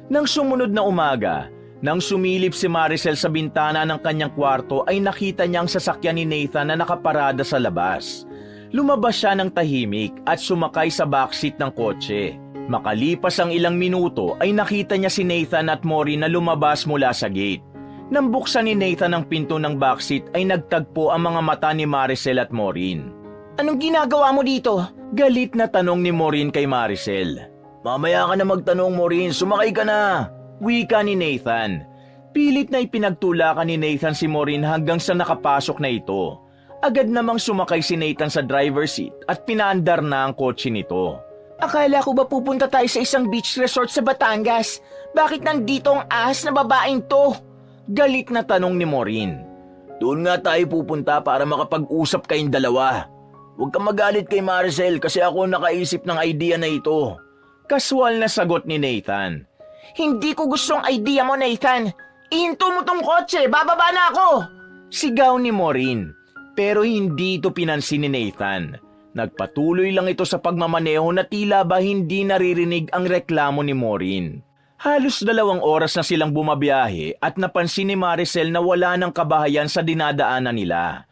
Nang sumunod na umaga, nang sumilip si Maricel sa bintana ng kanyang kwarto ay nakita niya ang sasakyan ni Nathan na nakaparada sa labas. Lumabas siya ng tahimik at sumakay sa backseat ng kotse. Makalipas ang ilang minuto ay nakita niya si Nathan at Maureen na lumabas mula sa gate. Nang buksan ni Nathan ang pinto ng backseat ay nagtagpo ang mga mata ni Maricel at Maureen. Anong ginagawa mo dito? Galit na tanong ni Maureen kay Maricel. Mamaya ka na magtanong, Maureen. Sumakay ka na. Wika ni Nathan. Pilit na ipinagtulakan ni Nathan si Maureen hanggang sa nakapasok na ito. Agad namang sumakay si Nathan sa driver's seat at pinaandar na ang kotse nito. Akala ko ba pupunta tayo sa isang beach resort sa Batangas? Bakit nandito ang ahas na babaeng to? Galit na tanong ni Maureen. Doon nga tayo pupunta para makapag-usap kayong dalawa. Huwag kang magalit kay Maricel kasi ako nakaisip ng idea na ito. Kaswal na sagot ni Nathan. Hindi ko gustong idea mo, Nathan. Ihinto mo tong kotse, bababa na ako! Sigaw ni Maureen. Pero hindi ito pinansin ni Nathan. Nagpatuloy lang ito sa pagmamaneho na tila ba hindi naririnig ang reklamo ni Maureen. Halos 2 oras na silang bumabiyahe at napansin ni Maricel na wala ng kabahayan sa dinadaanan nila.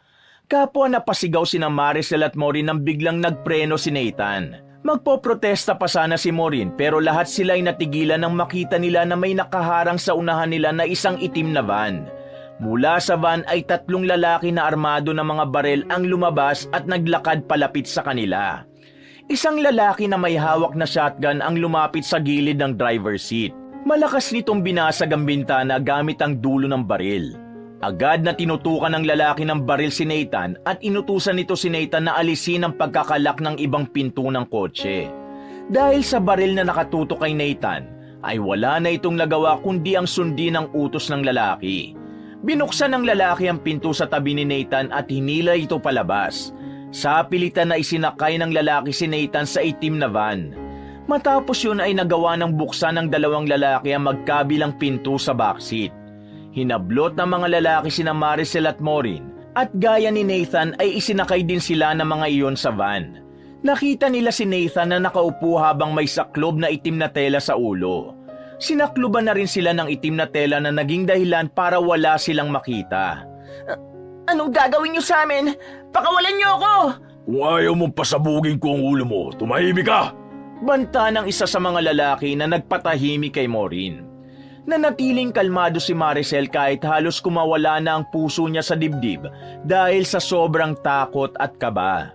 Kapwa napasigaw sina Maricel at Maureen nang biglang nagpreno si Nathan. Magpoprotesta pa sana si Maureen pero lahat sila ay natigilan nang makita nila na may nakaharang sa unahan nila na isang itim na van. Mula sa van ay 3 lalaki na armado ng mga barel ang lumabas at naglakad palapit sa kanila. Isang lalaki na may hawak na shotgun ang lumapit sa gilid ng driver's seat. Malakas nitong binasag ang bintana gamit ang dulo ng baril. Agad na tinutukan ng lalaki ng baril si Nathan at inutusan nito si Nathan na alisin ang pagkakalak ng ibang pinto ng kotse. Dahil sa baril na nakatutok kay Nathan, ay wala na itong nagawa kundi ang sundin ang utos ng lalaki. Binuksan ng lalaki ang pinto sa tabi ni Nathan at hinila ito palabas. Sa pilitan na isinakay ng lalaki si Nathan sa itim na van. Matapos yun ay nagawa ng buksan ng 2 lalaki ang magkabilang pinto sa backseat. Hinablot ng mga lalaki sina Maricel at Maureen at gaya ni Nathan ay isinakay din sila ng mga iyon sa van. Nakita nila si Nathan na nakaupo habang may saklob na itim na tela sa ulo. Sinakluban na rin sila ng itim na tela na naging dahilan para wala silang makita. Anong gagawin niyo sa amin? Pakawalan niyo ako! Kung ayaw mong pasabugin ko ang ulo mo, tumahimik ka! Banta ng isa sa mga lalaki na nagpatahimik kay Maureen. Nanatiling kalmado si Maricel kahit halos kumawala na ang puso niya sa dibdib dahil sa sobrang takot at kaba.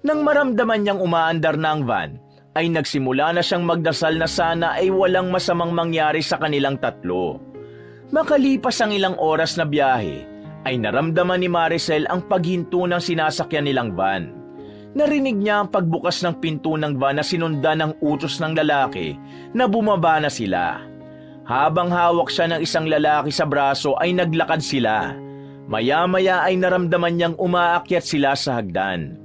Nang maramdaman niyang umaandar na ang van, ay nagsimula na siyang magdasal na sana ay walang masamang mangyari sa kanilang tatlo. Makalipas ang ilang oras na biyahe, ay naramdaman ni Maricel ang paghinto ng sinasakyan nilang van. Narinig niya ang pagbukas ng pinto ng van na sinundan ng utos ng lalaki na bumaba na sila. Habang hawak siya ng isang lalaki sa braso ay naglakad sila. Maya-maya ay naramdaman niyang umaakyat sila sa hagdan.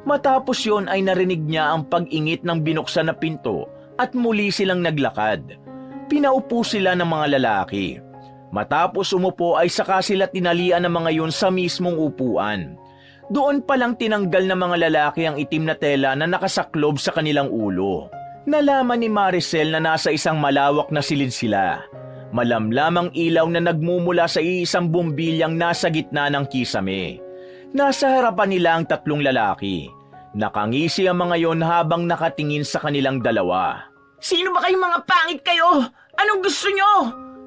Matapos yon ay narinig niya ang pag-ingit ng binuksan na pinto at muli silang naglakad. Pinaupo sila ng mga lalaki. Matapos umupo ay saka sila tinalian ng mga yun sa mismong upuan. Doon palang tinanggal ng mga lalaki ang itim na tela na nakasaklob sa kanilang ulo. Nalaman ni Maricel na nasa isang malawak na silid sila. Malamlamang ilaw na nagmumula sa iisang bumbilyang nasa gitna ng kisame. Nasa harapan nila ang tatlong lalaki. Nakangisi ang mga yon habang nakatingin sa kanilang dalawa. Sino ba kayong mga pangit kayo? Anong gusto nyo?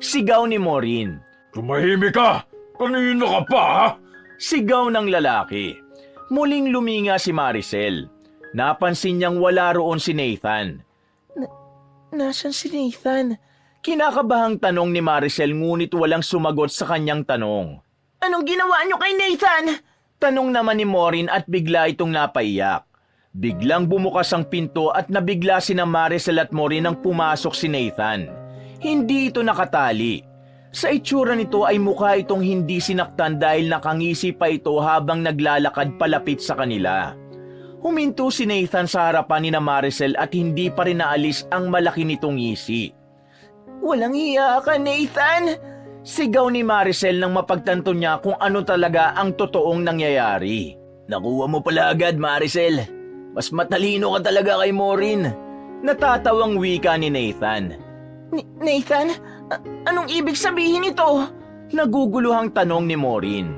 Sigaw ni Maureen. Tumahimik ka! Kanina ka pa, ha? Sigaw ng lalaki. Muling luminga si Maricel. Napansin niyang wala roon si Nathan. Nasaan si Nathan? Kinakabahang tanong ni Maricel ngunit walang sumagot sa kanyang tanong. Anong ginawa nyo kay Nathan? Tanong naman ni Maureen at bigla itong napaiyak. Biglang bumukas ang pinto at nabigla sina Maricel at Maureen nang pumasok si Nathan. Hindi ito nakatali. Sa itsura nito ay mukha itong hindi sinaktan dahil nakangisi pa ito habang naglalakad palapit sa kanila. Huminto si Nathan sa harapan ni na Maricel at hindi pa rin naalis ang malaki nitong ngisi. Walang iya ka, Nathan! Sigaw ni Maricel nang mapagtanto niya kung ano talaga ang totoong nangyayari. Nakuha mo pala agad, Maricel. Mas matalino ka talaga kay Maureen. Natatawang wika ni Nathan. Nathan? Anong ibig sabihin nito? Naguguluhang tanong ni Maureen.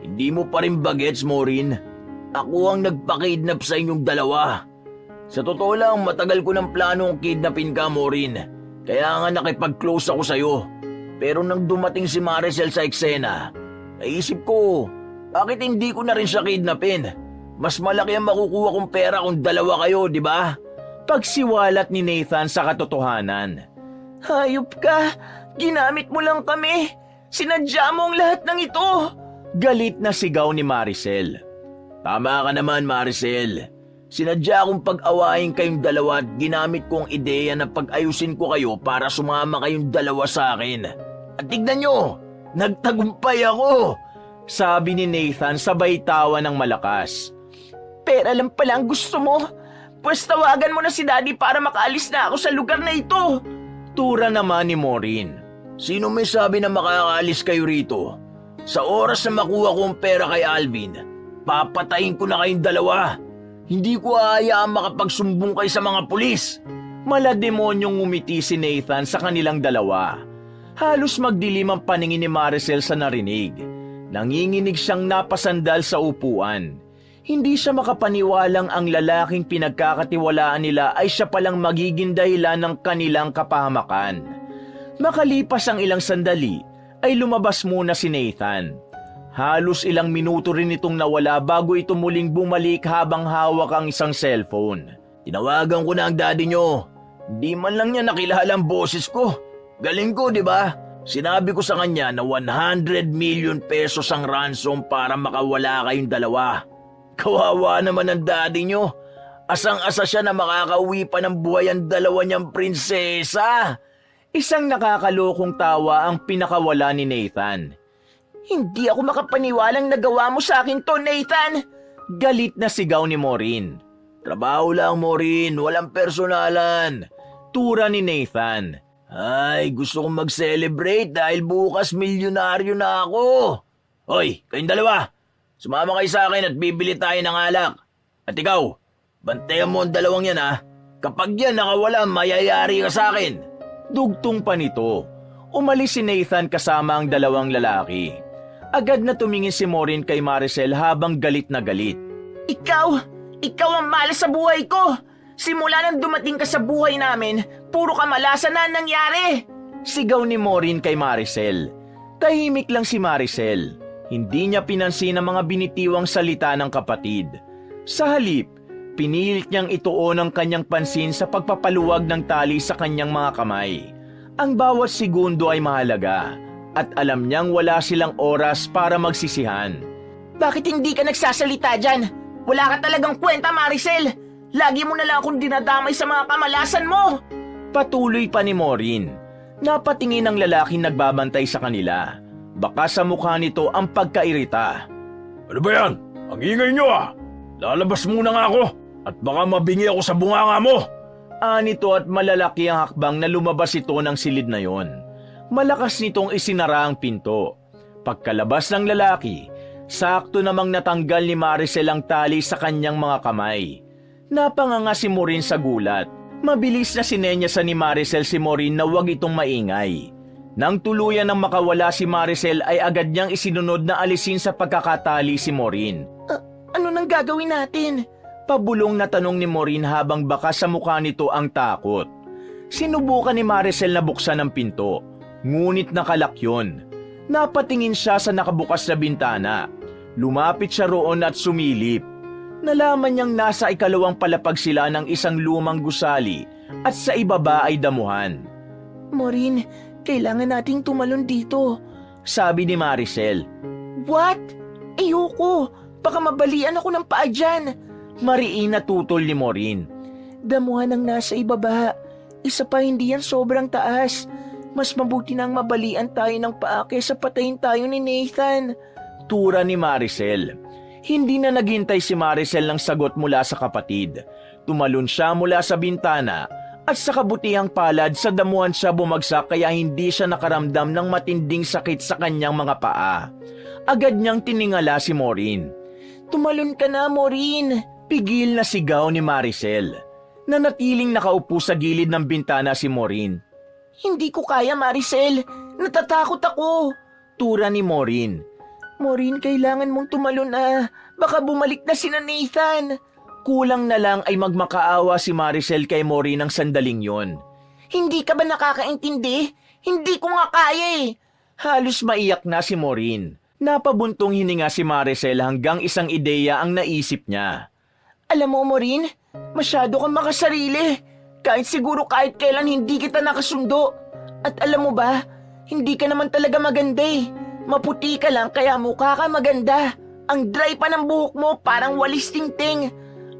Hindi mo pa rin bagets, Maureen. Ako ang nagpa-kidnap sa inyong dalawa. Sa totoo lang, matagal ko ng planong kidnapin ka, Maureen. Kaya nga nakipag-close ako sa'yo. Pero nang dumating si Maricel sa eksena, naisip ko, bakit hindi ko na rin siya kidnapin? Mas malaki ang makukuha kong pera kung dalawa kayo, di ba? Pagsiwalat ni Nathan sa katotohanan. Hayop ka! Ginamit mo lang kami! Sinadya mo ang lahat ng ito! Galit na sigaw ni Maricel. Tama ka naman, Maricel. Sinadya akong pag-awayin kayong dalawa at ginamit ko ang ideya na pag-ayusin ko kayo para sumama kayong dalawa sa akin. At tignan nyo, nagtagumpay ako! Sabi ni Nathan sabay tawa ng malakas. Pera lang pala ang gusto mo. Pwes tawagan mo na si Daddy para makaalis na ako sa lugar na ito. Tura naman ni Maureen. Sino may sabi na makakaalis kayo rito? Sa oras na makuha ko ang pera kay Alvin, papatayin ko na kayong dalawa. Hindi ko hahayaang makapagsumbong kayo sa mga pulis. Malademonyong ngumiti si Nathan sa kanilang dalawa. Halos magdilim ang paningin ni Maricel sa narinig. Nanginginig siyang napasandal sa upuan. Hindi siya makapaniwalang ang lalaking pinagkakatiwalaan nila ay siya palang magiging dahilan ng kanilang kapahamakan. Makalipas ang ilang sandali, ay lumabas muna si Nathan. Halos ilang minuto rin itong nawala bago ito muling bumalik habang hawak ang isang cellphone. Tinawagan ko na ang daddy nyo. Hindi man lang niya nakilala ang boses ko. Galing ko, di ba? Sinabi ko sa kanya na 100 million pesos ang ransom para makawala kayong dalawa. Kawawa naman ang daddy nyo. Asang-asa siya na makakauwi pa ng buhay ang dalawa niyang prinsesa. Isang nakakalokong tawa ang pinakawala ni Nathan. Hindi ako makapaniwalang nagawa mo sa akin to, Nathan! Galit na sigaw ni Maureen. Trabaho lang, Maureen. Walang personalan. Tura ni Nathan. Ay, gusto kong mag-celebrate dahil bukas milyonaryo na ako. Hoy, kayong dalawa. Sumama kayo sa akin at bibili tayo ng alak. At ikaw, bantayan mo ang dalawang yan, ha. Kapag yan nakawala, mayayari ka sa akin. Dugtong pa nito. Umalis si Nathan kasama ang dalawang lalaki. Agad na tumingin si Maureen kay Maricel habang galit na galit. Ikaw ang malas sa buhay ko! Simula nang dumating ka sa buhay namin, puro kamalasan na ang nangyari! Sigaw ni Maureen kay Maricel. Tahimik lang si Maricel. Hindi niya pinansin ang mga binitiwang salita ng kapatid. Sa halip, pinilit niyang ituon ang kanyang pansin sa pagpapaluwag ng tali sa kanyang mga kamay. Ang bawat segundo ay mahalaga at alam niyang wala silang oras para magsisihan. Bakit hindi ka nagsasalita dyan? Wala ka talagang kwenta, Maricel! Lagi mo na lang akong dinadamay sa mga kamalasan mo! Patuloy pa ni Maureen. Napatingin ang lalaking nagbabantay sa kanila. Baka sa mukha nito ang pagkairita. Ano ba yan? Ang ingay nyo Lalabas muna nga ako at baka mabingi ako sa bunganga mo. Anito at malalaki ang hakbang na lumabas ito ng silid na yon. Malakas nitong isinara ang pinto. Pagkalabas ng lalaki, sakto namang natanggal ni Maricel ang tali sa kanyang mga kamay. Napanganga si Maureen sa gulat. Mabilis na sinenyasan ni Maricel si Maureen na huwag itong maingay. Nang tuluyan ng makawala si Maricel ay agad niyang isinunod na alisin sa pagkakatali si Maureen. Ano nang gagawin natin? Pabulong na tanong ni Maureen habang baka sa mukha nito ang takot. Sinubukan ni Maricel na buksan ang pinto, ngunit nakalak yun. Napatingin siya sa nakabukas na bintana. Lumapit siya roon at sumilip. Nalaman niyang nasa ikalawang palapag sila ng isang lumang gusali at sa ibaba ay damuhan. Maureen, kailangan nating tumalon dito. Sabi ni Maricel. What? Ayoko. Baka mabalian ako ng paa dyan. Mariin na tutol ni Maureen. Damuhan ang nasa ibaba. Isa pa hindi yan sobrang taas. Mas mabuti nang mabalian tayo ng paa kaysa patayin tayo ni Nathan. Tura ni Maricel. Hindi na naghintay si Maricel ng sagot mula sa kapatid. Tumalon siya mula sa bintana at sa kabutihang palad sa damuhan siya bumagsak kaya hindi siya nakaramdam ng matinding sakit sa kanyang mga paa. Agad niyang tiningala si Maureen. Tumalon ka na, Maureen. Pigil na sigaw ni Maricel. Nanatiling nakaupo sa gilid ng bintana si Maureen. Hindi ko kaya, Maricel. Natatakot ako. Tura ni Maureen. Maureen, kailangan mong tumalon na. Baka bumalik na sina Nathan. Kulang na lang ay magmakaawa si Maricel kay Maureen ng sandaling yon. Hindi ka ba nakakaintindi? Hindi ko nga kaya eh. Halos maiyak na si Maureen. Napabuntong hininga si Maricel hanggang isang ideya ang naisip niya. Alam mo, Maureen, masyado kang makasarili. Kahit siguro kahit kailan hindi kita nakasundo. At alam mo ba, hindi ka naman talaga maganda eh. Maputi ka lang kaya mukha ka maganda. Ang dry pa ng buhok mo parang walis tingting.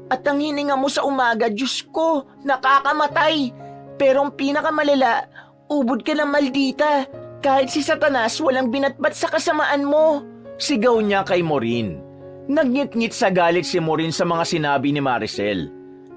At ang hininga mo sa umaga, Diyos ko, nakakamatay. Pero ang pinakamalala, ubod ka ng maldita. Kahit si Satanas walang binatbat sa kasamaan mo. Sigaw niya kay Maureen. Nagngit-ngit sa galit si Maureen sa mga sinabi ni Maricel.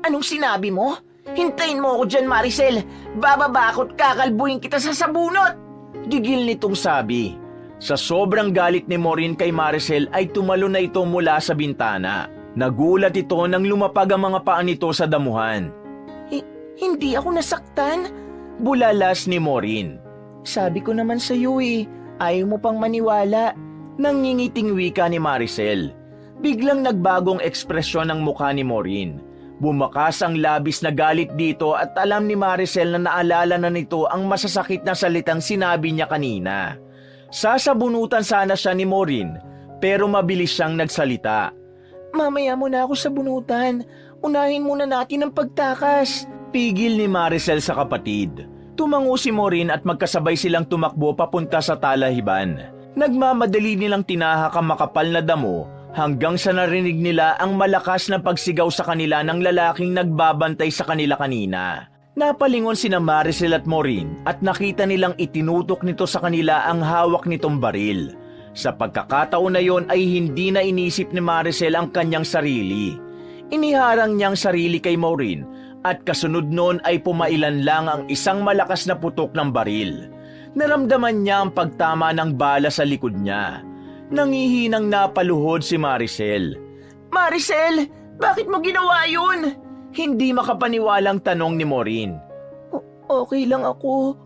Anong sinabi mo? Hintayin mo ako dyan, Maricel. Bababa ako't kakalbuhin kita sa sabunot. Gigil nitong sabi. Sa sobrang galit ni Maureen kay Maricel ay tumalon na ito mula sa bintana. Nagulat ito nang lumapag ang mga paa nito sa damuhan. Hindi ako nasaktan. Bulalas ni Maureen. Sabi ko naman sa iyo eh, ayaw mo pang maniwala. Nangingiting wika ni Maricel. Biglang nagbagong ekspresyon ng mukha ni Maureen. Bumakas ang labis na galit dito at alam ni Maricel na naalala na nito ang masasakit na salitang sinabi niya kanina. Sasabunutan sana siya ni Maureen, pero mabilis siyang nagsalita. Mamaya mo na ako sabunutan. Unahin muna natin ang pagtakas. Pigil ni Maricel sa kapatid. Tumango si Maureen at magkasabay silang tumakbo papunta sa talahiban. Nagmamadali nilang tinahak ang makapal na damo hanggang sa narinig nila ang malakas na pagsigaw sa kanila ng lalaking nagbabantay sa kanila kanina. Napalingon sina Maricel at Maureen at nakita nilang itinutok nito sa kanila ang hawak nitong baril. Sa pagkakataon na yon ay hindi na inisip ni Maricel ang kanyang sarili. Iniharang niyang sarili kay Maureen at kasunod noon ay pumailan lang ang isang malakas na putok ng baril. Naramdaman niya ang pagtama ng bala sa likod niya. Nangihinang napaluhod si Maricel. Maricel, bakit mo ginawa yun? Hindi makapaniwalang tanong ni Maureen. Okay lang ako.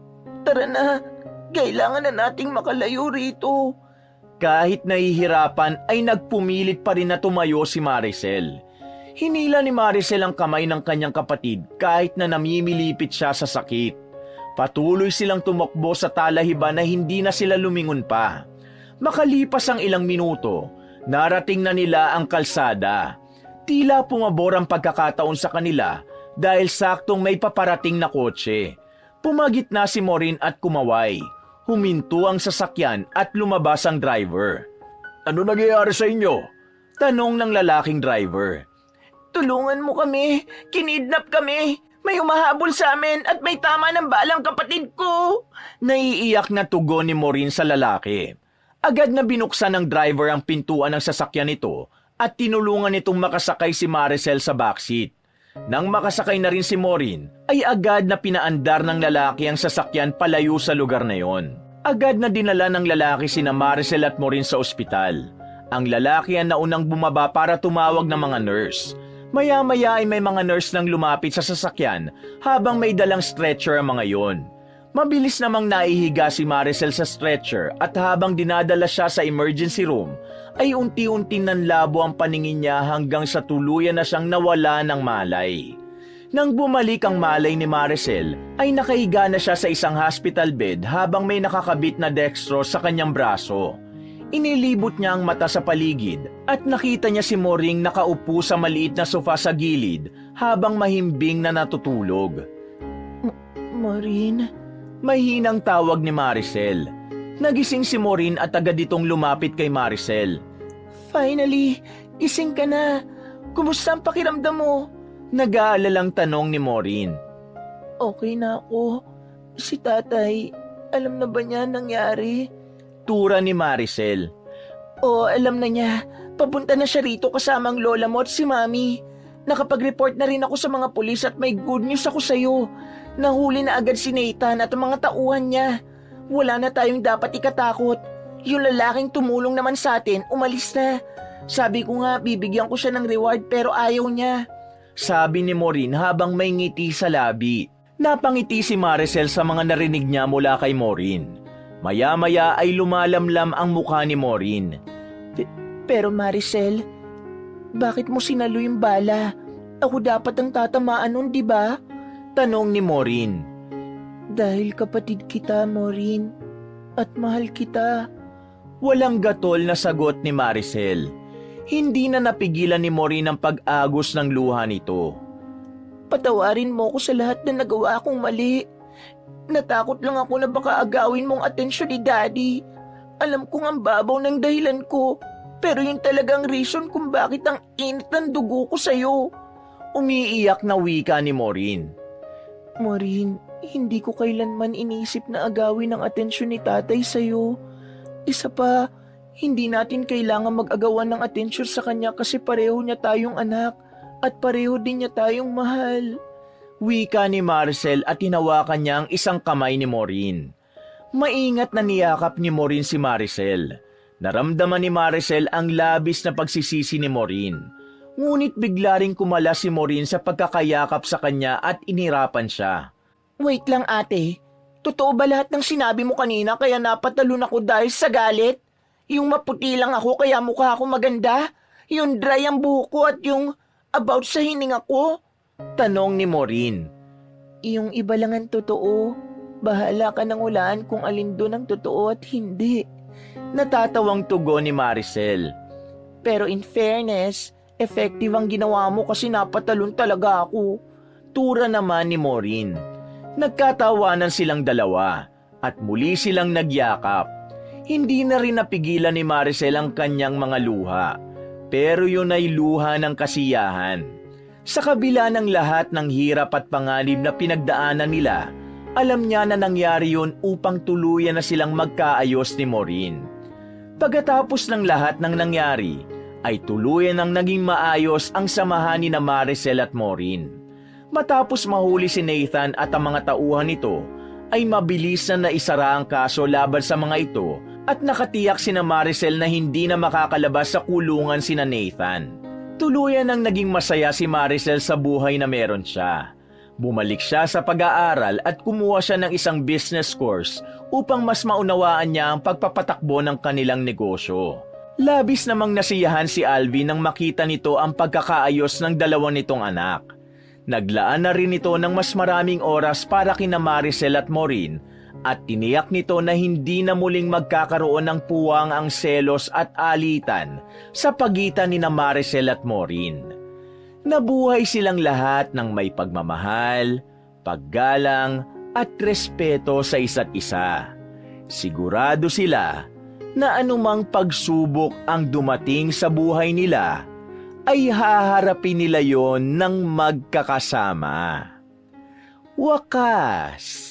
Tara na, kailangan na nating makalayo rito. Kahit nahihirapan ay nagpumilit pa rin na tumayo si Maricel. Hinila ni Maricel ang kamay ng kanyang kapatid kahit na namimilipit siya sa sakit. Patuloy silang tumakbo sa talahiban na hindi na sila lumingon pa. Makalipas ang ilang minuto, narating na nila ang kalsada. Tila pumabor ang pagkakataon sa kanila dahil saktong may paparating na kotse. Pumagit na si Maureen at kumaway. Huminto ang sasakyan at lumabas ang driver. Ano nangyayari sa inyo? Tanong ng lalaking driver. Tulungan mo kami. Kinidnap kami. May humahabol sa amin at may tama ng balang kapatid ko. Naiiyak na tugon ni Maureen sa lalaki. Agad na binuksan ng driver ang pintuan ng sasakyan nito at tinulungan nitong makasakay si Maricel sa backseat. Nang makasakay na rin si Maureen, ay agad na pinaandar ng lalaki ang sasakyan palayo sa lugar na yon. Agad na dinala ng lalaki sina Maricel at Maureen sa ospital. Ang lalaki ang naunang bumaba para tumawag ng mga nurse. Maya-maya ay may mga nurse nang lumapit sa sasakyan habang may dalang stretcher ang mga yon. Mabilis namang naihiga si Maricel sa stretcher at habang dinadala siya sa emergency room, ay unti-unti nanlabo ang paningin niya hanggang sa tuluyan na siyang nawala ng malay. Nang bumalik ang malay ni Maricel, ay nakahiga na siya sa isang hospital bed habang may nakakabit na dextrose sa kanyang braso. Inilibot niya ang mata sa paligid at nakita niya si Maureen nakaupo sa maliit na sofa sa gilid habang mahimbing na natutulog. Maureen? Mahinang tawag ni Maricel. Nagising si Maureen at agad itong lumapit kay Maricel. Finally, gising ka na. Kumusta ang pakiramdam mo? Nag-aalalang tanong ni Maureen. Okay na ako. Si tatay, alam na ba niya nangyari? Tura ni Maricel. Oo, alam na niya. Papunta na siya rito kasama ang lola mo at si mami. Nakapag-report na rin ako sa mga pulis at may good news ako sa'yo. Nahuli na agad si Nathan at ang mga tauhan niya. Wala na tayong dapat ikatakot. Yung lalaking tumulong naman sa atin, umalis na. Sabi ko nga, bibigyan ko siya ng reward pero ayaw niya. Sabi ni Maureen habang may ngiti sa labi. Napangiti si Maricel sa mga narinig niya mula kay Maureen. Maya-maya ay lumalamlam ang mukha ni Maureen. Pero Maricel, bakit mo sinalo yung bala? Ako dapat ang tatamaan nun, di ba? Tanong ni Maureen. Dahil kapatid kita, Maureen. At mahal kita. Walang gatol na sagot ni Maricel. Hindi na napigilan ni Maureen ang pag-agos ng luha nito. Patawarin mo ko sa lahat na nagawa kong mali. Natakot lang ako na baka agawin mong atensyon ni Daddy. Alam kong ang babaw ng dahilan ko. Pero yun talagang reason kung bakit ang init ng dugo ko sa'yo. Umiiyak na wika ni Maureen. Maureen, hindi ko kailanman inisip na agawin ang atensyon ni tatay sa'yo. Isa pa, hindi natin kailangan mag-agawan ng atensyon sa kanya kasi pareho niya tayong anak at pareho din niya tayong mahal. Wika ni Maricel at hinawakan niya ang isang kamay ni Maureen. Maingat na niyakap ni Maureen si Maricel. Naramdaman ni Maricel ang labis na pagsisisi ni Maureen. Ngunit bigla ring kumala si Maureen sa pagkakayakap sa kanya at inirapan siya. Wait lang ate, totoo ba lahat ng sinabi mo kanina kaya napatalon ako dahil sa galit? Yung maputi lang ako kaya mukha ako maganda? Yung dry ang buhok ko at yung about sa hininga ko? Tanong ni Maureen. Yung iba lang ang totoo. Bahala ka nang hulaan kung alin doon ang totoo at hindi. Natatawang tugon ni Maricel. Pero in fairness, effective ang ginawa mo kasi napatalon talaga ako. Tura naman ni Maureen. Nagkatawanan silang dalawa at muli silang nagyakap. Hindi na rin napigilan ni Maricel ang kanyang mga luha. Pero yun ay luha ng kasiyahan. Sa kabila ng lahat ng hirap at panganib na pinagdaanan nila, alam niya na nangyari yun upang tuluyan na silang magkaayos ni Maureen. Pagkatapos ng lahat ng nangyari, ay tuluyan ang naging maayos ang samahan ni na Maricel at Maureen. Matapos mahuli si Nathan at ang mga tauhan nito, ay mabilis na naisara ang kaso laban sa mga ito at nakatiyak sina Maricel na hindi na makakalabas sa kulungan sina Nathan. Tuluyan ang naging masaya si Maricel sa buhay na meron siya. Bumalik siya sa pag-aaral at kumuha siya ng isang business course upang mas maunawaan niya ang pagpapatakbo ng kanilang negosyo. Labis namang nasiyahan si Alvin nang makita nito ang pagkakaayos ng dalawa nitong anak. Naglaan na rin ito ng mas maraming oras para kina Maricel at Maureen at tiniyak nito na hindi na muling magkakaroon ng puwang ang selos at alitan sa pagitan ni na Maricel at Maureen. Nabuhay silang lahat ng may pagmamahal, paggalang at respeto sa isa't isa. Sigurado sila na anumang pagsubok ang dumating sa buhay nila, ay haharapin nila yon ng magkakasama. Wakas!